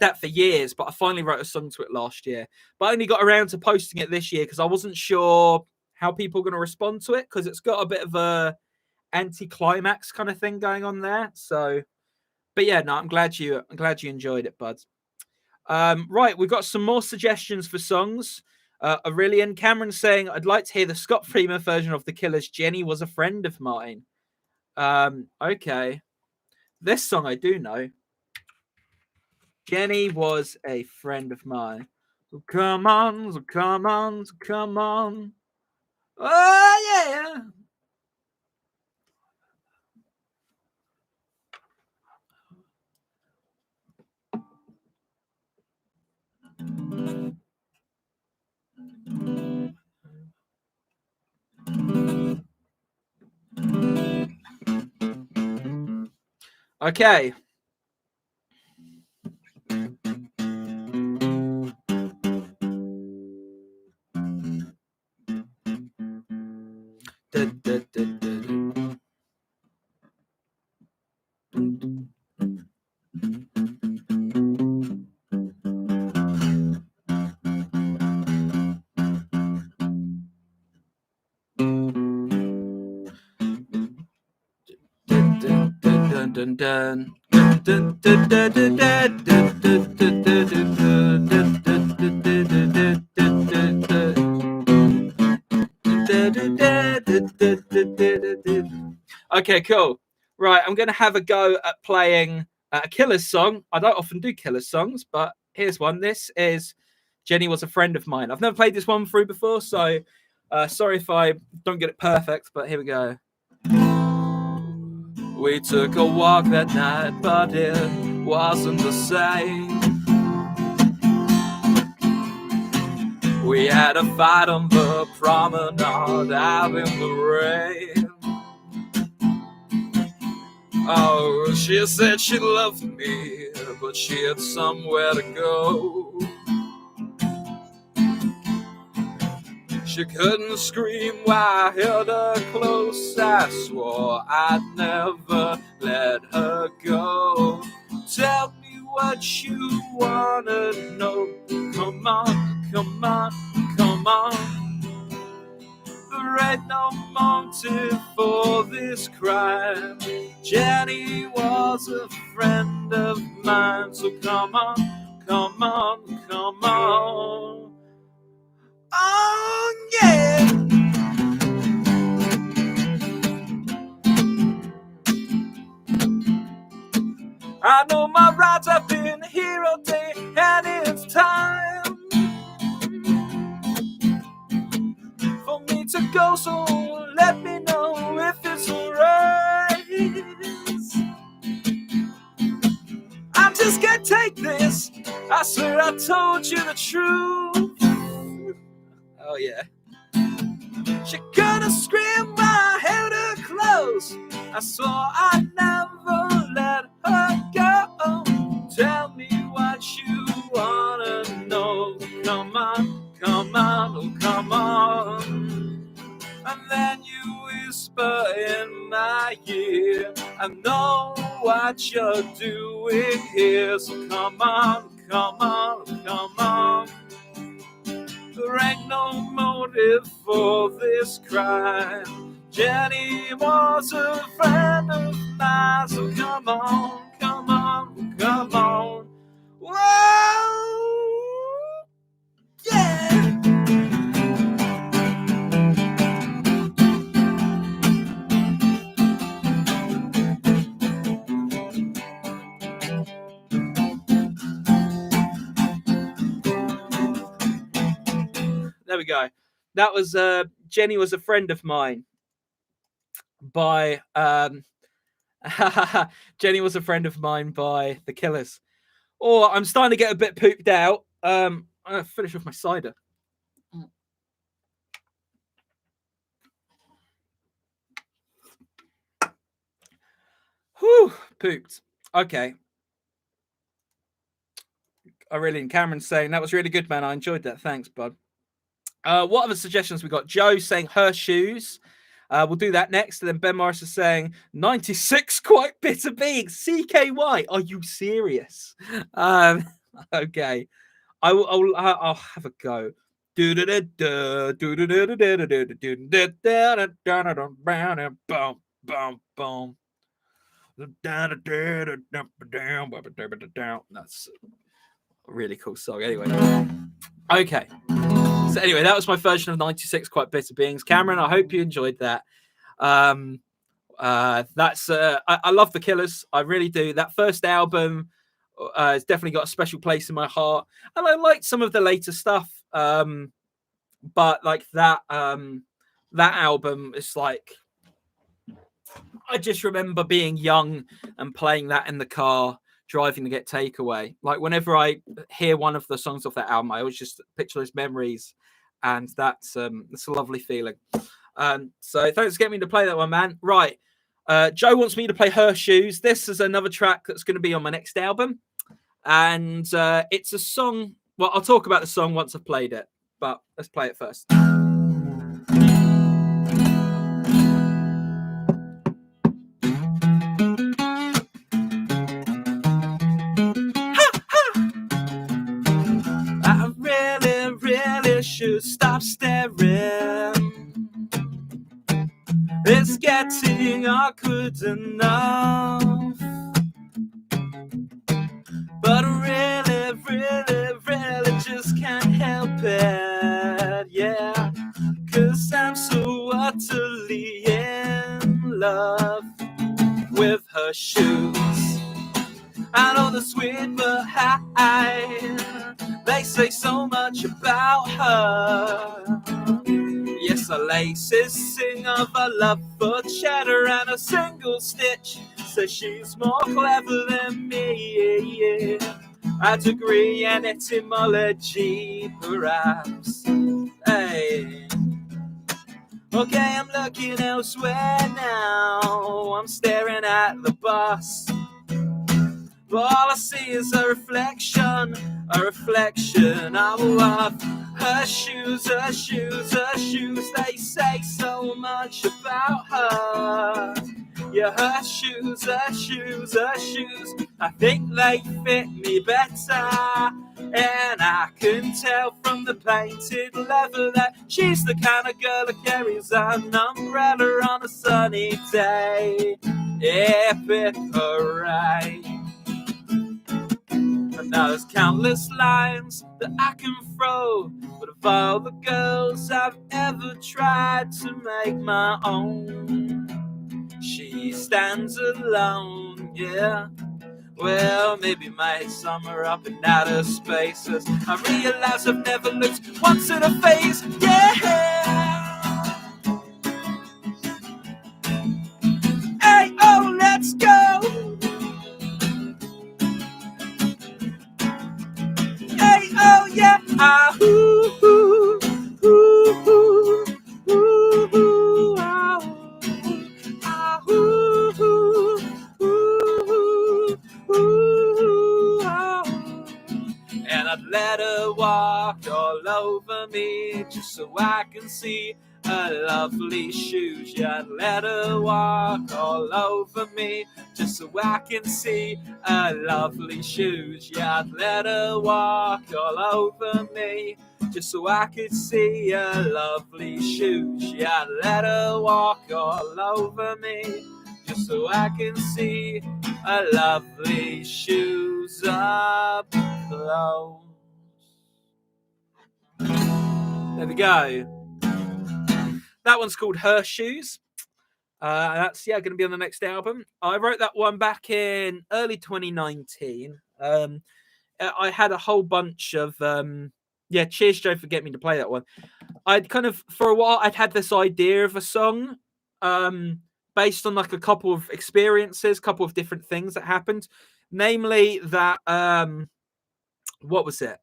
that for years, but I finally wrote a song to it last year. But I only got around to posting it this year because I wasn't sure how people are going to respond to it, because it's got a bit of a anti-climax kind of thing going on there. So, but yeah, no, I'm glad you enjoyed it, bud. Right, we've got some more suggestions for songs. Aurelian Cameron saying, I'd like to hear the Scott Freeman version of The Killers' Jenny Was a Friend of Mine. Okay. This song I do know. Jenny was a friend of mine. So come on, so come on, so come on. Oh, yeah. Okay. Okay, cool. Right, I'm going to have a go at playing a Killers song. I don't often do Killers songs, but here's one. This is Jenny Was a Friend of Mine. I've never played this one through before, so sorry if I don't get it perfect, but here we go. We took a walk that night, but it wasn't the same. We had a fight on the promenade out in the rain. Oh, she said she loved me, but she had somewhere to go. She couldn't scream while I held her close. I swore I'd never let her go. Tell me what you wanna know. Come on, come on, come on. There ain't no motive for this crime. Jenny was a friend of mine, so come on, come on, come on. Oh, yeah. I know my rights have been here all day, and it's time for me to go, so let me know if it's alright. I just can't take this. I swear I told you the truth. Oh yeah. She couldn't scream while I held her close. I swore I'd never let her go. Tell me what you wanna know. Come on, come on, oh come on. And then you whisper in my ear, I know what you're doing here. So come on, come on, come on. There ain't no motive for this crime. Jenny was a friend of mine, so come on, come on, come on. Whoa, yeah. There we go. That was Jenny Was a Friend of Mine by Jenny Was a Friend of Mine by The Killers. Oh, I'm starting to get a bit pooped out. I'm gonna finish with my cider. Whew, pooped. Okay. Cameron's saying that was really good, man. I enjoyed that. Thanks, bud. What other suggestions we got? Joe saying her shoes. We'll do that next. And then Ben Morris is saying 96 quite bitter beings. CKY. Are you serious? Okay. I'll have a go. That's a really cool song. Anyway. Okay. So anyway, that was my version of 96 quite bitter beings. Cameron, I hope you enjoyed that. That's I love the Killers. I really do. That first album has definitely got a special place in my heart, and I liked some of the later stuff. But like that album is like, I just remember being young and playing that in the car driving to get takeaway. Like whenever I hear one of the songs off that album, I always just picture those memories, and that's a lovely feeling. So thanks for getting me to play that one, man. Right. Joe wants me to play Her Shoes. This is another track that's going to be on my next album. And it's a song. Well, I'll talk about the song once I've played it, but let's play it first. I really, really should stop staring. It's getting awkward enough. But I really, really, really just can't help it, yeah. 'Cause I'm so utterly in love with her shoes. I know the sweet but high, they say so much about her. Yes, her laces sing of a love for cheddar, and a single stitch says she's more clever than me. A degree in etymology, perhaps. Hey. Okay, I'm looking elsewhere now. I'm staring at the bus, but all I see is a reflection of her shoes, her shoes, her shoes. They say so much about her. Yeah, her shoes, her shoes, her shoes. I think they fit me better. And I can tell from the painted leather that she's the kind of girl that carries an umbrella on a sunny day. Epic hooray. And now there's countless lines that I can throw, but of all the girls I've ever tried to make my own, she stands alone, yeah. Well, maybe my summer up in outer spaces. I realize I've never looked once at her face, yeah. Hey, oh, let's go. Hey, oh, yeah. Ah, ooh, ooh, ooh, ooh, ooh, ooh, ah, ah, ooh, ooh, ooh, ooh, ah. And I'd let her walk all over me just so I can see her lovely shoes. Yeah, I'd let her walk all over me just so I can see her lovely shoes. Yeah, I'd let her walk all over me just so I could see her lovely shoes. Yeah, I'd let her walk all over me just so I can see her lovely shoes up close. There we go. That one's called Her Shoes. That's going to be on the next album. I wrote that one back in early 2019. I had a whole bunch of cheers Joe for getting me to play that one. I'd kind of, for a while, I'd had this idea of a song based on like a couple of experiences, couple of different things that happened. Namely that, what was it?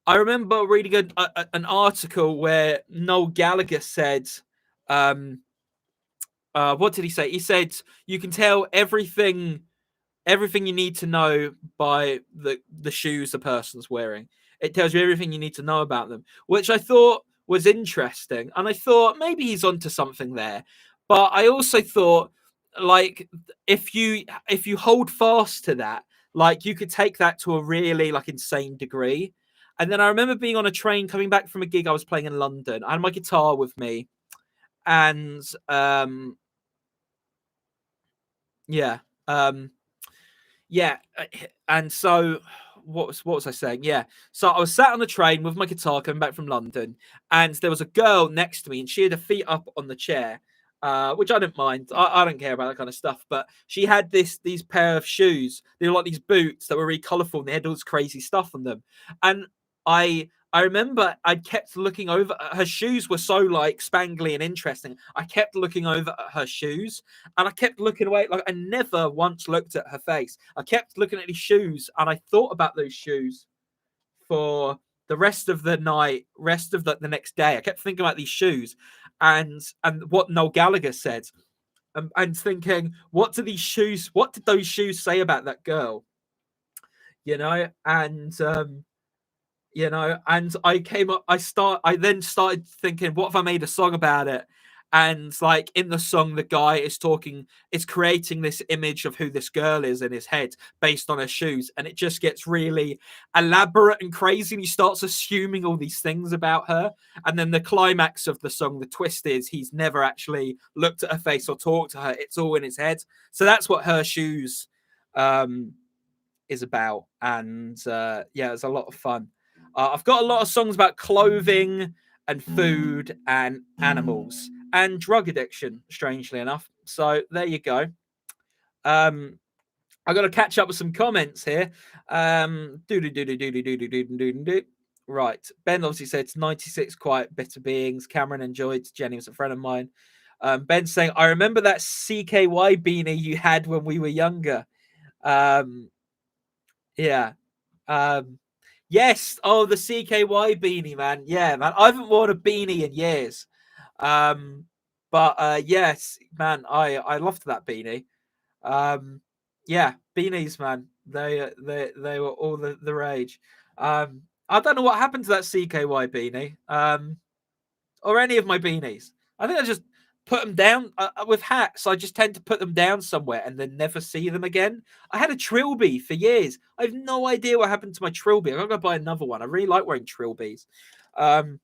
I remember reading an article where Noel Gallagher said what did he say? He said you can tell everything you need to know by the shoes the person's wearing. It tells you everything you need to know about them, which I thought was interesting. And I thought maybe he's onto something there. But I also thought, like, if you hold fast to that, like you could take that to a really like insane degree. And then I remember being on a train coming back from a gig I was playing in London. I had my guitar with me, and yeah, um, yeah, and so what was I saying? Yeah, so I was sat on the train with my guitar coming back from London, and there was a girl next to me, and she had her feet up on the chair, which I didn't mind. I don't care about that kind of stuff, but she had these pair of shoes. They were like these boots that were really colourful, and they had all this crazy stuff on them. And I remember I kept looking over. Her shoes were so like spangly and interesting. I kept looking over at her shoes, and I kept looking away. Like I never once looked at her face. I kept looking at these shoes, and I thought about those shoes for the rest of the night, rest of the next day. I kept thinking about these shoes, and what Noel Gallagher said, and thinking, what did those shoes say about that girl? You know, and I came up, I then started thinking, what if I made a song about it? And like in the song, the guy is creating this image of who this girl is in his head based on her shoes, and it just gets really elaborate and crazy, and he starts assuming all these things about her. And then the climax of the song, the twist is he's never actually looked at her face or talked to her, it's all in his head. So that's what Her Shoes um is about. And yeah, it's a lot of fun. I've got a lot of songs about clothing and food and animals and drug addiction, strangely enough. So there you go. I got to catch up with some comments here. Right. Ben obviously said it's 96 quiet bitter beings. Cameron enjoyed. Jenny was a friend of mine. Ben saying, I remember that CKY beanie you had when we were younger. Yeah. Um, yes. Oh, the CKY beanie, man. Yeah, man. I haven't worn a beanie in years. Um, but yes, man, I loved that beanie. Yeah, beanies, man. They were all the rage. I don't know what happened to that CKY beanie. Or any of my beanies. I think I just put them down with hats. I just tend to put them down somewhere and then never see them again. I had a trilby for years. I have no idea what happened to my trilby. I'm gonna buy another one. I really like wearing trilbies. Um,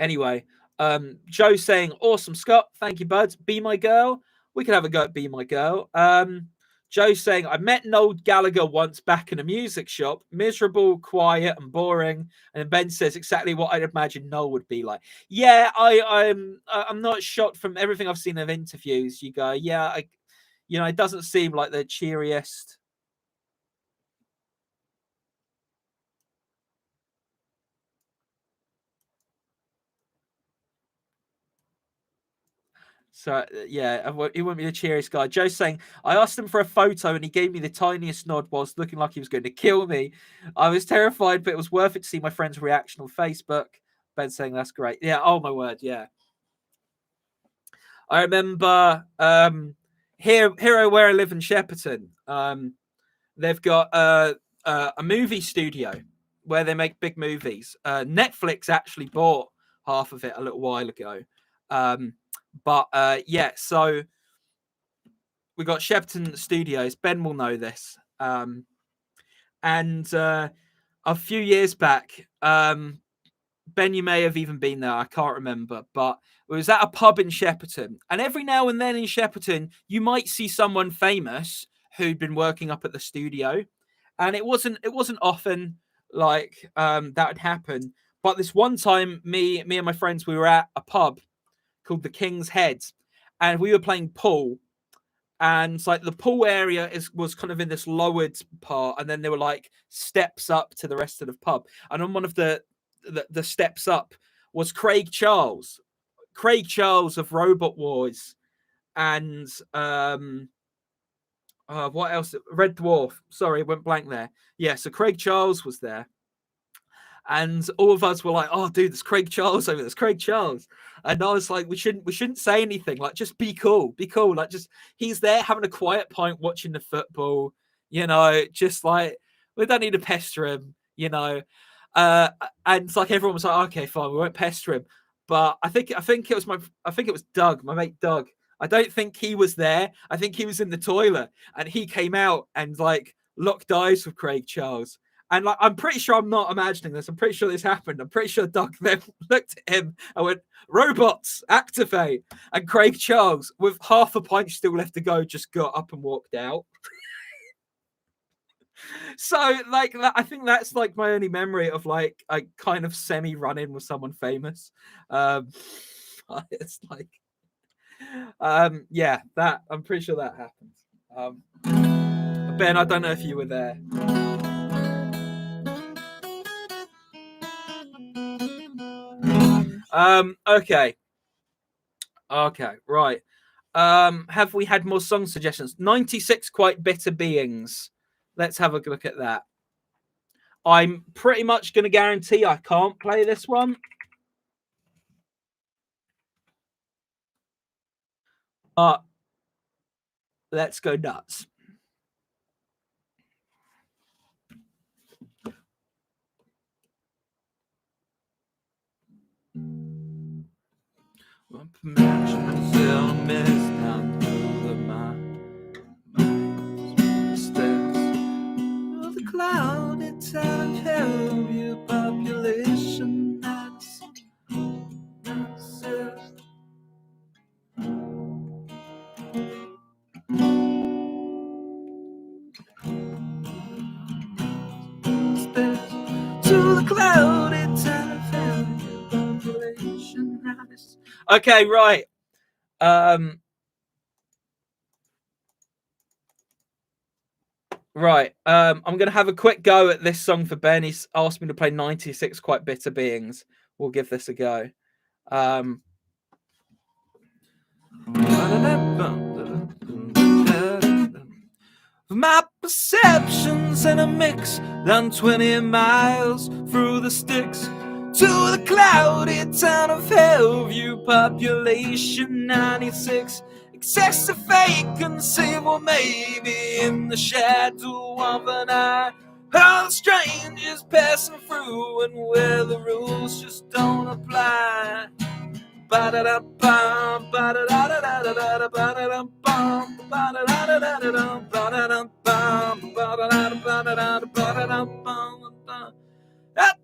Anyway, Joe saying, awesome, Scott. Thank you, buds. Be my girl. We can have a go at Be My Girl. Joe saying, I met Noel Gallagher once back in a music shop. Miserable, quiet, and boring. And Ben says exactly what I'd imagine Noel would be like. Yeah, I'm not shocked from everything I've seen of interviews. You go, yeah, it doesn't seem like the cheeriest. So yeah, he wouldn't be the cheeriest guy. Joe's saying, I asked him for a photo and he gave me the tiniest nod whilst looking like he was going to kill me. I was terrified, but it was worth it to see my friend's reaction on Facebook. Ben saying that's great. Yeah, oh my word, yeah. I remember here where I live in Shepperton. They've got a movie studio where they make big movies. Netflix actually bought half of it a little while ago. But yeah, so we got Shepperton Studios. Ben will know this. And a few years back, Ben, you may have even been there. I can't remember, but it was at a pub in Shepperton. And every now and then in Shepperton, you might see someone famous who'd been working up at the studio. And it wasn't often like that would happen. But this one time, me and my friends, we were at a pub called the King's Head, and we were playing pool. And it's like the pool area was kind of in this lowered part, and then there were like steps up to the rest of the pub. And on one of the steps up was Craig Charles of Robot Wars, and what else? Red Dwarf. Sorry, went blank there. Yeah, so Craig Charles was there, And all of us were like, "Oh, dude, there's Craig Charles over there. There's Craig Charles." And I was like, "We shouldn't say anything. Like, just be cool, be cool. Like, just he's there having a quiet pint, watching the football. You know, just like we don't need to pester him. You know." And it's like everyone was like, "Okay, fine, we won't pester him." But I think it was Doug, my mate Doug. I don't think he was there. I think he was in the toilet, and he came out and like locked eyes with Craig Charles. And like, I'm pretty sure I'm not imagining this. I'm pretty sure this happened. I'm pretty sure Doug then looked at him and went, "Robots, activate." And Craig Charles, with half a pint still left to go, just got up and walked out. So like I think that's like my only memory of like a kind of semi run-in with someone famous. It's like yeah, that I'm pretty sure that happened. Ben, I don't know if you were there. Okay. Okay, right. Have we had more song suggestions? 96 Quite Bitter Beings. Let's have a look at that. I'm pretty much going to guarantee I can't play this one. Let's go nuts. The clouded town of your population. To the clouded town of your population. Okay, right. Right. I'm going to have a quick go at this song for Ben. He's asked me to play 96 Quite Bitter Beings. We'll give this a go. My perceptions in a mix, down 20 miles through the sticks to the cloudy town of Hellview, population 96. Excessive vacancy, well, maybe in the shadow of an eye. All the strangers passing through, and where the rules just don't apply. At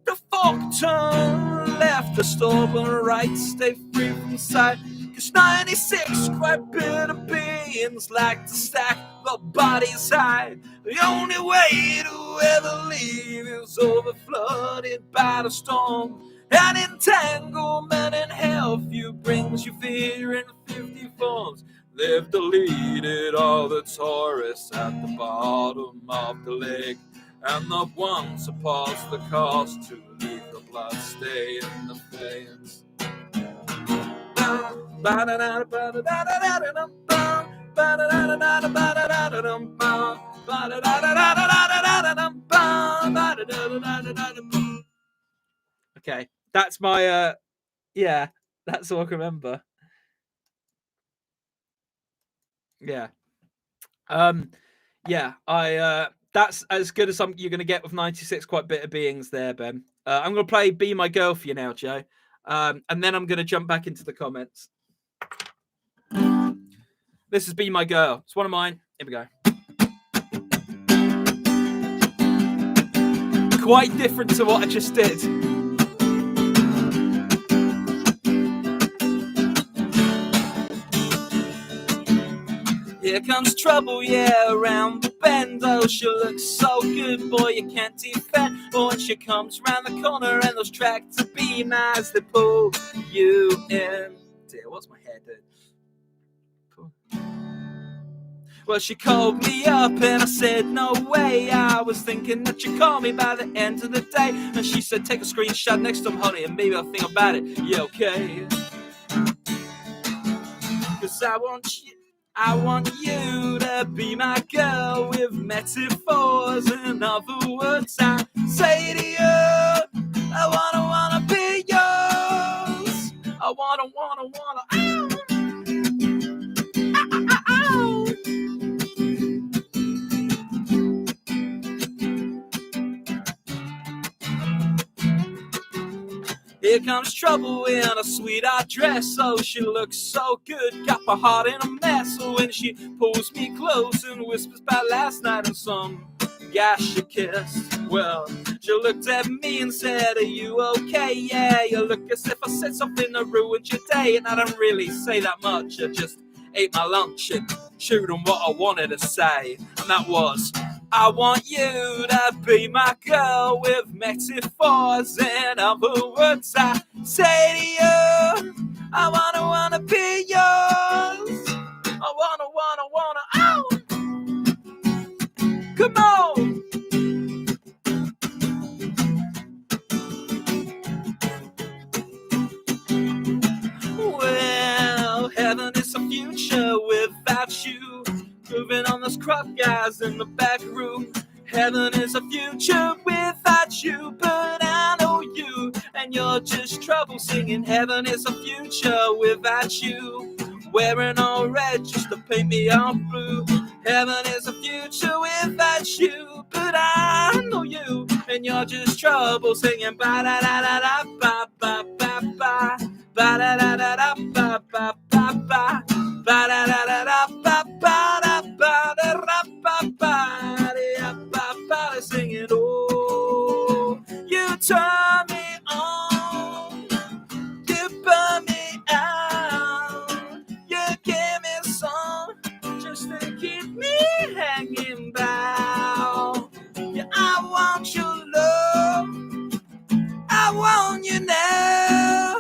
the fork, turn left, the stop on the right, stay free from sight. Cause 96 quite bitter beings like to stack the bodies high. The only way to ever leave is over flooded by the storm. An entanglement in Hellview brings you fear in 50 forms. They've deleted all the tourists at the bottom of the lake, and the ones who pass the cost to leave the blood stay in the veins. Okay, that's my yeah, that's all I can remember. Yeah. Yeah, that's as good as you're gonna get with 96 Quite Bitter Beings there, Ben. I'm gonna play Be My Girl for you now, Joe. And then I'm gonna jump back into the comments. This is Be My Girl. It's one of mine. Here we go. Quite different to what I just did. Here comes trouble, yeah, around the bend. Oh, she looks so good, boy, you can't defend. But when she comes round the corner and those tractor beam eyes, they pull you in. Dear, what's my hair doing? Cool. Well, she called me up and I said, no way. I was thinking that you'd call me by the end of the day. And she said, take a screenshot next time, honey, and maybe I'll think about it. Yeah, okay. Cause I want you to be my girl with metaphors. In other words, I say to you, Here comes trouble in a sweetheart dress. Oh, she looks so good, got my heart in a mess. So when she pulls me close and whispers about last night and some guy she kissed, well, she looked at me and said, are you okay? Yeah, you look as if I said something that ruined your day. And I don't really say that much, I just ate my lunch and chewed on what I wanted to say. And that was, I want you to be my girl with metaphors and other words I say to you. I wanna be yours. I wanna, oh! Come on! Well, heaven is a future without you. Moving on those crop guys in the back room. Heaven is a future without you, but I know you, and you're just trouble singing. Heaven is a future without you. Wearing all red just to paint me all blue. Heaven is a future without you, but I know you, and you're just trouble singing. Ba da da da da ba ba ba ba ba da da da da ba ba ba ba ba da da da da ba ba da ba da da ba ba da ba ba singing. Oh, you turn me on, you burn me out, you give me some just to keep me hanging bound. Yeah, I want your love, I want you now.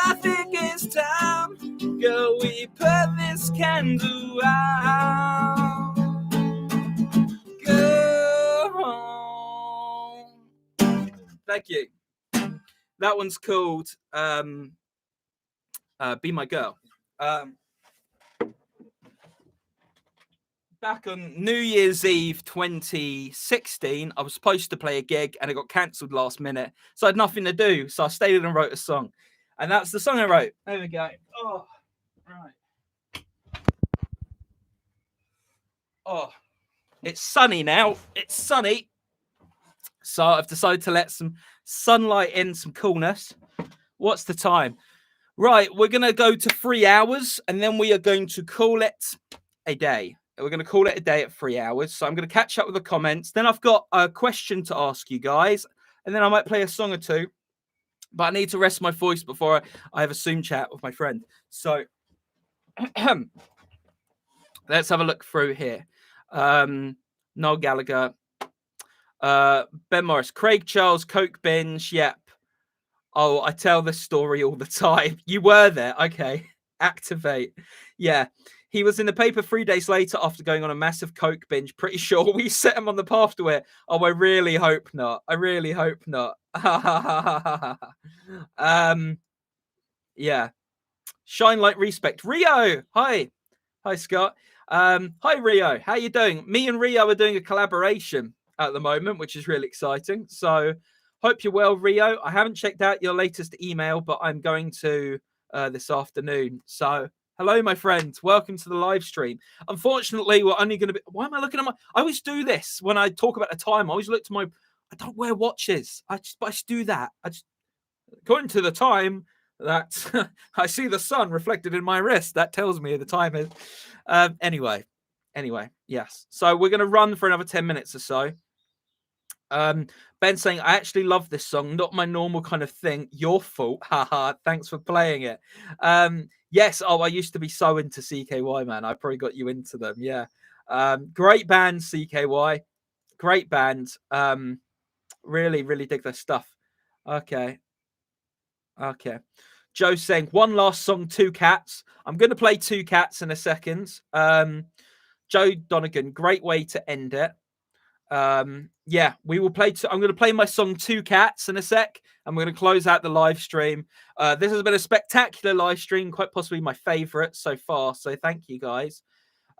I think it's time, girl, we put this candle out. Go home. Thank you. That one's called Be My Girl. Back on New Year's Eve 2016, I was supposed to play a gig and it got cancelled last minute. So I had nothing to do. So I stayed and wrote a song. And that's the song I wrote. There we go. Oh, right. Oh, it's sunny now. It's sunny. So I've decided to let some sunlight in, some coolness. What's the time? Right, we're going to go to 3 hours and then we are going to call it a day. We're going to call it a day at 3 hours. So I'm going to catch up with the comments. Then I've got a question to ask you guys. And then I might play a song or two. But I need to rest my voice before I have a Zoom chat with my friend. So let's have a look through here. Noel Gallagher. Ben Morris. Craig Charles, Coke Binge. Yep. Oh, I tell this story all the time. You were there. Okay. Activate. Yeah. He was in the paper 3 days later after going on a massive Coke binge. Pretty sure we set him on the path to it. Oh, I really hope not. I really hope not. Yeah. Shine like respect. Rio. Hi. Hi, Scott. Hi, Rio. How you doing? Me and Rio are doing a collaboration at the moment, which is really exciting. So hope you're well, Rio. I haven't checked out your latest email, but I'm going to this afternoon. So hello, my friends. Welcome to the live stream. Unfortunately, we're only going to be... Why am I looking at my... I always do this when I talk about the time. I always look to my... I don't wear watches. I just do that. According to the time that I see the sun reflected in my wrist, that tells me the time is... Anyway, yes. So we're going to run for another 10 minutes or so. Ben saying, I actually love this song. Not my normal kind of thing. Your fault. Haha. Thanks for playing it. Yes. Oh, I used to be so into CKY, man. I probably got you into them. Yeah. Great band, CKY. Great band. Really, really dig their stuff. Okay. Joe saying, one last song, Two Cats. I'm going to play Two Cats in a second. Joe Donegan, great way to end it. Yeah, we will play. I'm going to play my song Two Cats in a sec. I'm going to close out the live stream. This has been a spectacular live stream, quite possibly my favorite so far. So thank you guys.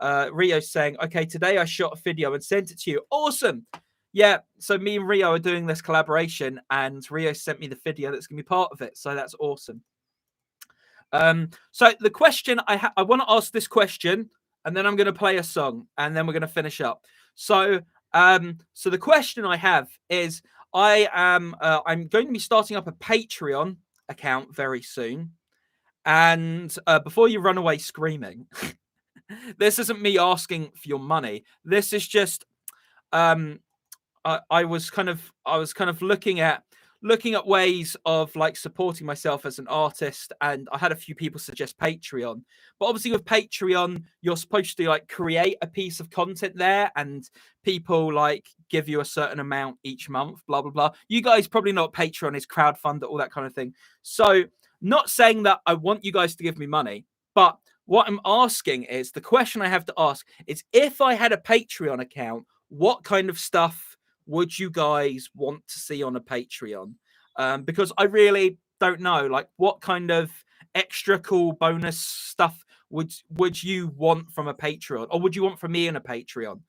Rio's saying, okay, today I shot a video and sent it to you. Awesome. Yeah, so me and Rio are doing this collaboration and Rio sent me the video that's going to be part of it. So that's awesome. So the question I want to ask this question and then I'm going to play a song and then we're going to finish up. So So the question I have is, I'm going to be starting up a Patreon account very soon. And before you run away screaming, this isn't me asking for your money. This is just I was kind of looking at ways of like supporting myself as an artist, and I had a few people suggest Patreon. But obviously with Patreon, you're supposed to like create a piece of content there, and people like give you a certain amount each month, blah blah blah. You guys probably know what Patreon is, crowdfund, all that kind of thing. So not saying that I want you guys to give me money, but what I'm asking is, the question I have to ask is, if I had a Patreon account, what kind of stuff would you guys want to see on a Patreon? Because I really don't know, like, what kind of extra cool bonus stuff would you want from a Patreon, or would you want from me in a Patreon,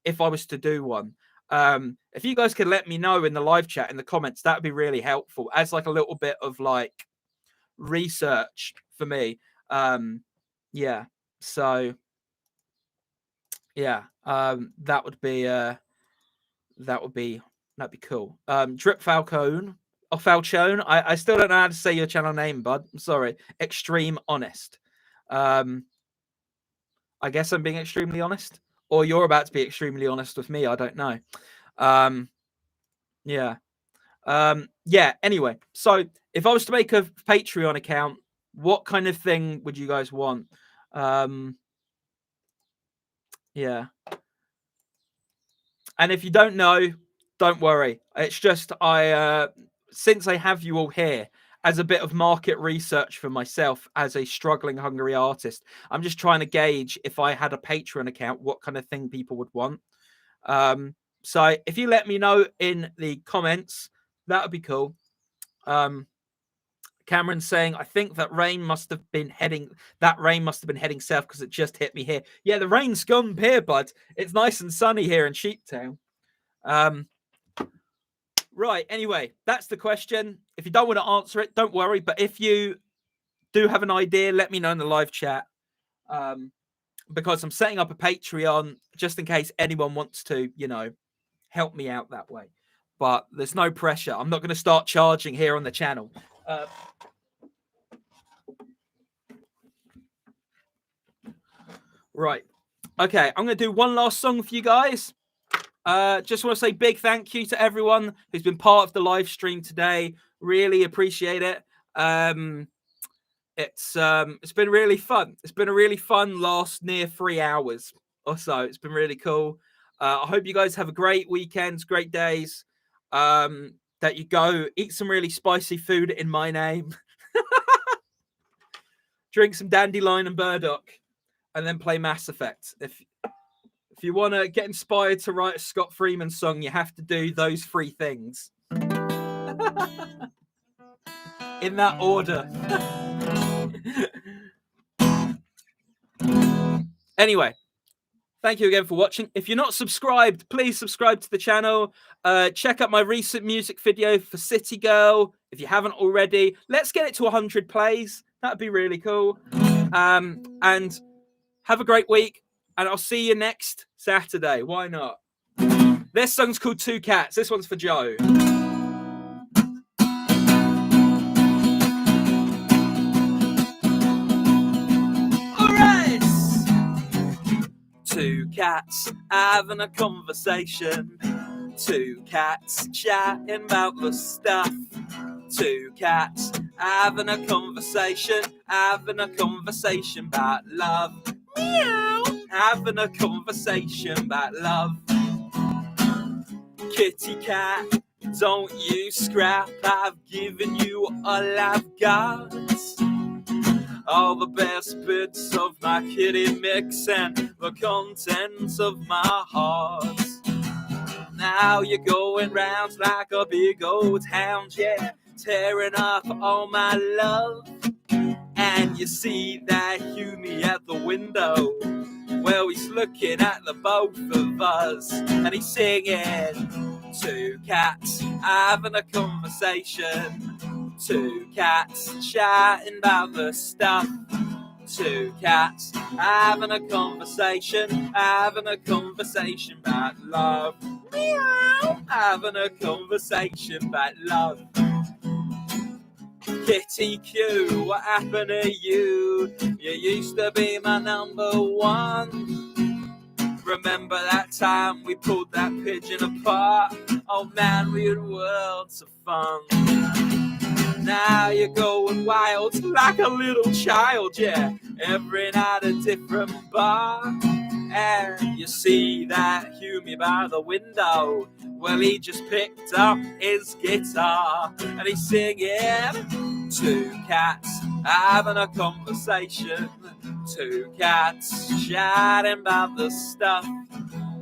if I was to do one? If you guys could let me know in the live chat, in the comments, that would be really helpful as like a little bit of like research for me. Yeah, so yeah, that would be that'd be cool. Drip Falcone or Falchone. I still don't know how to say your channel name, bud. I'm sorry. Extreme Honest. I guess I'm being extremely honest, or you're about to be extremely honest with me. I don't know. Yeah. Yeah. Anyway, so if I was to make a Patreon account, what kind of thing would you guys want? Yeah. And if you don't know, don't worry. It's just since I have you all here as a bit of market research for myself as a struggling hungry artist, I'm just trying to gauge, if I had a Patreon account, what kind of thing people would want. So if you let me know in the comments, that would be cool. Cameron's saying, I think that rain must have been heading south because it just hit me here. Yeah, the rain's gone here, bud. It's nice and sunny here in Sheeptown. Right, anyway, that's the question. If you don't want to answer it, don't worry. But if you do have an idea, let me know in the live chat. Because I'm setting up a Patreon just in case anyone wants to, help me out that way. But there's no pressure. I'm not going to start charging here on the channel. Right. Okay, I'm going to do one last song for you guys. Just want to say big thank you to everyone who's been part of the live stream today. Really appreciate it. It's been really fun. It's been a really fun last near 3 hours or so. It's been really cool. I hope you guys have a great weekend, great days. That you go eat some really spicy food in my name. Drink some dandelion and burdock, and then play Mass Effect. If you want to get inspired to write a Scott Freeman song, you have to do those 3 things. In that order. Anyway, thank you again for watching. If you're not subscribed, please subscribe to the channel. Check out my recent music video for City Girl. If you haven't already, let's get it to 100 plays. That'd be really cool. And have a great week. And I'll see you next Saturday. Why not? This song's called Two Cats. This one's for Joe. Alright! Two cats having a conversation. Two cats chatting about the stuff. Two cats having a conversation about love. Meow. Having a conversation about love. Kitty cat, don't you scrap, I've given you all I've got. All the best bits of my kitty mix and the contents of my heart. Now you're going round like a big old hound, yeah, tearing up all my love. And you see that Hughie at the window. Well, he's looking at the both of us, and he's singing. Two cats having a conversation. Two cats chatting about the stuff. Two cats having a conversation about love. Meow. Having a conversation about love. Kitty Q, what happened to you? You used to be my number one. Remember that time we pulled that pigeon apart? Oh man, we had worlds of fun. Now you're going wild like a little child, yeah. Every night a different bar. And you see that Hughie by the window. Well, he just picked up his guitar and he's singing. Two cats having a conversation. Two cats chatting about the stuff.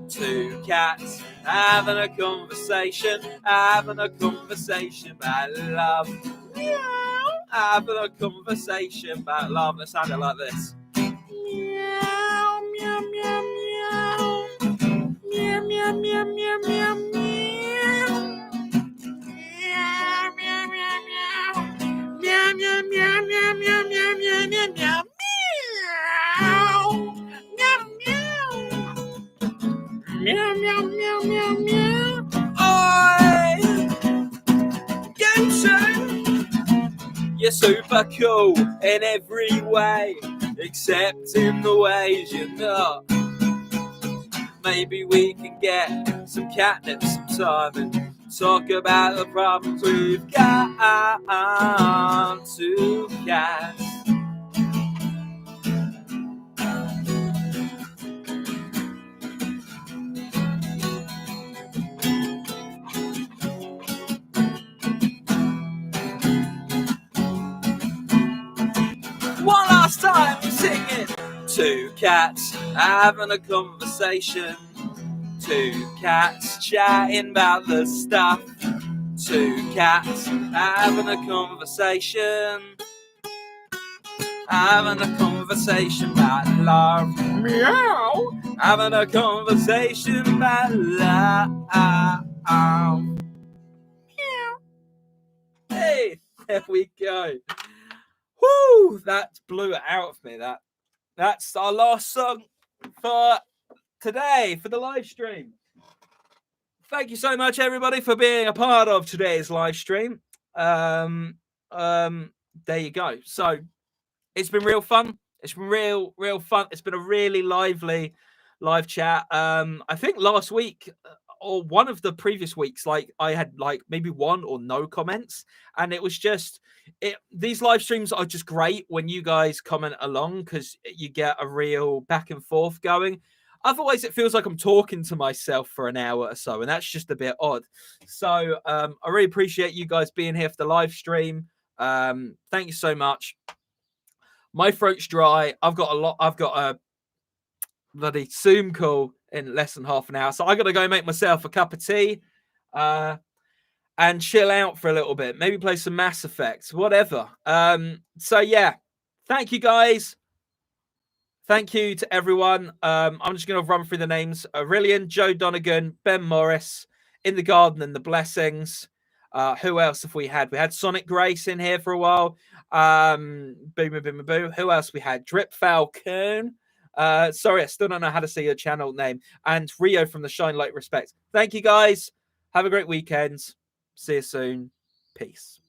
Two cats having a conversation about love. Meow. Having a conversation about love. It sounded like this. Meow, meow, meow, meow. Meow, meow, meow, meow, meow, meow. Meow, meow, meow, meow. Meow, meow, meow, meow, meow, meow, meow, meow, meow. Meow, meow, meow, meow, meow. Oi! Genshin! You're super cool in every way, except in the ways you're not. Maybe we can get some catnip sometime and talk about the problems we've got. Two cats. One last time, singing. Two cats having a conversation. Two cats chatting about the stuff. Two cats having a conversation. Having a conversation about love. Meow. Having a conversation about love. Meow. Hey, there we go. Woo! That blew it out of me. That's our last song for today, for the live stream. Thank you so much, everybody, for being a part of today's live stream. There you go. So it's been real fun. It's been real fun. It's been a really lively live chat. I think last week or one of the previous weeks, like I had like maybe one or no comments, and it was just these live streams are just great when you guys comment along because you get a real back and forth going. Otherwise, it feels like I'm talking to myself for an hour or so, and that's just a bit odd. So I really appreciate you guys being here for the live stream. Thank you so much. My throat's dry. I've got a bloody Zoom call in less than half an hour, so I got to go make myself a cup of tea and chill out for a little bit. Maybe play some Mass Effect, whatever. So yeah, thank you guys. Thank you to everyone. I'm just going to run through the names: Aurelian, Joe Donegan, Ben Morris, In the Garden and the Blessings. Who else have we had? We had Sonic Grace in here for a while. Boom, boom, boom, boom. Who else we had? Drip Falcon. Sorry, I still don't know how to say your channel name. And Rio from the Shine Light Respect. Thank you, guys. Have a great weekend. See you soon. Peace.